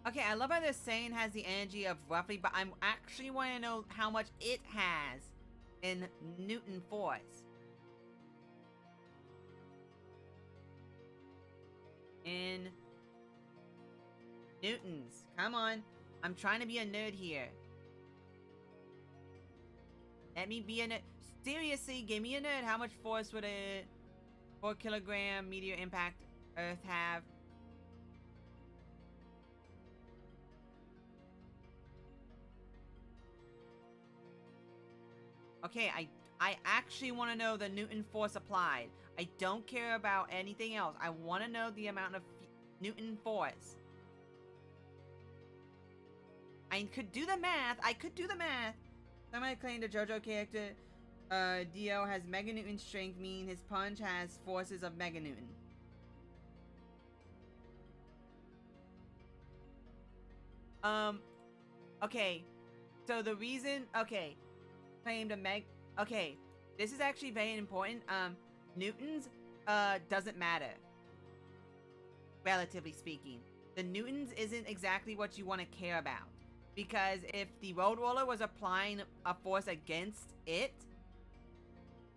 Okay, I love how this saying has the energy of roughly, but I'm actually want to know how much it has in Newton force. In newtons. Come on. I'm trying to be a nerd here. Let me be a nerd. Seriously, give me a nerd. How much force would a 4 kilogram meteor impact Earth have? Okay, I actually want to know the Newton force applied. I don't care about anything else. I want to know the amount of Newton force. I could do the math. Somebody claimed the JoJo character Dio has meganewton strength, meaning his punch has forces of meganewton. Okay. So the reason, okay. Claimed a okay. This is actually very important. Newtons, doesn't matter. Relatively speaking. The newtons isn't exactly what you want to care about. Because if the road roller was applying a force against it,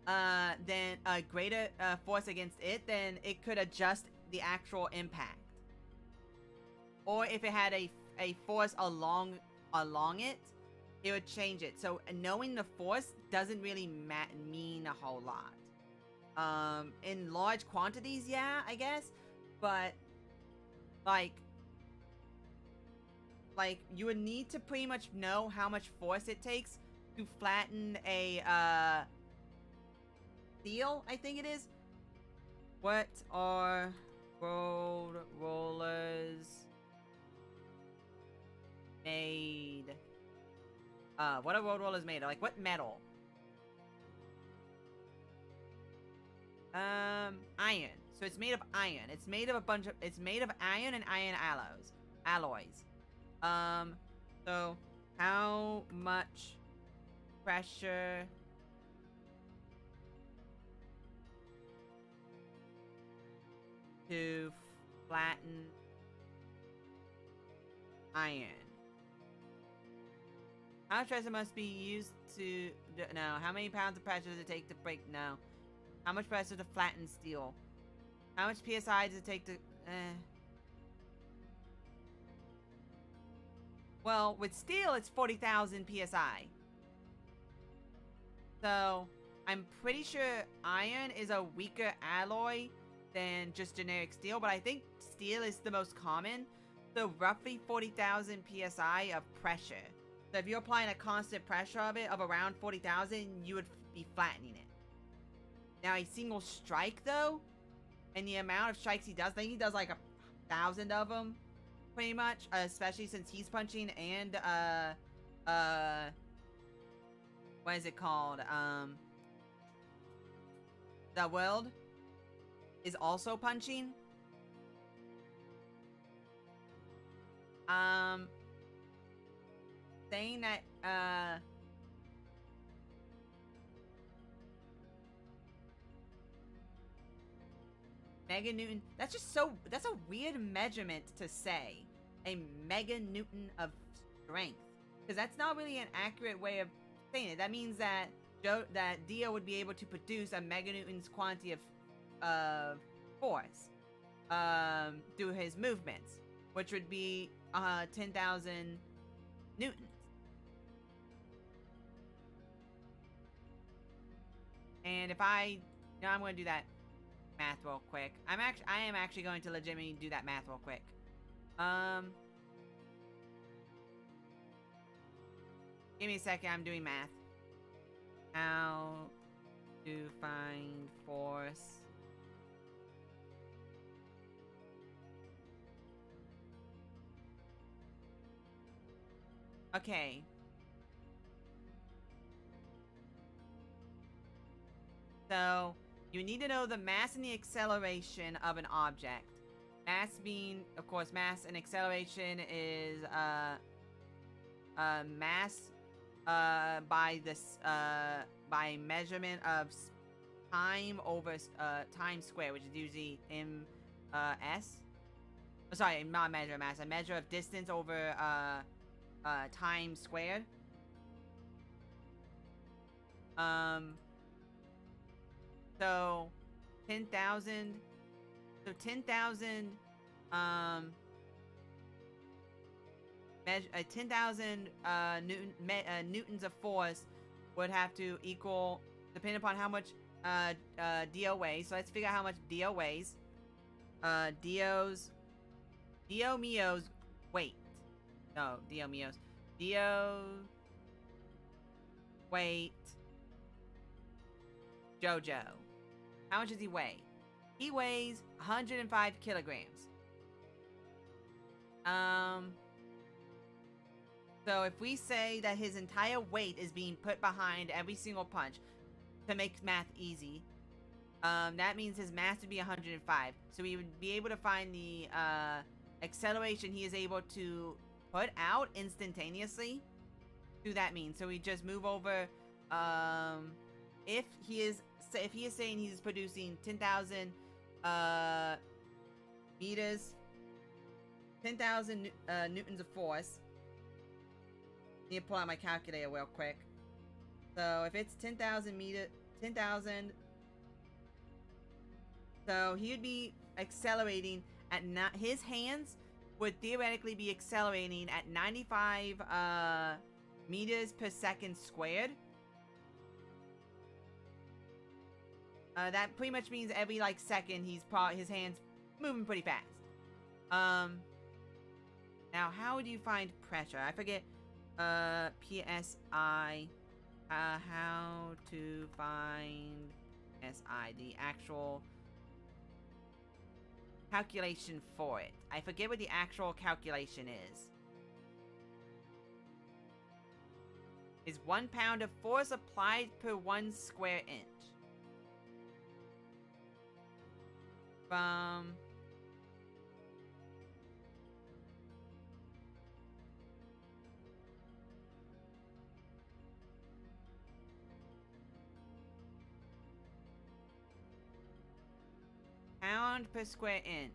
then a greater force against it, then it could adjust the actual impact. Or if it had a force along it, it would change it. So knowing the force doesn't really mean a whole lot. In large quantities, yeah, I guess. But like you would need to pretty much know how much force it takes to flatten a steel, I think it is. What are road rollers made? What are road rollers made of? Like, what metal? Iron. So it's made of iron. It's made of it's made of iron and iron alloys. So how much pressure to flatten iron. How much pressure must be used to... No. How many pounds of pressure does it take to break... No. How much pressure to flatten steel? How much PSI does it take to... Well, with steel, it's 40,000 PSI. So, I'm pretty sure iron is a weaker alloy than just generic steel, but I think steel is the most common. So, roughly 40,000 PSI of pressure. So, if you're applying a constant pressure of it of around 40,000, you would be flattening it. Now, a single strike, though, and the amount of strikes he does, I think he does like 1,000 of them. Pretty much, especially since he's punching and, what is it called? The world is also punching. Saying that, meganewton, that's just so, that's a weird measurement to say. A meganewton of strength. Because that's not really an accurate way of saying it. That means that Dio would be able to produce a meganewton's quantity of force through his movements, which would be 10,000 newtons. And if I'm going to do that math real quick. I am actually going to legitimately do that math real quick. Give me a second, I'm doing math. How to find force. Okay. So, you need to know the mass and the acceleration of an object. Mass being, of course, mass and acceleration is mass by this by measurement of time over time squared, which is usually s. Sorry, not measure of mass. A measure of distance over time squared. So 10,000. So 10,000. 10,000 newtons of force would have to equal, depending upon how much Dio weighs. So let's figure out how much Dio weighs. Dio Mio's weight. No, Dio Mio's. Dio weight. Jojo. How much does he weigh? He weighs 105 kilograms. So if we say that his entire weight is being put behind every single punch to make math easy, that means his mass would be 105. So we would be able to find the acceleration he is able to put out instantaneously. Do that mean? So we just move over. If he is saying he's producing 10,000 meters, 10,000 newtons of force. I need to pull out my calculator real quick. So if it's 10,000 meters, 10,000. So he would be accelerating at his hands would theoretically be accelerating at 95 meters per second squared. That pretty much means every like second his hands moving pretty fast. Now how would you find pressure? I forget. PSI. How to find PSI, the actual calculation for it. I forget what the actual calculation is. Is 1 pound of force applied per 1 square inch. From pound per square inch.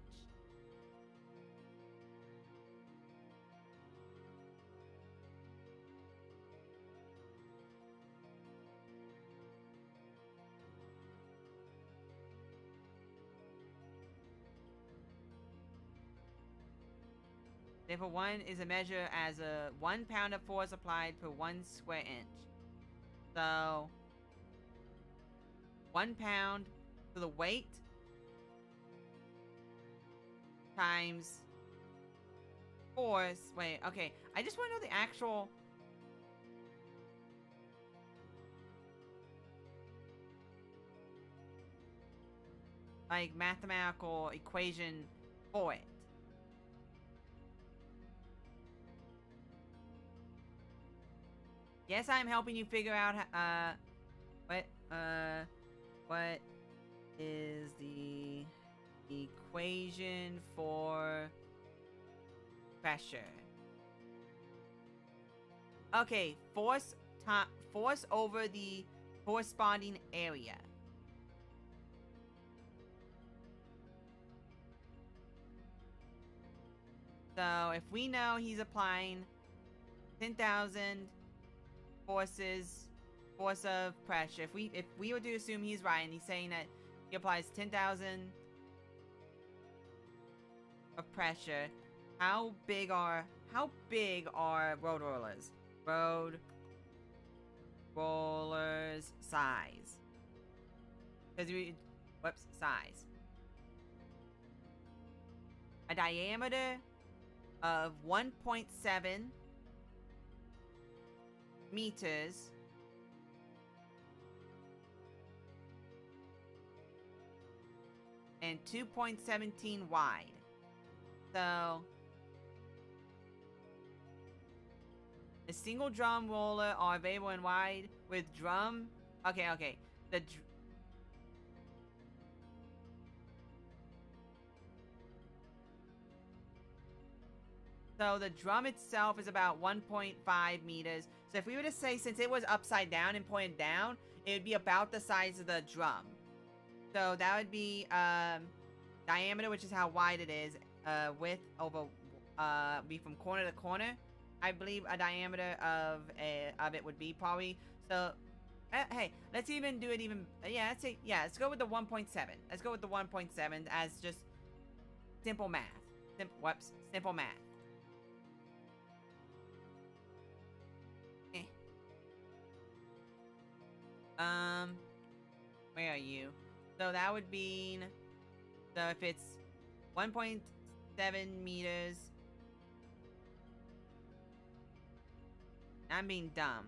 Therefore, 1 is a measure as a 1 pound of force applied per 1 square inch. So, 1 pound to the weight times force. Wait, okay. I just want to know the actual... like, mathematical equation for it. Yes, I'm helping you figure out, what is the equation for pressure? Okay, force over the corresponding area. So, if we know he's applying 10,000 force of pressure. If we were to assume he's right and he's saying that he applies 10,000 of pressure, how big are road rollers? Road rollers size. Size. A diameter of 1.7 meters and 2.17 wide. So a single drum roller are available in wide with drum. Okay. So the drum itself is about 1.5 meters. So if we were to say, since it was upside down and pointed down, it would be about the size of the drum. So that would be diameter, which is how wide it is. Width over be from corner to corner. I believe a diameter of it would be probably. So hey, let's even do it even. Let's go with the 1.7. Let's go with the 1.7 as just simple math. Simple math. Where are you? So that would be, so if it's 1.7 meters, I'm being dumb.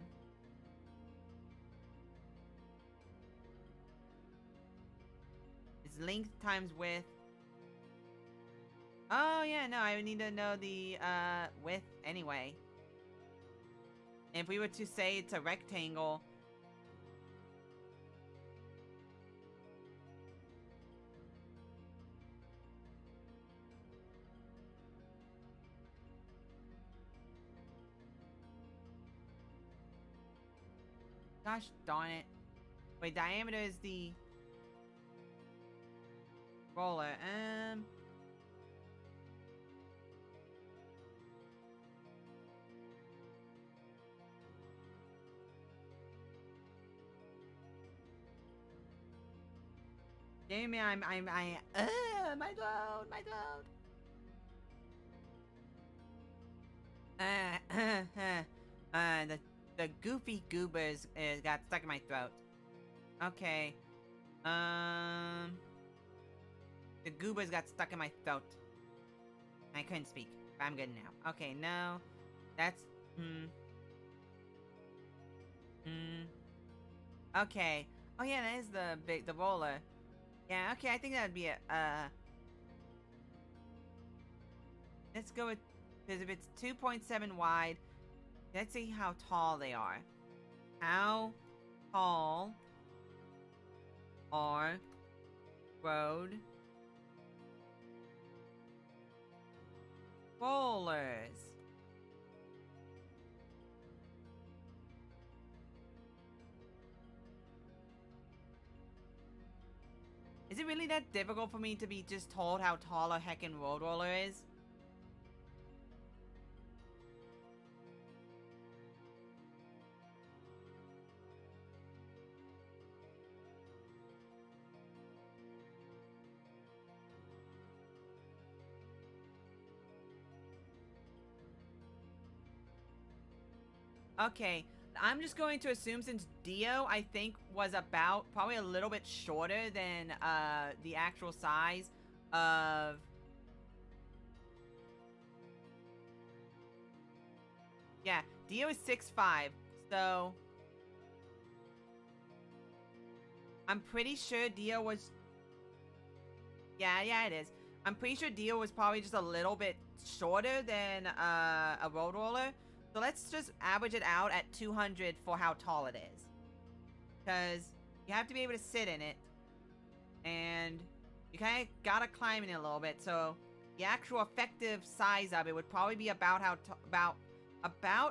It's length times width. Oh yeah, no, I would need to know the width anyway. And if we were to say it's a rectangle, gosh darn it. Wait, diameter is the roller. Damn it, my throat. The goofy goobers got stuck in my throat. Okay. The goobers got stuck in my throat. I couldn't speak, but I'm good now. Okay, no. That's, okay. Oh yeah, that is the roller. Yeah, okay, I think that would be it. Let's go with, because if it's 2.7 wide, let's see how tall they are. How tall are road rollers? Is it really that difficult for me to be just told how tall a heckin' road roller is? Okay, I'm just going to assume since Dio, I think, was about probably a little bit shorter than the actual size of... Yeah, Dio is 6'5", so... I'm pretty sure Dio was... Yeah, it is. I'm pretty sure Dio was probably just a little bit shorter than a road roller. So let's just average it out at 200 for how tall it is. Because you have to be able to sit in it. And you kind of gotta climb in it a little bit. So the actual effective size of it would probably be about about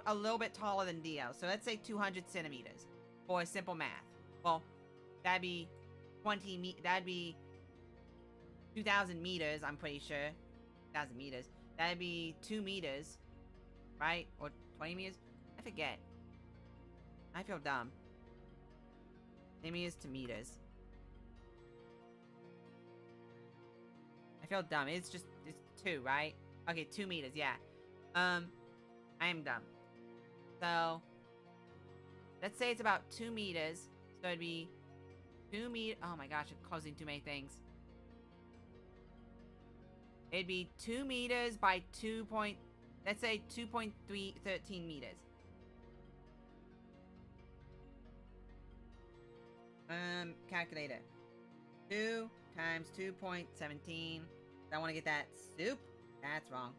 a little bit taller than Dio. So let's say 200 centimeters for simple math. Well, that'd be 2,000 meters, I'm pretty sure. 2,000 meters. That'd be 2 meters. Right? Or 20 meters? I forget. I feel dumb. 20 meters to meters. I feel dumb. It's 2, right? Okay, 2 meters, yeah. I am dumb. So, let's say it's about 2 meters. So it'd be 2 meters. Oh my gosh, I'm closing too many things. It'd be 2 meters by 2 point... Let's say 2.13 meters. Calculator. 2 times 2.17. I want to get that soup. That's wrong.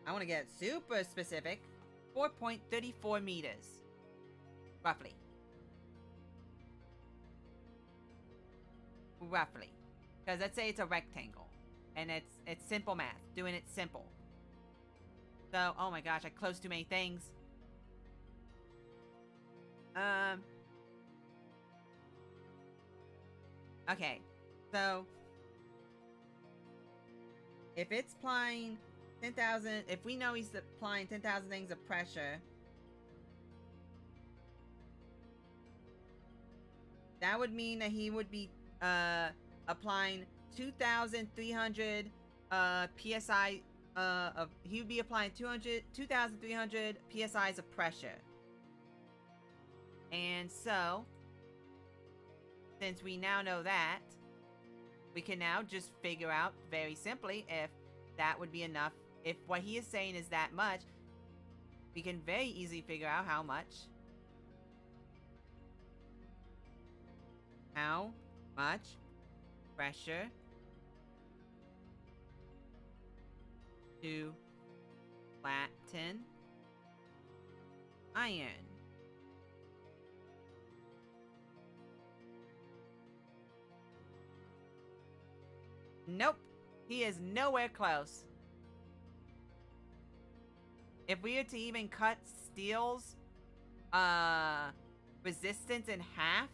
I want to get super specific. 4.34 meters. Roughly. Roughly. Because let's say it's a rectangle. And it's simple math. Doing it simple. So, oh my gosh, I closed too many things. Okay, so if it's applying 10,000, if we know he's applying 10,000 things of pressure, that would mean that he would be applying 2,300 psi. He would be applying 2,300 psi's of pressure. And so, since we now know that, we can now just figure out very simply if that would be enough. If what he is saying is that much, we can very easily figure out how much pressure to flatten iron. Nope, he is nowhere close. If we were to even cut steel's resistance in half,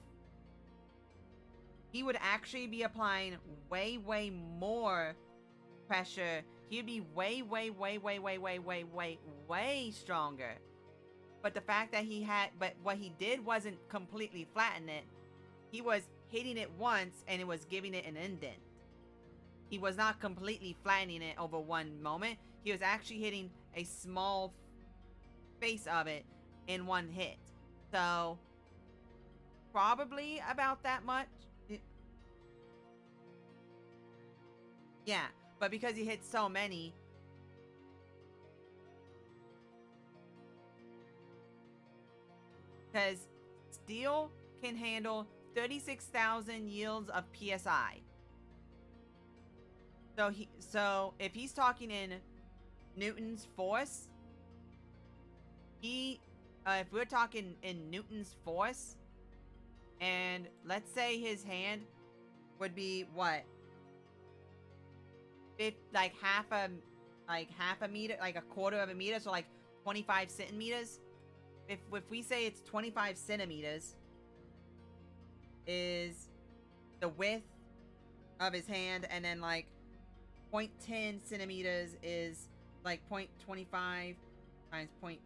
he would actually be applying way more pressure. He'd be way stronger. But the fact that what he did wasn't completely flatten it. He was hitting it once and it was giving it an indent. He was not completely flattening it over one moment. He was actually hitting a small face of it in one hit. So, probably about that much. Yeah, but because he hit so many, because steel can handle 36,000 yields of psi. So if he's talking in Newton's force, if we're talking in Newton's force, and let's say his hand would be what? Like half a meter, like a quarter of a meter, so like 25 centimeters. If we say it's 25 centimeters is the width of his hand, and then like 0.10 centimeters is like 0.25 times 0.1,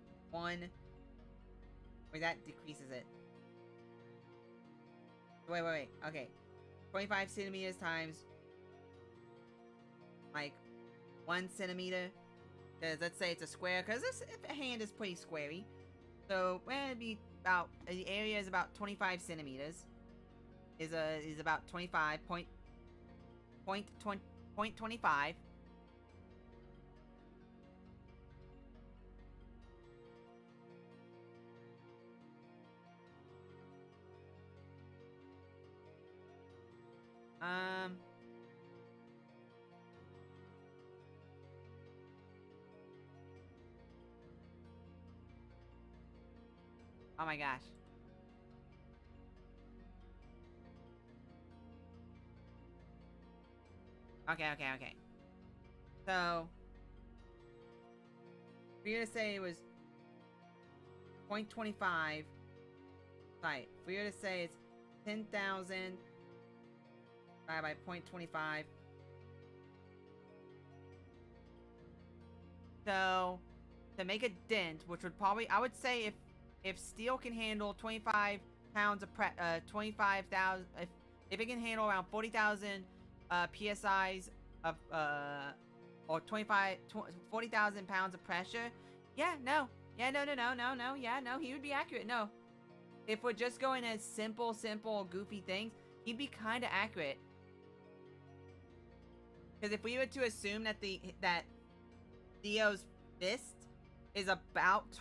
where that decreases it. Wait. Okay. 25 centimeters times like 1 centimeter. Because let's say it's a square, because this hand is pretty squarey. So it'd be about, the area is about 25 centimeters. Is about 25.25. Oh my gosh. Okay. So, for you to say it was 0.25, right, for you to say it's 10,000 divided by 0.25. So, to make a dent, which would probably, I would say if steel can handle 25 pounds of 25,000, if it can handle around 40,000 psi's of or 40,000 pounds of pressure, no, he would be accurate. No, if we're just going as simple goofy things, he'd be kind of accurate. Because if we were to assume that that Theo's fist is about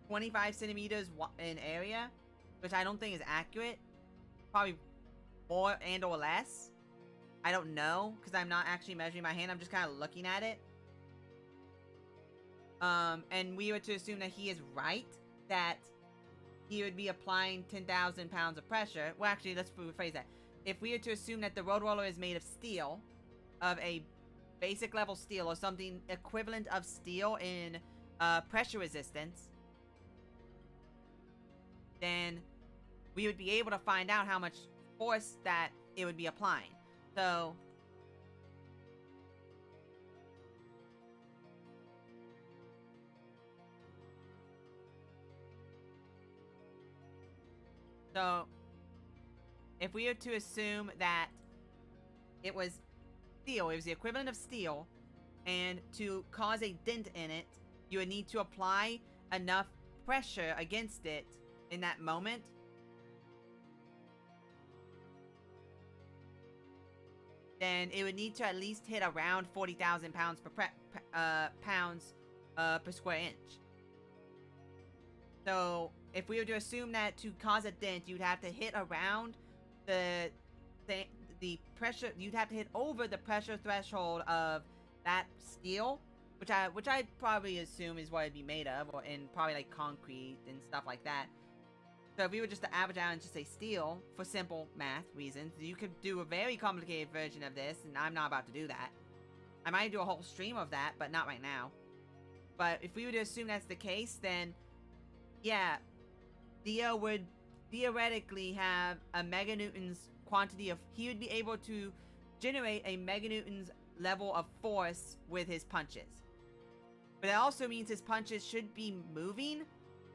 25 centimeters in area, which I don't think is accurate, probably more and or less. I don't know, because I'm not actually measuring my hand. I'm just kind of looking at it. And we were to assume that he is right, that he would be applying 10,000 pounds of pressure. Well, actually, let's rephrase that. If we were to assume that the road roller is made of steel, of a basic level steel, or something equivalent of steel in pressure resistance, then we would be able to find out how much force that it would be applying. So, if we were to assume that it was steel, it was the equivalent of steel, and to cause a dent in it, you would need to apply enough pressure against it in that moment then it would need to at least hit around 40,000 pounds per square inch. So if we were to assume that to cause a dent, you'd have to hit around the pressure. You'd have to hit over the pressure threshold of that steel, which I probably assume is what it'd be made of, or in probably like concrete and stuff like that. So if we were just to average out and just say steel for simple math reasons, you could do a very complicated version of this, and I'm not about to do that. I might do a whole stream of that, but not right now. But if we were to assume that's the case, then yeah, Theo would theoretically have a meganewton's quantity of, he would be able to generate a meganewton's level of force with his punches. But that also means his punches should be moving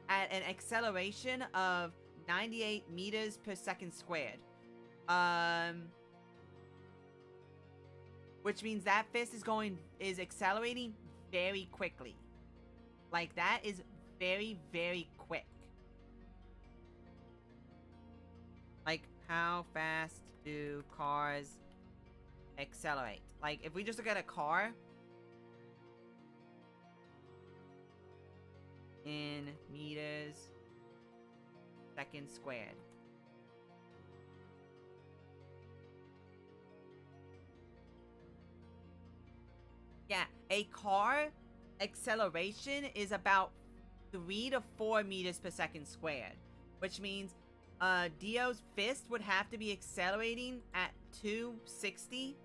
at an acceleration of 98 meters per second squared. Which means that fist is accelerating very quickly. Like, that is very, very quick. Like, how fast do cars accelerate? Like, if we just look at a car in meters second squared. Yeah, a car acceleration is about 3 to 4 meters per second squared, which means Dio's fist would have to be accelerating at 260.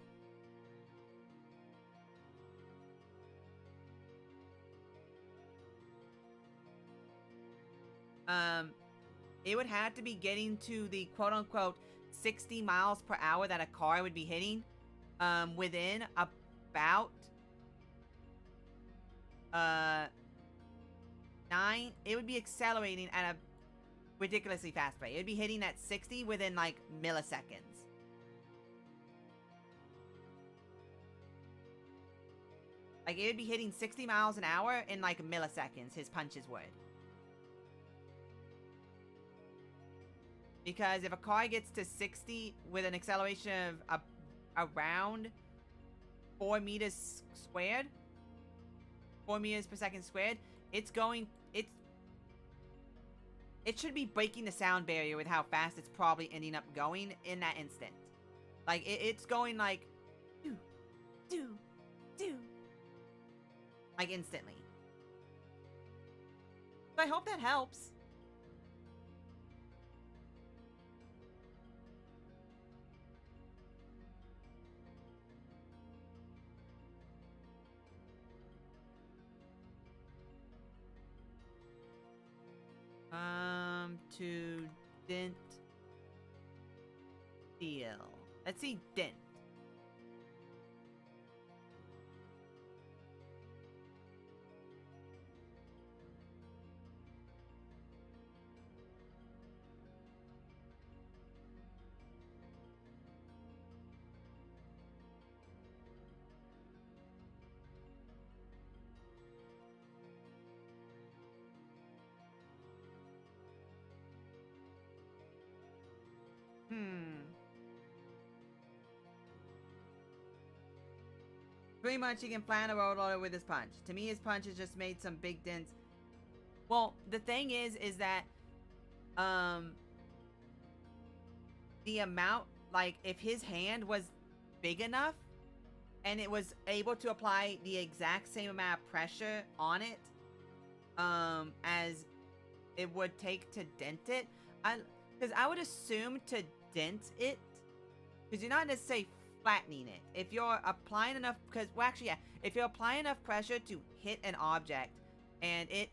It would have to be getting to the quote-unquote 60 miles per hour that a car would be hitting, within about 9, it would be accelerating at a ridiculously fast rate. It would be hitting at 60 within like milliseconds. Like, it would be hitting 60 miles an hour in like milliseconds, his punches would. Because if a car gets to 60 with an acceleration of around 4 meters squared, 4 meters per second squared, it should be breaking the sound barrier with how fast it's probably ending up going in that instant. Like, it's going like, do, do, do. Like, instantly. So I hope that helps. To dent steel. Let's see, dent. Pretty much he can flatten a road roller with his punch. To me, his punch has just made some big dents. Well, the thing is that, the amount, like, if his hand was big enough, and it was able to apply the exact same amount of pressure on it, as it would take to dent it, because I would assume to dent it, because you're not necessarily flattening it. If you're applying enough, if you're applying enough pressure to hit an object and it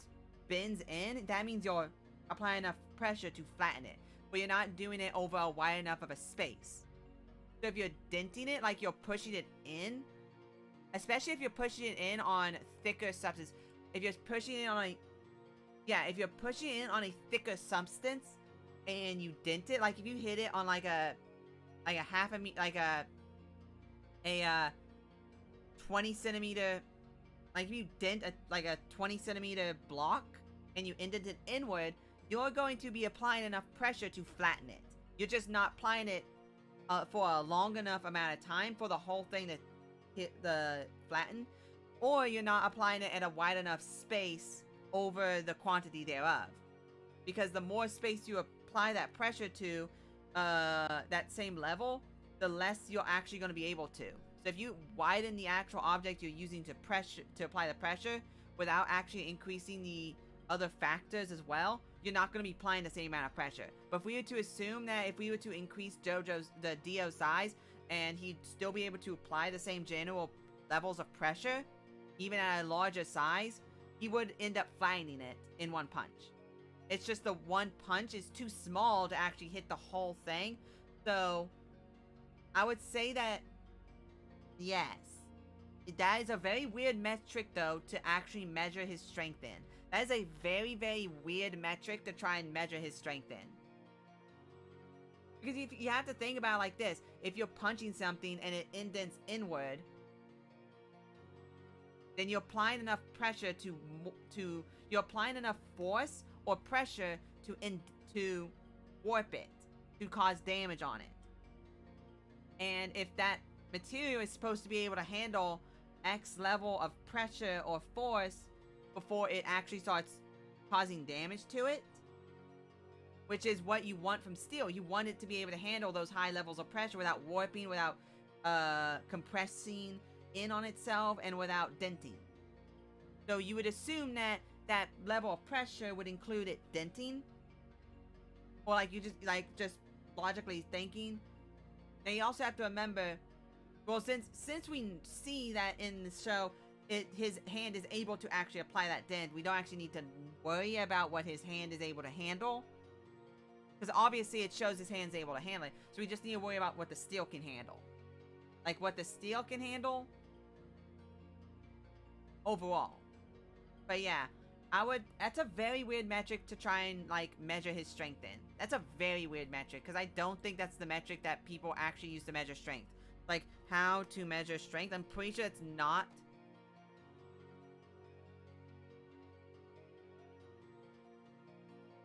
bends in, that means you're applying enough pressure to flatten it, but you're not doing it over a wide enough of a space. So if you're denting it, like you're pushing it in, especially if you're pushing it in on thicker substance, if you're pushing it on if you're pushing it in on a thicker substance and you dent it, like if you hit it on like a half a meter, like a 20 centimeter, like if you dent a 20 centimeter block and you indent it inward, you're going to be applying enough pressure to flatten it. You're just not applying it for a long enough amount of time for the whole thing to hit the flatten, or you're not applying it at a wide enough space over the quantity thereof. Because the more space you apply that pressure to, that same level, the less you're actually going to be able to. So if you widen the actual object you're using to apply the pressure without actually increasing the other factors as well, you're not going to be applying the same amount of pressure. But if we were to assume that if we were to increase the Dio size and he'd still be able to apply the same general levels of pressure, even at a larger size, he would end up flattening it in one punch. It's just the one punch is too small to actually hit the whole thing. So I would say that, yes, that is a very weird metric though to actually measure his strength in. That is a very, very weird metric to try and measure his strength in. Because you have to think about it like this. If you're punching something and it indents inward, then you're applying enough pressure you're applying enough force or pressure to warp it, to cause damage on it. And if that material is supposed to be able to handle X level of pressure or force before it actually starts causing damage to it, which is what you want from steel. You want it to be able to handle those high levels of pressure without warping, without compressing in on itself, and without denting. So you would assume that that level of pressure would include it denting, or like you just logically thinking. Now you also have to remember, well, since we see that in the show, his hand is able to actually apply that dent, we don't actually need to worry about what his hand is able to handle. Because obviously it shows his hand's able to handle it. So we just need to worry about what the steel can handle. Like what the steel can handle overall. But yeah, that's a very weird metric to try and like measure his strength in. That's a very weird metric because I don't think that's the metric that people actually use to measure strength. Like how to measure strength. I'm pretty sure it's not.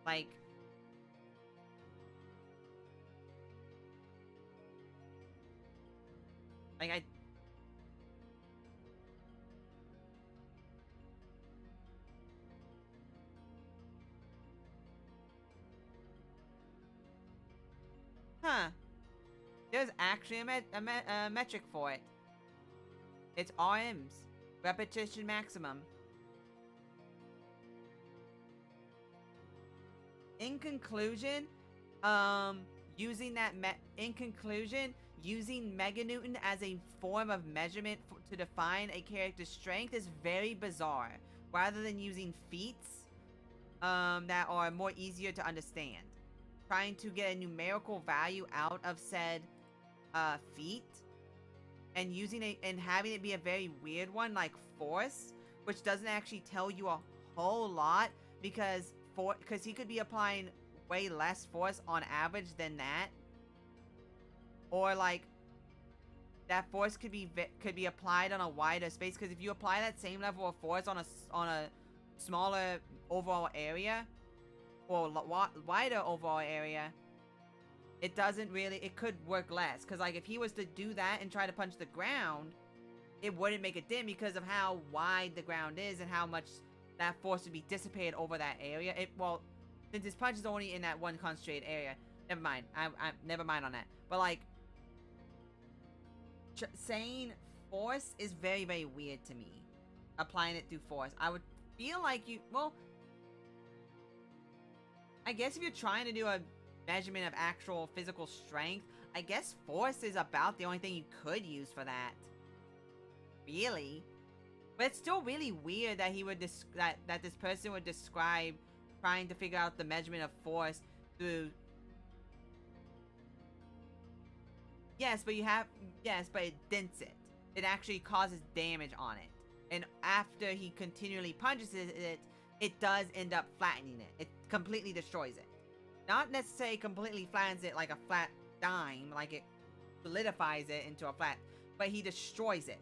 Like I Huh. There's actually a metric for it. It's RMs. Repetition maximum. In conclusion, using meganewton as a form of measurement to define a character's strength is very bizarre, rather than using feats that are more easier to understand. Trying to get a numerical value out of said feat and having it be a very weird one like force, which doesn't actually tell you a whole lot because he could be applying way less force on average than that, or like that force could be applied on a wider space, because if you apply that same level of force on a smaller overall area or wider overall area, it could work less, because like if he was to do that and try to punch the ground, it wouldn't make a dent because of how wide the ground is and how much that force would be dissipated over that area. Since his punch is only in that one concentrated area, never mind. I never mind on that. But like, saying force is very, very weird to me. Applying it through force, I would feel like I guess if you're trying to do a measurement of actual physical strength, I guess force is about the only thing you could use for that. Really? But it's still really weird that he would that this person would describe trying to figure out the measurement of force through. Yes, but it dents it. It actually causes damage on it. And after he continually punches it, it does end up flattening it. It completely destroys it. Not necessarily completely flattens it like a flat dime, like it solidifies it into a flat, but he destroys it.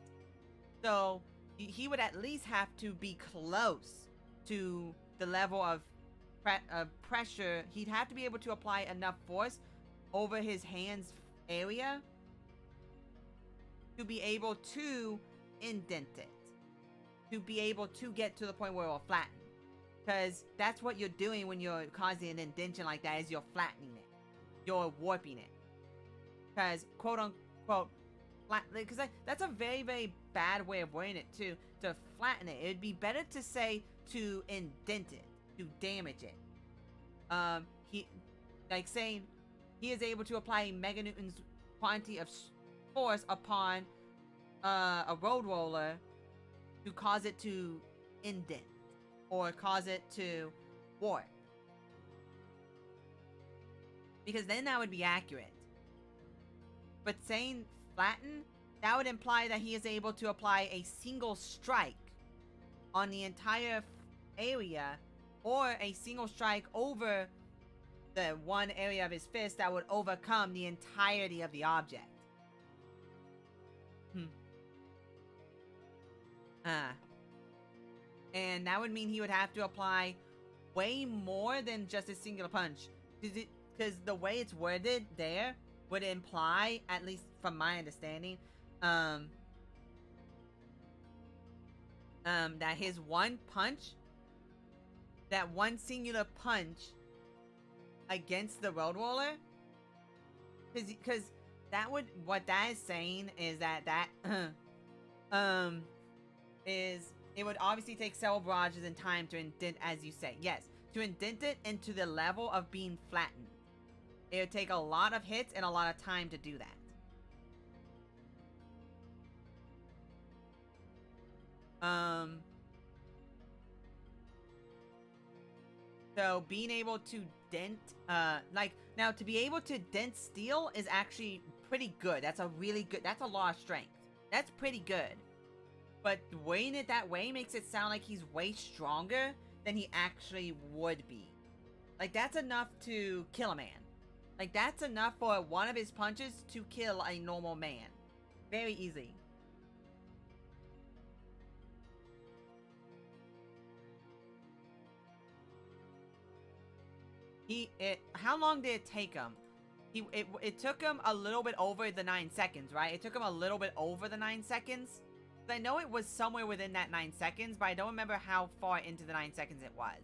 So he would at least have to be close to the level of pressure. He'd have to be able to apply enough force over his hand's area to be able to indent it, to be able to get to the point where it will flatten. Because that's what you're doing when you're causing an indentation like that, is you're flattening it. You're warping it. Because, quote unquote, because that's a very, very bad way of wording it too. To flatten it, it'd be better to say to indent it, to damage it. Saying he is able to apply meganewton's quantity of force upon a road roller to cause it to indent or cause it to warp. Because then that would be accurate. But saying flatten, that would imply that he is able to apply a single strike on the entire area, or a single strike over the one area of his fist that would overcome the entirety of the object. And that would mean he would have to apply way more than just a singular punch. Because the way it's worded there would imply, at least from my understanding, that his one punch, that one singular punch against the road roller, because what that is saying is that it would obviously take several barrages and time to indent, as you say. Yes, to indent it into the level of being flattened. It would take a lot of hits and a lot of time to do that. So being able to dent, Now, to be able to dent steel is actually pretty good. That's a really good... That's a lot of strength. That's pretty good. But weighing it that way makes it sound like he's way stronger than he actually would be. Like, that's enough to kill a man. Like, that's enough for one of his punches to kill a normal man. Very easy. How long did it take him? It took him a little bit over the 9 seconds, right? It took him a little bit over the 9 seconds. I know it was somewhere within that 9 seconds, but I don't remember how far into the 9 seconds it was.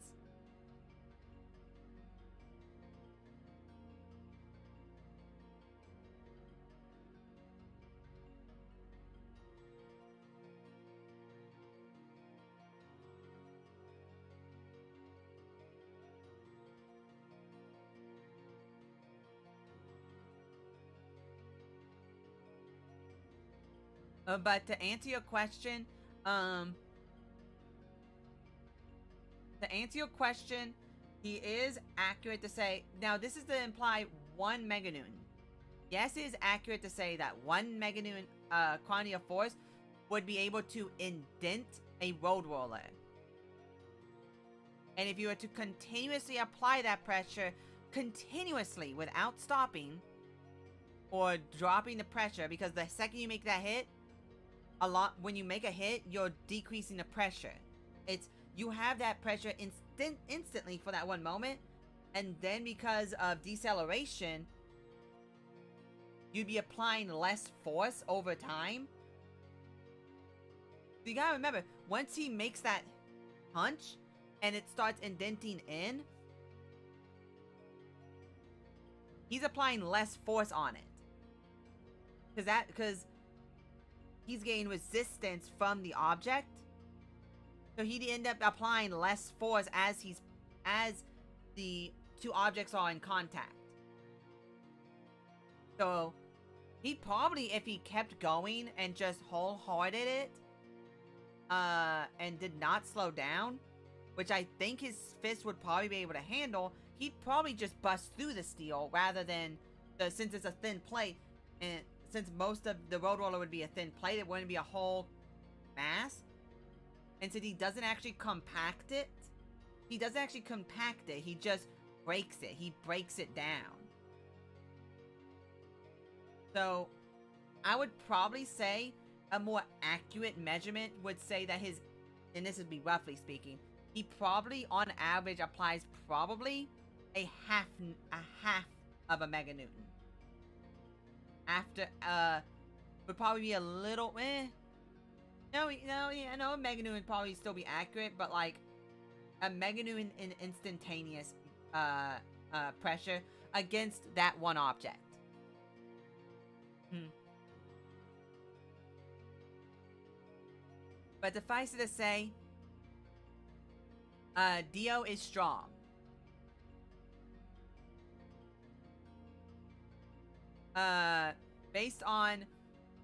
But to answer your question, he is accurate to say... Now, this is to imply 1 meganewton. Yes, it is accurate to say that 1 meganewton quantity of force would be able to indent a road roller. And if you were to continuously apply that pressure, continuously, without stopping, or dropping the pressure, because the second you make that hit, when you make a hit, you're decreasing the pressure. You have that pressure instantly for that one moment, and then because of deceleration, you'd be applying less force over time. So you gotta remember, once he makes that punch and it starts indenting in, he's applying less force on it. Because he's getting resistance from the object. So he'd end up applying less force as the two objects are in contact. So he'd probably, if he kept going and just wholehearted it, and did not slow down, which I think his fist would probably be able to handle, he'd probably just bust through the steel rather than since it's a thin plate, and since most of the road roller would be a thin plate, it wouldn't be a whole mass. And since he doesn't actually compact it, he just breaks it. He breaks it down. So I would probably say a more accurate measurement would say that and this would be roughly speaking, he probably on average applies probably a half of a meganewton. After would probably be a little no, a meganewton would probably still be accurate, but like a meganewton in instantaneous pressure against that one object. But suffice it to say, Dio is strong. Based on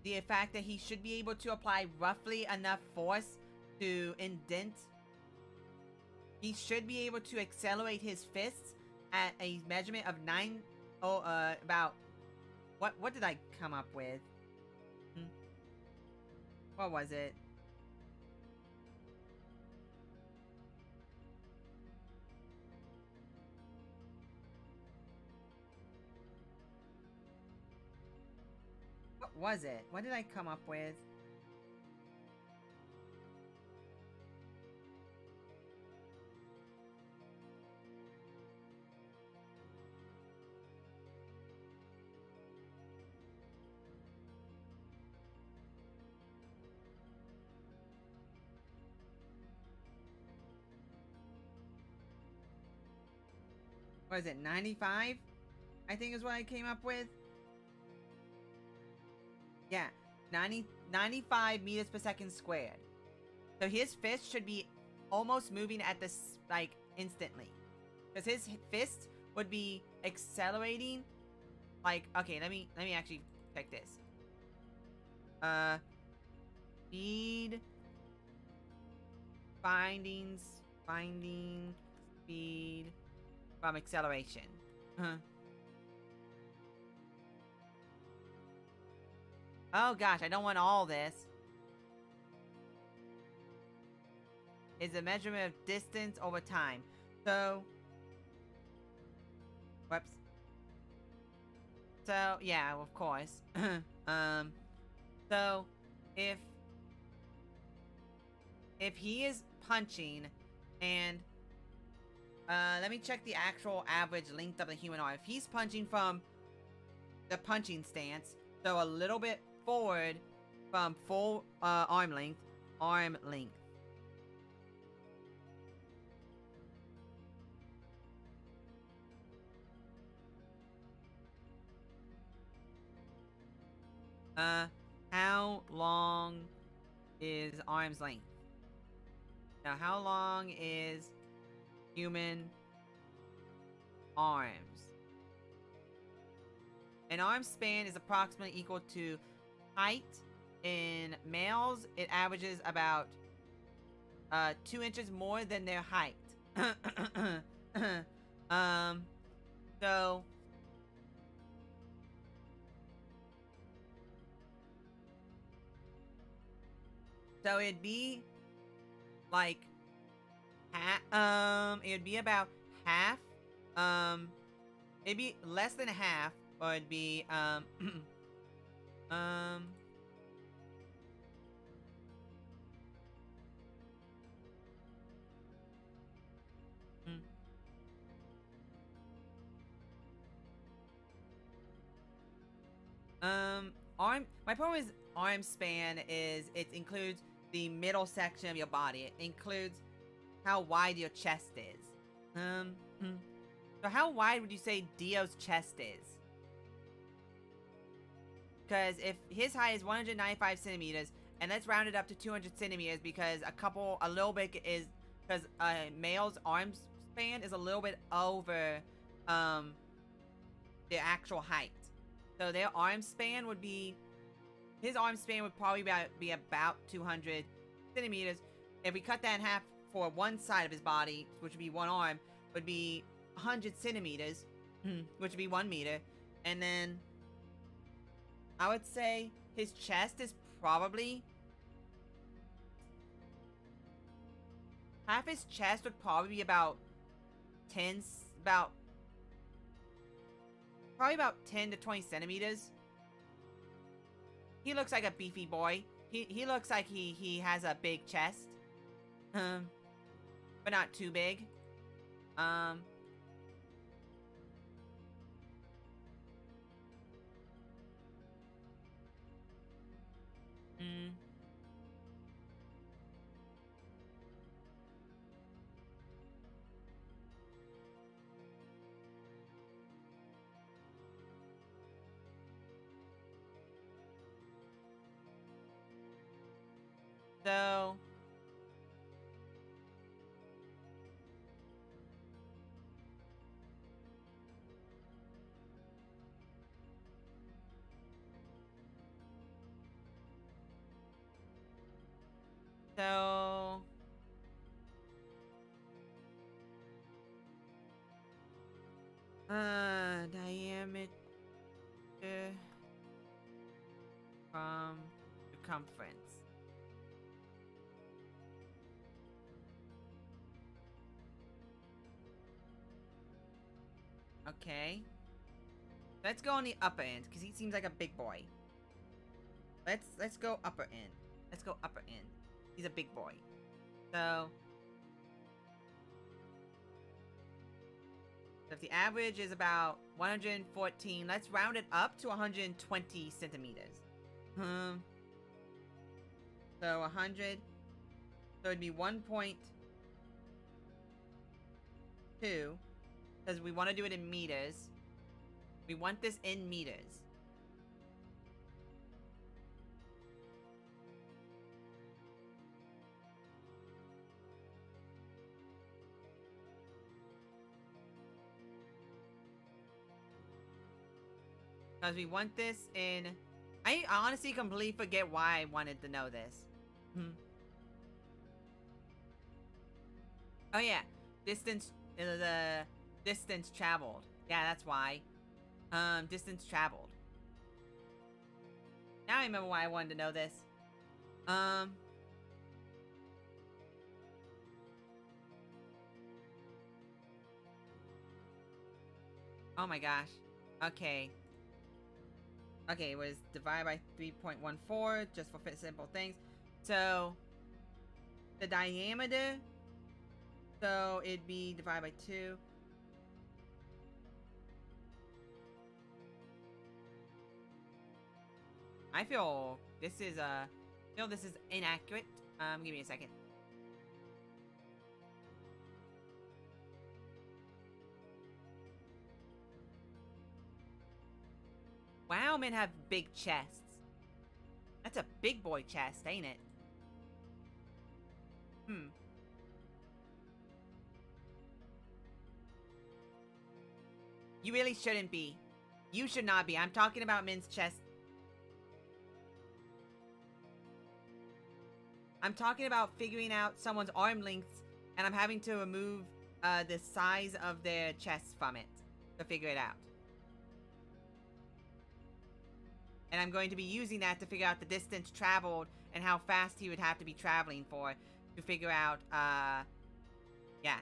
the fact that he should be able to apply roughly enough force to indent, he should be able to accelerate his fists at a measurement of about what did I come up with? What was it? Was it? What did I come up with? What is it? 95? I think is what I came up with. Yeah, 95 meters per second squared. So his fist should be almost moving at this, like, instantly. Because his fist would be accelerating, like, okay, let me actually check this. Speed, finding speed from acceleration. Oh gosh, I don't want all this. Is a measurement of distance over time. So, whoops. So, yeah, of course. So, if he is punching, and let me check the actual average length of the human arm. If he's punching from the punching stance, so a little bit forward from full arm length. How long is arm's length? Now, how long is human arms? An arm span is approximately equal to height. In males, it averages about 2 inches more than their height. So it'd be like it'd be about half. It'd be less than half, or it'd be my problem is arm span is it includes the middle section of your body. It includes how wide your chest is. So how wide would you say Dio's chest is? Because if his height is 195 centimeters, and let's round it up to 200 centimeters because a little bit is, because a male's arm span is a little bit over their actual height. So their arm span would be, his arm span would probably be about 200 centimeters. If we cut that in half for one side of his body, which would be one arm, would be 100 centimeters, which would be 1 meter. And then I would say his chest is probably, half his chest would probably be about 10 to 20 centimeters. He looks like a beefy boy. He looks like he has a big chest. But not too big. So diameter from circumference. Okay. Let's go on the upper end, because he seems like a big boy. Let's go upper end. Let's go upper end. He's a big boy. So if the average is about 114, let's round it up to 120 centimeters. So 100. So it'd be 1.2. Because we want to do it in meters. We want this in meters. Because we want this in... I honestly completely forget why I wanted to know this. Oh yeah. Distance... the distance traveled. Yeah, that's why. Distance traveled. Now I remember why I wanted to know this. Oh my gosh. Okay. Okay, it was divided by 3.14, just for simple things. So, the diameter, so it'd be divided by 2. I feel this is inaccurate. Give me a second. Wow, men have big chests. That's a big boy chest, ain't it? You really shouldn't be. You should not be. I'm talking about men's chests. I'm talking about figuring out someone's arm lengths, and I'm having to remove the size of their chest from it to figure it out. And I'm going to be using that to figure out the distance traveled and how fast he would have to be traveling for to figure out, yeah.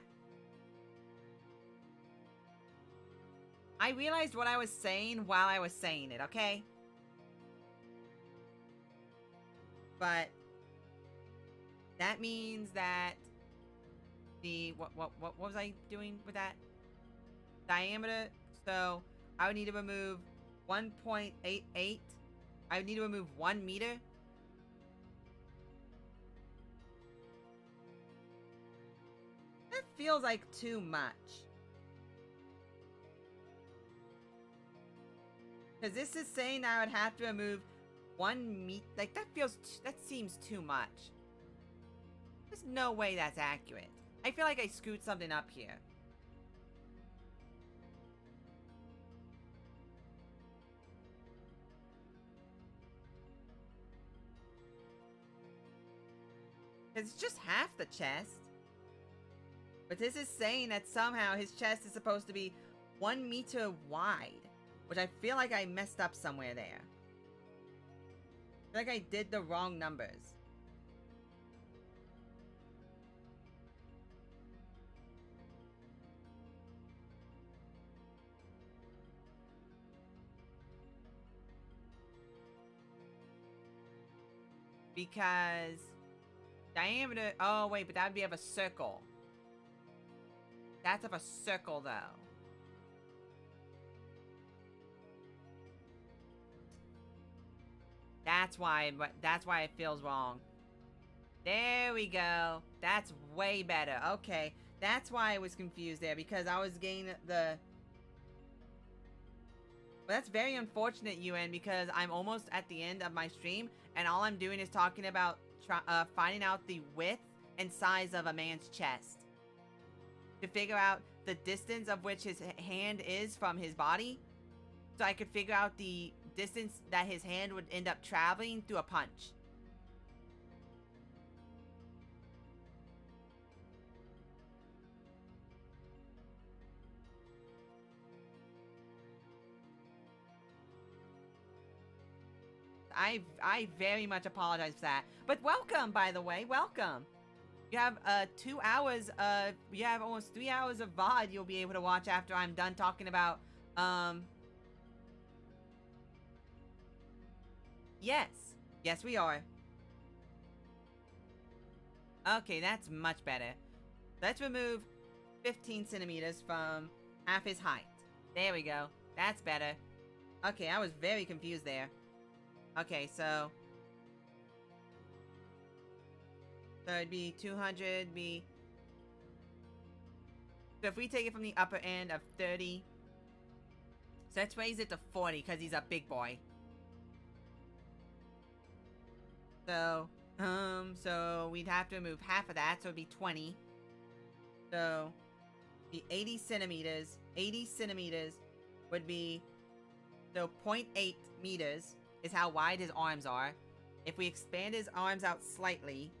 I realized what I was saying while I was saying it, okay? But that means that the what was I doing with that? Diameter. So I would need to remove 1.88. I would need to remove 1 meter. That feels like too much. Because this is saying I would have to remove 1 meter. Like, that seems too much. There's no way that's accurate. I feel like I screwed something up here. It's just half the chest. But this is saying that somehow his chest is supposed to be 1 meter wide. Which I feel like I messed up somewhere there. I feel like I did the wrong numbers. Because diameter, oh wait, but that would be of a circle. That's of a circle though. That's why it feels wrong. There we go. That's way better. Okay. That's why I was confused there, because I was getting the... Well, that's very unfortunate, UN, because I'm almost at the end of my stream, and all I'm doing is talking about finding out the width and size of a man's chest. To figure out the distance of which his hand is from his body. So I could figure out the distance that his hand would end up traveling through a punch. I very much apologize for that. But welcome, by the way, welcome. You have 2 hours of, you have almost 3 hours of VOD you'll be able to watch after I'm done talking about, Yes. Yes, we are. Okay, that's much better. Let's remove 15 centimeters from half his height. There we go. That's better. Okay, I was very confused there. Okay, so it'd be 200, so if we take it from the upper end of 30, so let's raise it to 40 because he's a big boy. So, so we'd have to remove half of that, so it'd be 20. So, the 80 centimeters. 80 centimeters would be, so 0.8 meters is how wide his arms are. If we expand his arms out slightly,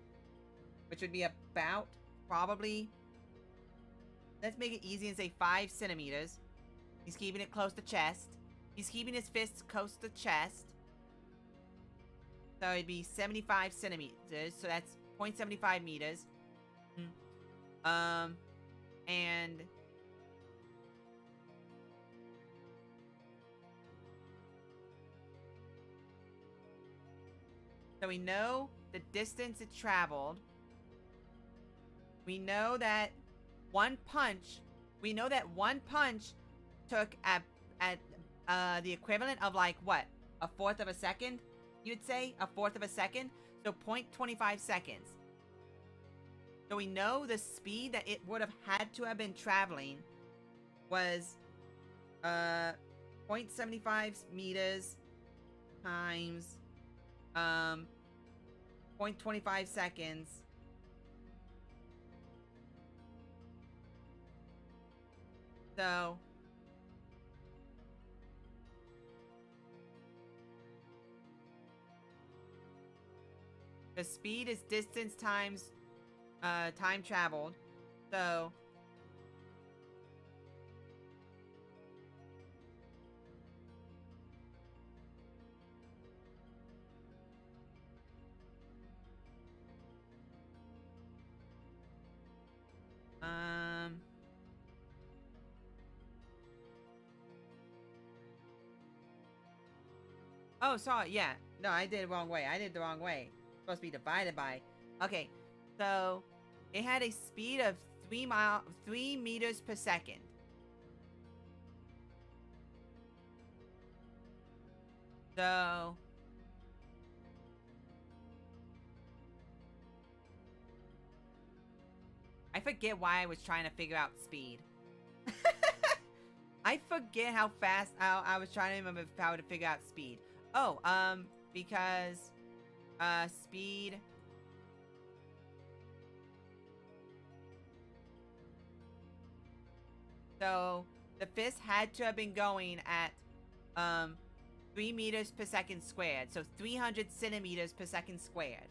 which would be about, probably, let's make it easy and say 5 centimeters. He's keeping it close to chest. He's keeping his fists close to chest. So it'd be 75 centimeters. So that's 0.75 meters. And so we know the distance it traveled. We know that one punch took at the equivalent of like what? A fourth of a second? You'd say a fourth of a second? So 0.25 seconds. So we know the speed that it would have had to have been traveling was 0.75 meters times 0.25 seconds. So the speed is distance times time traveled. So oh, sorry, yeah. No, I did it wrong way. I did it the wrong way. It's supposed to be divided by. Okay, so it had a speed of 3 meters per second. So I forget why I was trying to figure out speed. I forget how fast I was trying to remember how to figure out speed. Oh, because speed. So the fist had to have been going at 3 meters per second squared. So 300 centimeters per second squared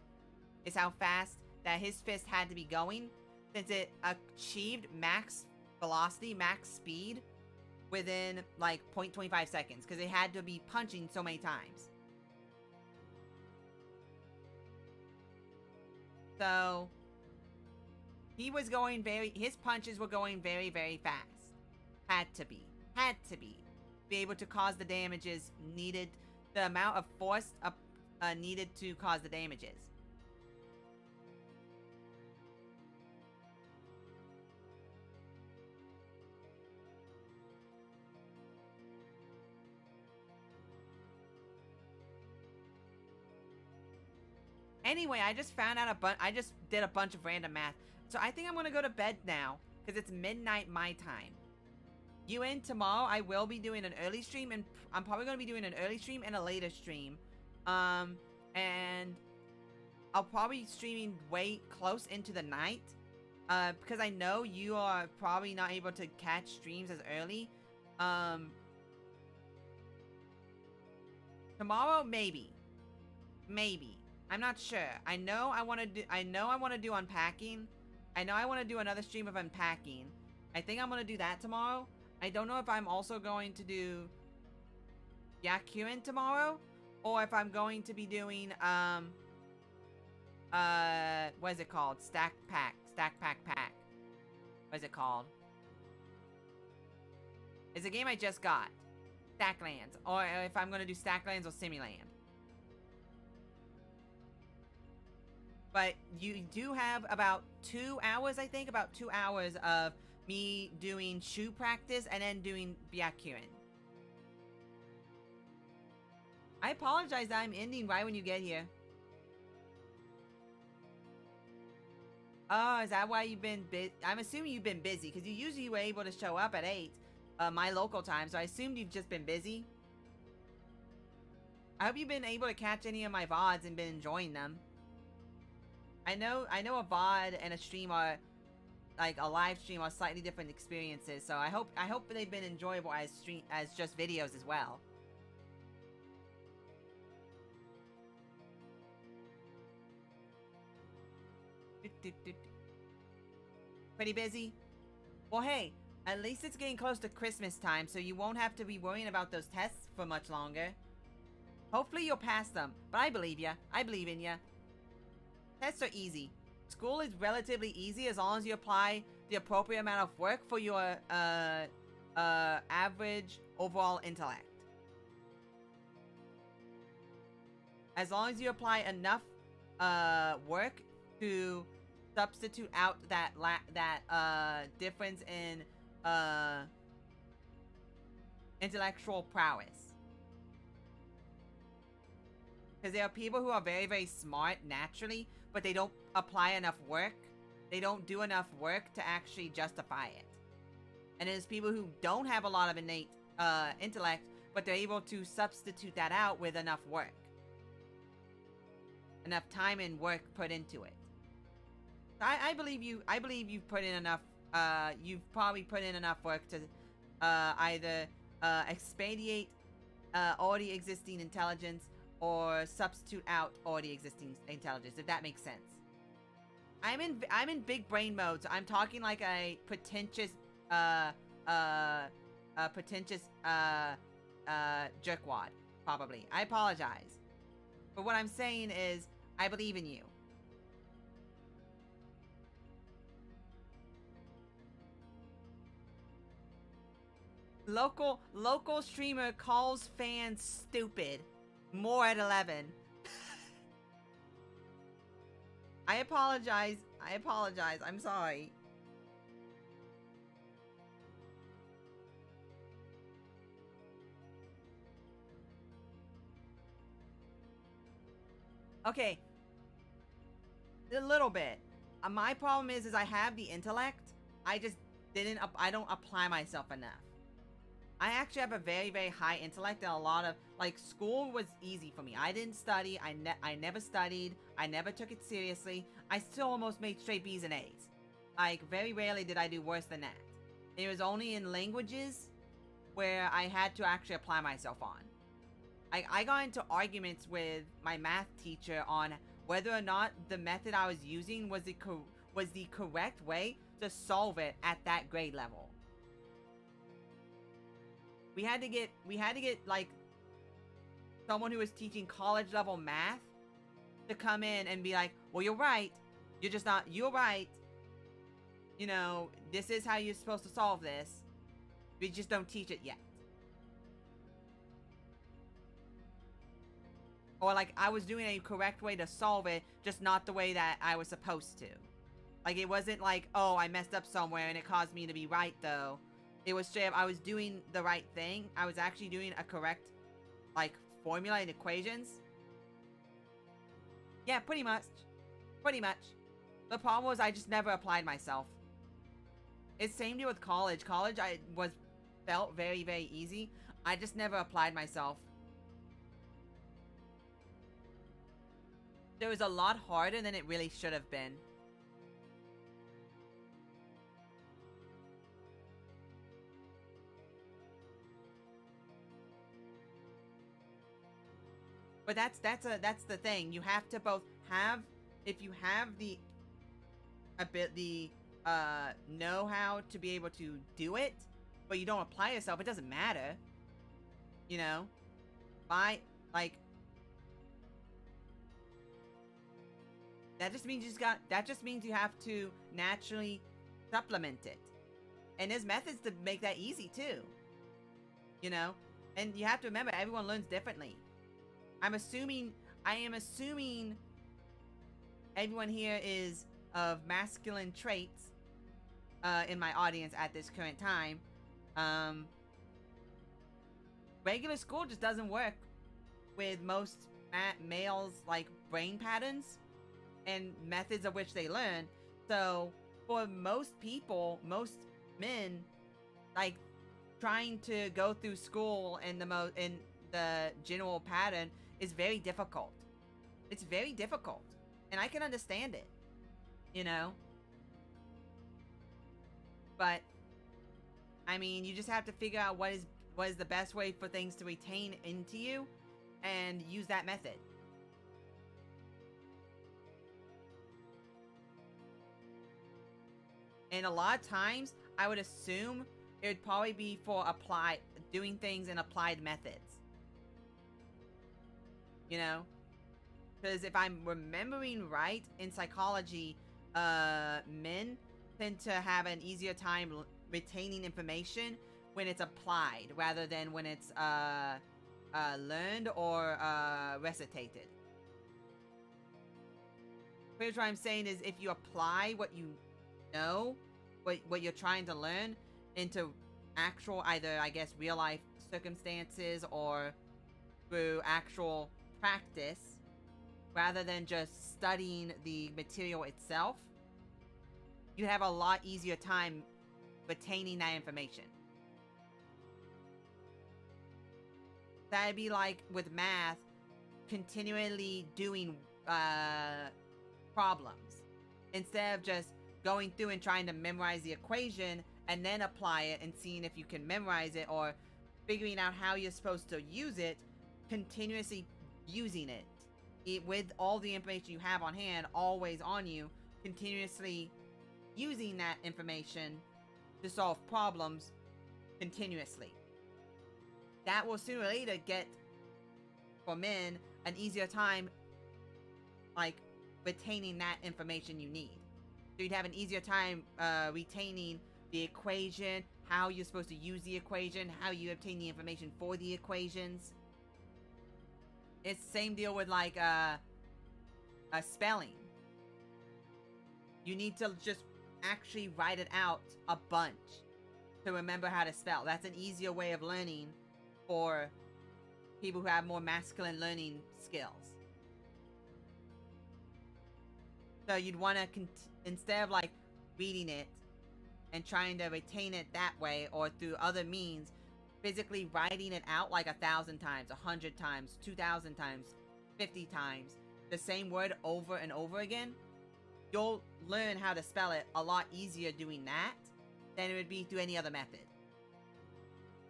is how fast that his fist had to be going, since it achieved max velocity, max speed within like 0.25 seconds, because it had to be punching so many times. So he was going his punches were going very, very fast. Had to be able to cause the damages needed, the amount of force needed to cause the damages. Anyway, I just found out I just did a bunch of random math. So I think I'm gonna go to bed now, because it's midnight my time. Tomorrow I will be doing an early stream, and I'm probably going to be doing an early stream and a later stream. And I'll probably be streaming way close into the night. Because I know you are probably not able to catch streams as early. Tomorrow, maybe. Maybe. I'm not sure. I know I want to do unpacking. I know I want to do another stream of unpacking. I think I'm going to do that tomorrow. I don't know if I'm also going to do Yakuin tomorrow, or if I'm going to be doing what is it called? Stack pack. What is it called? It's a game I just got. Stacklands, or if I'm going to do Stacklands or Simuland. But you do have about 2 hours, I think, about 2 hours of me doing shoe practice and then doing Byakuin. I apologize that I'm ending right when you get here. Oh, is that why you've been busy? I'm assuming you've been busy, because you usually were able to show up at 8, my local time, so I assumed you've just been busy. I hope you've been able to catch any of my VODs and been enjoying them. I know a VOD and a stream are, like a live stream, are slightly different experiences, so I hope they've been enjoyable as just videos as well. Pretty busy? Well, hey, at least it's getting close to Christmas time, so you won't have to be worrying about those tests for much longer. Hopefully you'll pass them, but I believe ya. I believe in ya. Tests are easy. School is relatively easy as long as you apply the appropriate amount of work for your average overall intellect. As long as you apply enough work to substitute out that difference in intellectual prowess. Because there are people who are very, very smart naturally, but they don't apply enough work. They don't do enough work to actually justify it. And there's people who don't have a lot of innate intellect, but they're able to substitute that out with enough work. Enough time and work put into it. I believe you. I believe you've put in enough. You've probably put in enough work to either expedite already existing intelligence or substitute out already existing intelligence, if that makes sense. I'm in big brain mode, so I'm talking like a pretentious jerkwad, probably. I apologize. But what I'm saying is, I believe in you. Local streamer calls fans stupid. More at 11. I apologize. I'm sorry. Okay. A little bit. My problem is I have the intellect. I don't apply myself enough. I actually have a very, very high intellect and a lot of, like, school was easy for me. I didn't study. I never studied. I never took it seriously. I still almost made straight B's and A's. Like, very rarely did I do worse than that. It was only in languages where I had to actually apply myself on. I got into arguments with my math teacher on whether or not the method I was using was the correct way to solve it at that grade level. We had to get like someone who was teaching college level math to come in and be like, well, you're right. You're right. You know, this is how you're supposed to solve this. We just don't teach it yet. Or like I was doing a correct way to solve it, just not the way that I was supposed to. Like it wasn't like, oh, I messed up somewhere and it caused me to be right though. It was straight up, I was doing the right thing. I was actually doing a correct, like, formula and equations. Yeah, pretty much. Pretty much. The problem was I just never applied myself. It's same deal with college. College felt very, very easy. I just never applied myself. It was a lot harder than it really should have been. But that's the thing. You have to both have, if you have the know-how to be able to do it, but you don't apply yourself, it doesn't matter. You know? That just means you have to naturally supplement it. And there's methods to make that easy too. You know? And you have to remember, everyone learns differently. I am assuming everyone here is of masculine traits in my audience at this current time. Regular school just doesn't work with most males' like brain patterns and methods of which they learn. So for most people, most men, like trying to go through school in the general pattern is very difficult. It's very difficult. And I can understand it. You know? But I mean, you just have to figure out what is the best way for things to retain into you and use that method. And a lot of times, I would assume it would probably be for doing things in applied methods. you know? Because if I'm remembering right, in psychology, men tend to have an easier time retaining information when it's applied rather than when it's learned or recitated. Here's what I'm saying is, if you apply what you know, what you're trying to learn into actual, either, I guess, real life circumstances or through actual practice, rather than just studying the material itself, you have a lot easier time retaining that information. That'd be like with math, continually doing problems instead of just going through and trying to memorize the equation and then apply it and seeing if you can memorize it, or figuring out how you're supposed to use it, continuously using it with all the information you have on hand, always on you, continuously using that information to solve problems continuously. That will sooner or later get, for men, an easier time, like, retaining that information you need. So you'd have an easier time retaining the equation, how you're supposed to use the equation, how you obtain the information for the equations. It's the same deal with, like, a spelling. You need to just actually write it out a bunch to remember how to spell. That's an easier way of learning for people who have more masculine learning skills. So you'd want to, instead of like reading it and trying to retain it that way or through other means, physically writing it out like 1,000 times, 100 times, 2,000 times, 50 times, the same word over and over again, you'll learn how to spell it a lot easier doing that than it would be through any other method.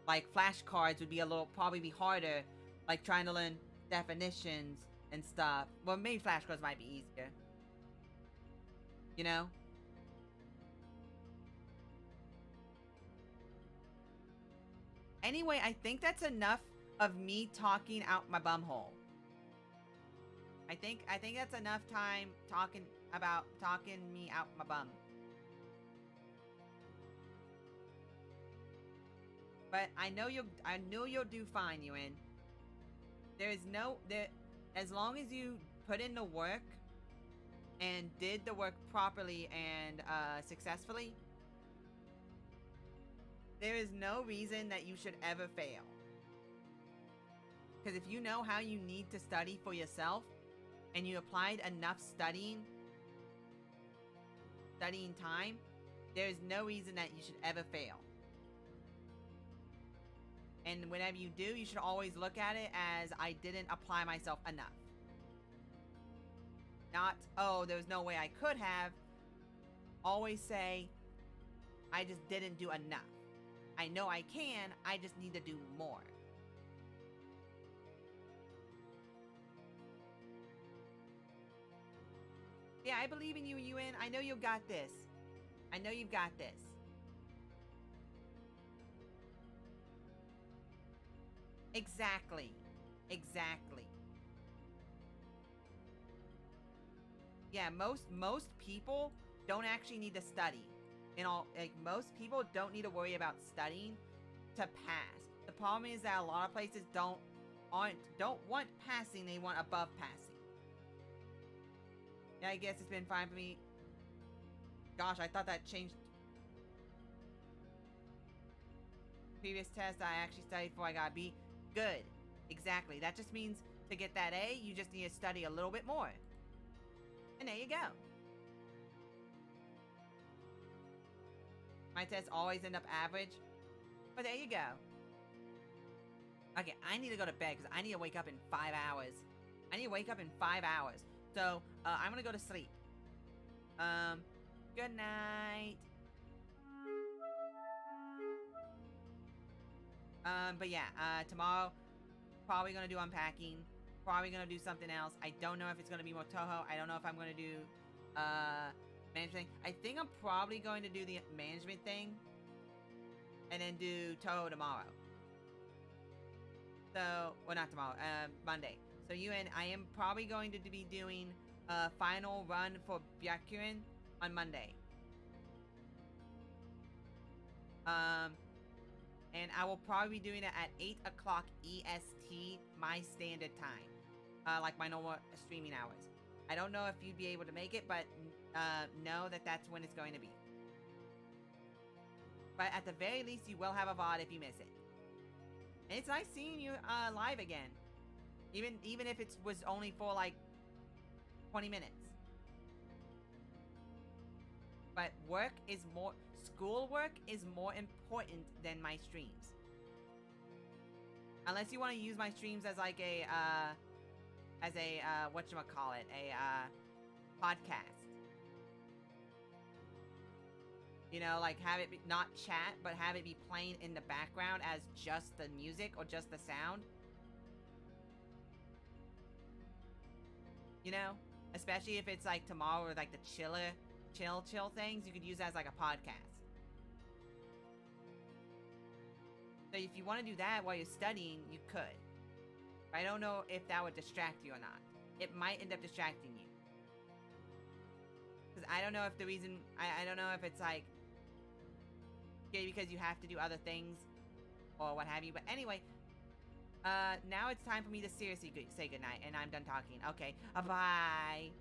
Like flashcards would be probably be harder, like trying to learn definitions and stuff. Well, maybe flashcards might be easier. You know? Anyway, I think that's enough of me talking out my bumhole. I think that's enough time talking me out my bum. But I know you'll do fine, Ewan. As long as you put in the work and did the work properly and successfully, there is no reason that you should ever fail. Because if you know how you need to study for yourself and you applied enough studying time, there is no reason that you should ever fail. And whenever you do, you should always look at it as, I didn't apply myself enough. Not, oh, there was no way I could have. Always say, I just didn't do enough. I know I can, I just need to do more. Yeah, I believe in you, Ewan. I know you got this. I know you've got this. Exactly. Exactly. Yeah, most people don't actually need to study. Most people don't need to worry about studying to pass. The problem is that a lot of places don't want passing, they want above passing. Yeah, I guess it's been fine for me. Gosh, I thought that changed. Previous test I actually studied before I got a B. Good. Exactly. That just means to get that A, you just need to study a little bit more. And there you go. My tests always end up average. But there you go. Okay, I need to go to bed because I need to wake up in 5 hours. I need to wake up in 5 hours. So, I'm going to go to sleep. Good night. But yeah, tomorrow, probably going to do unpacking. Probably going to do something else. I don't know if it's going to be more Touhou. I don't know if I'm going to do, management thing. I think I'm probably going to do the management thing. And then do Touhou tomorrow. So, well, not tomorrow, Monday. So I am probably going to be doing a final run for Byakuren on Monday. And I will probably be doing it at 8 o'clock EST, my standard time. Like my normal streaming hours. I don't know if you'd be able to make it, but know that that's when it's going to be. But at the very least, you will have a VOD if you miss it. And it's nice seeing you live again. Even if it was only for like 20 minutes. But schoolwork is more important than my streams. Unless you want to use my streams as like a whatchamacallit, a podcast. You know, like have it be, not chat, but have it be playing in the background as just the music or just the sound. You know? Especially if it's like tomorrow or like the chill things, you could use that as like a podcast. So if you want to do that while you're studying, you could. But I don't know if that would distract you or not. It might end up distracting you. Because I don't know if the reason, I don't know if it's like, okay, because you have to do other things or what have you. But anyway, now it's time for me to seriously say goodnight, and I'm done talking. Okay, bye.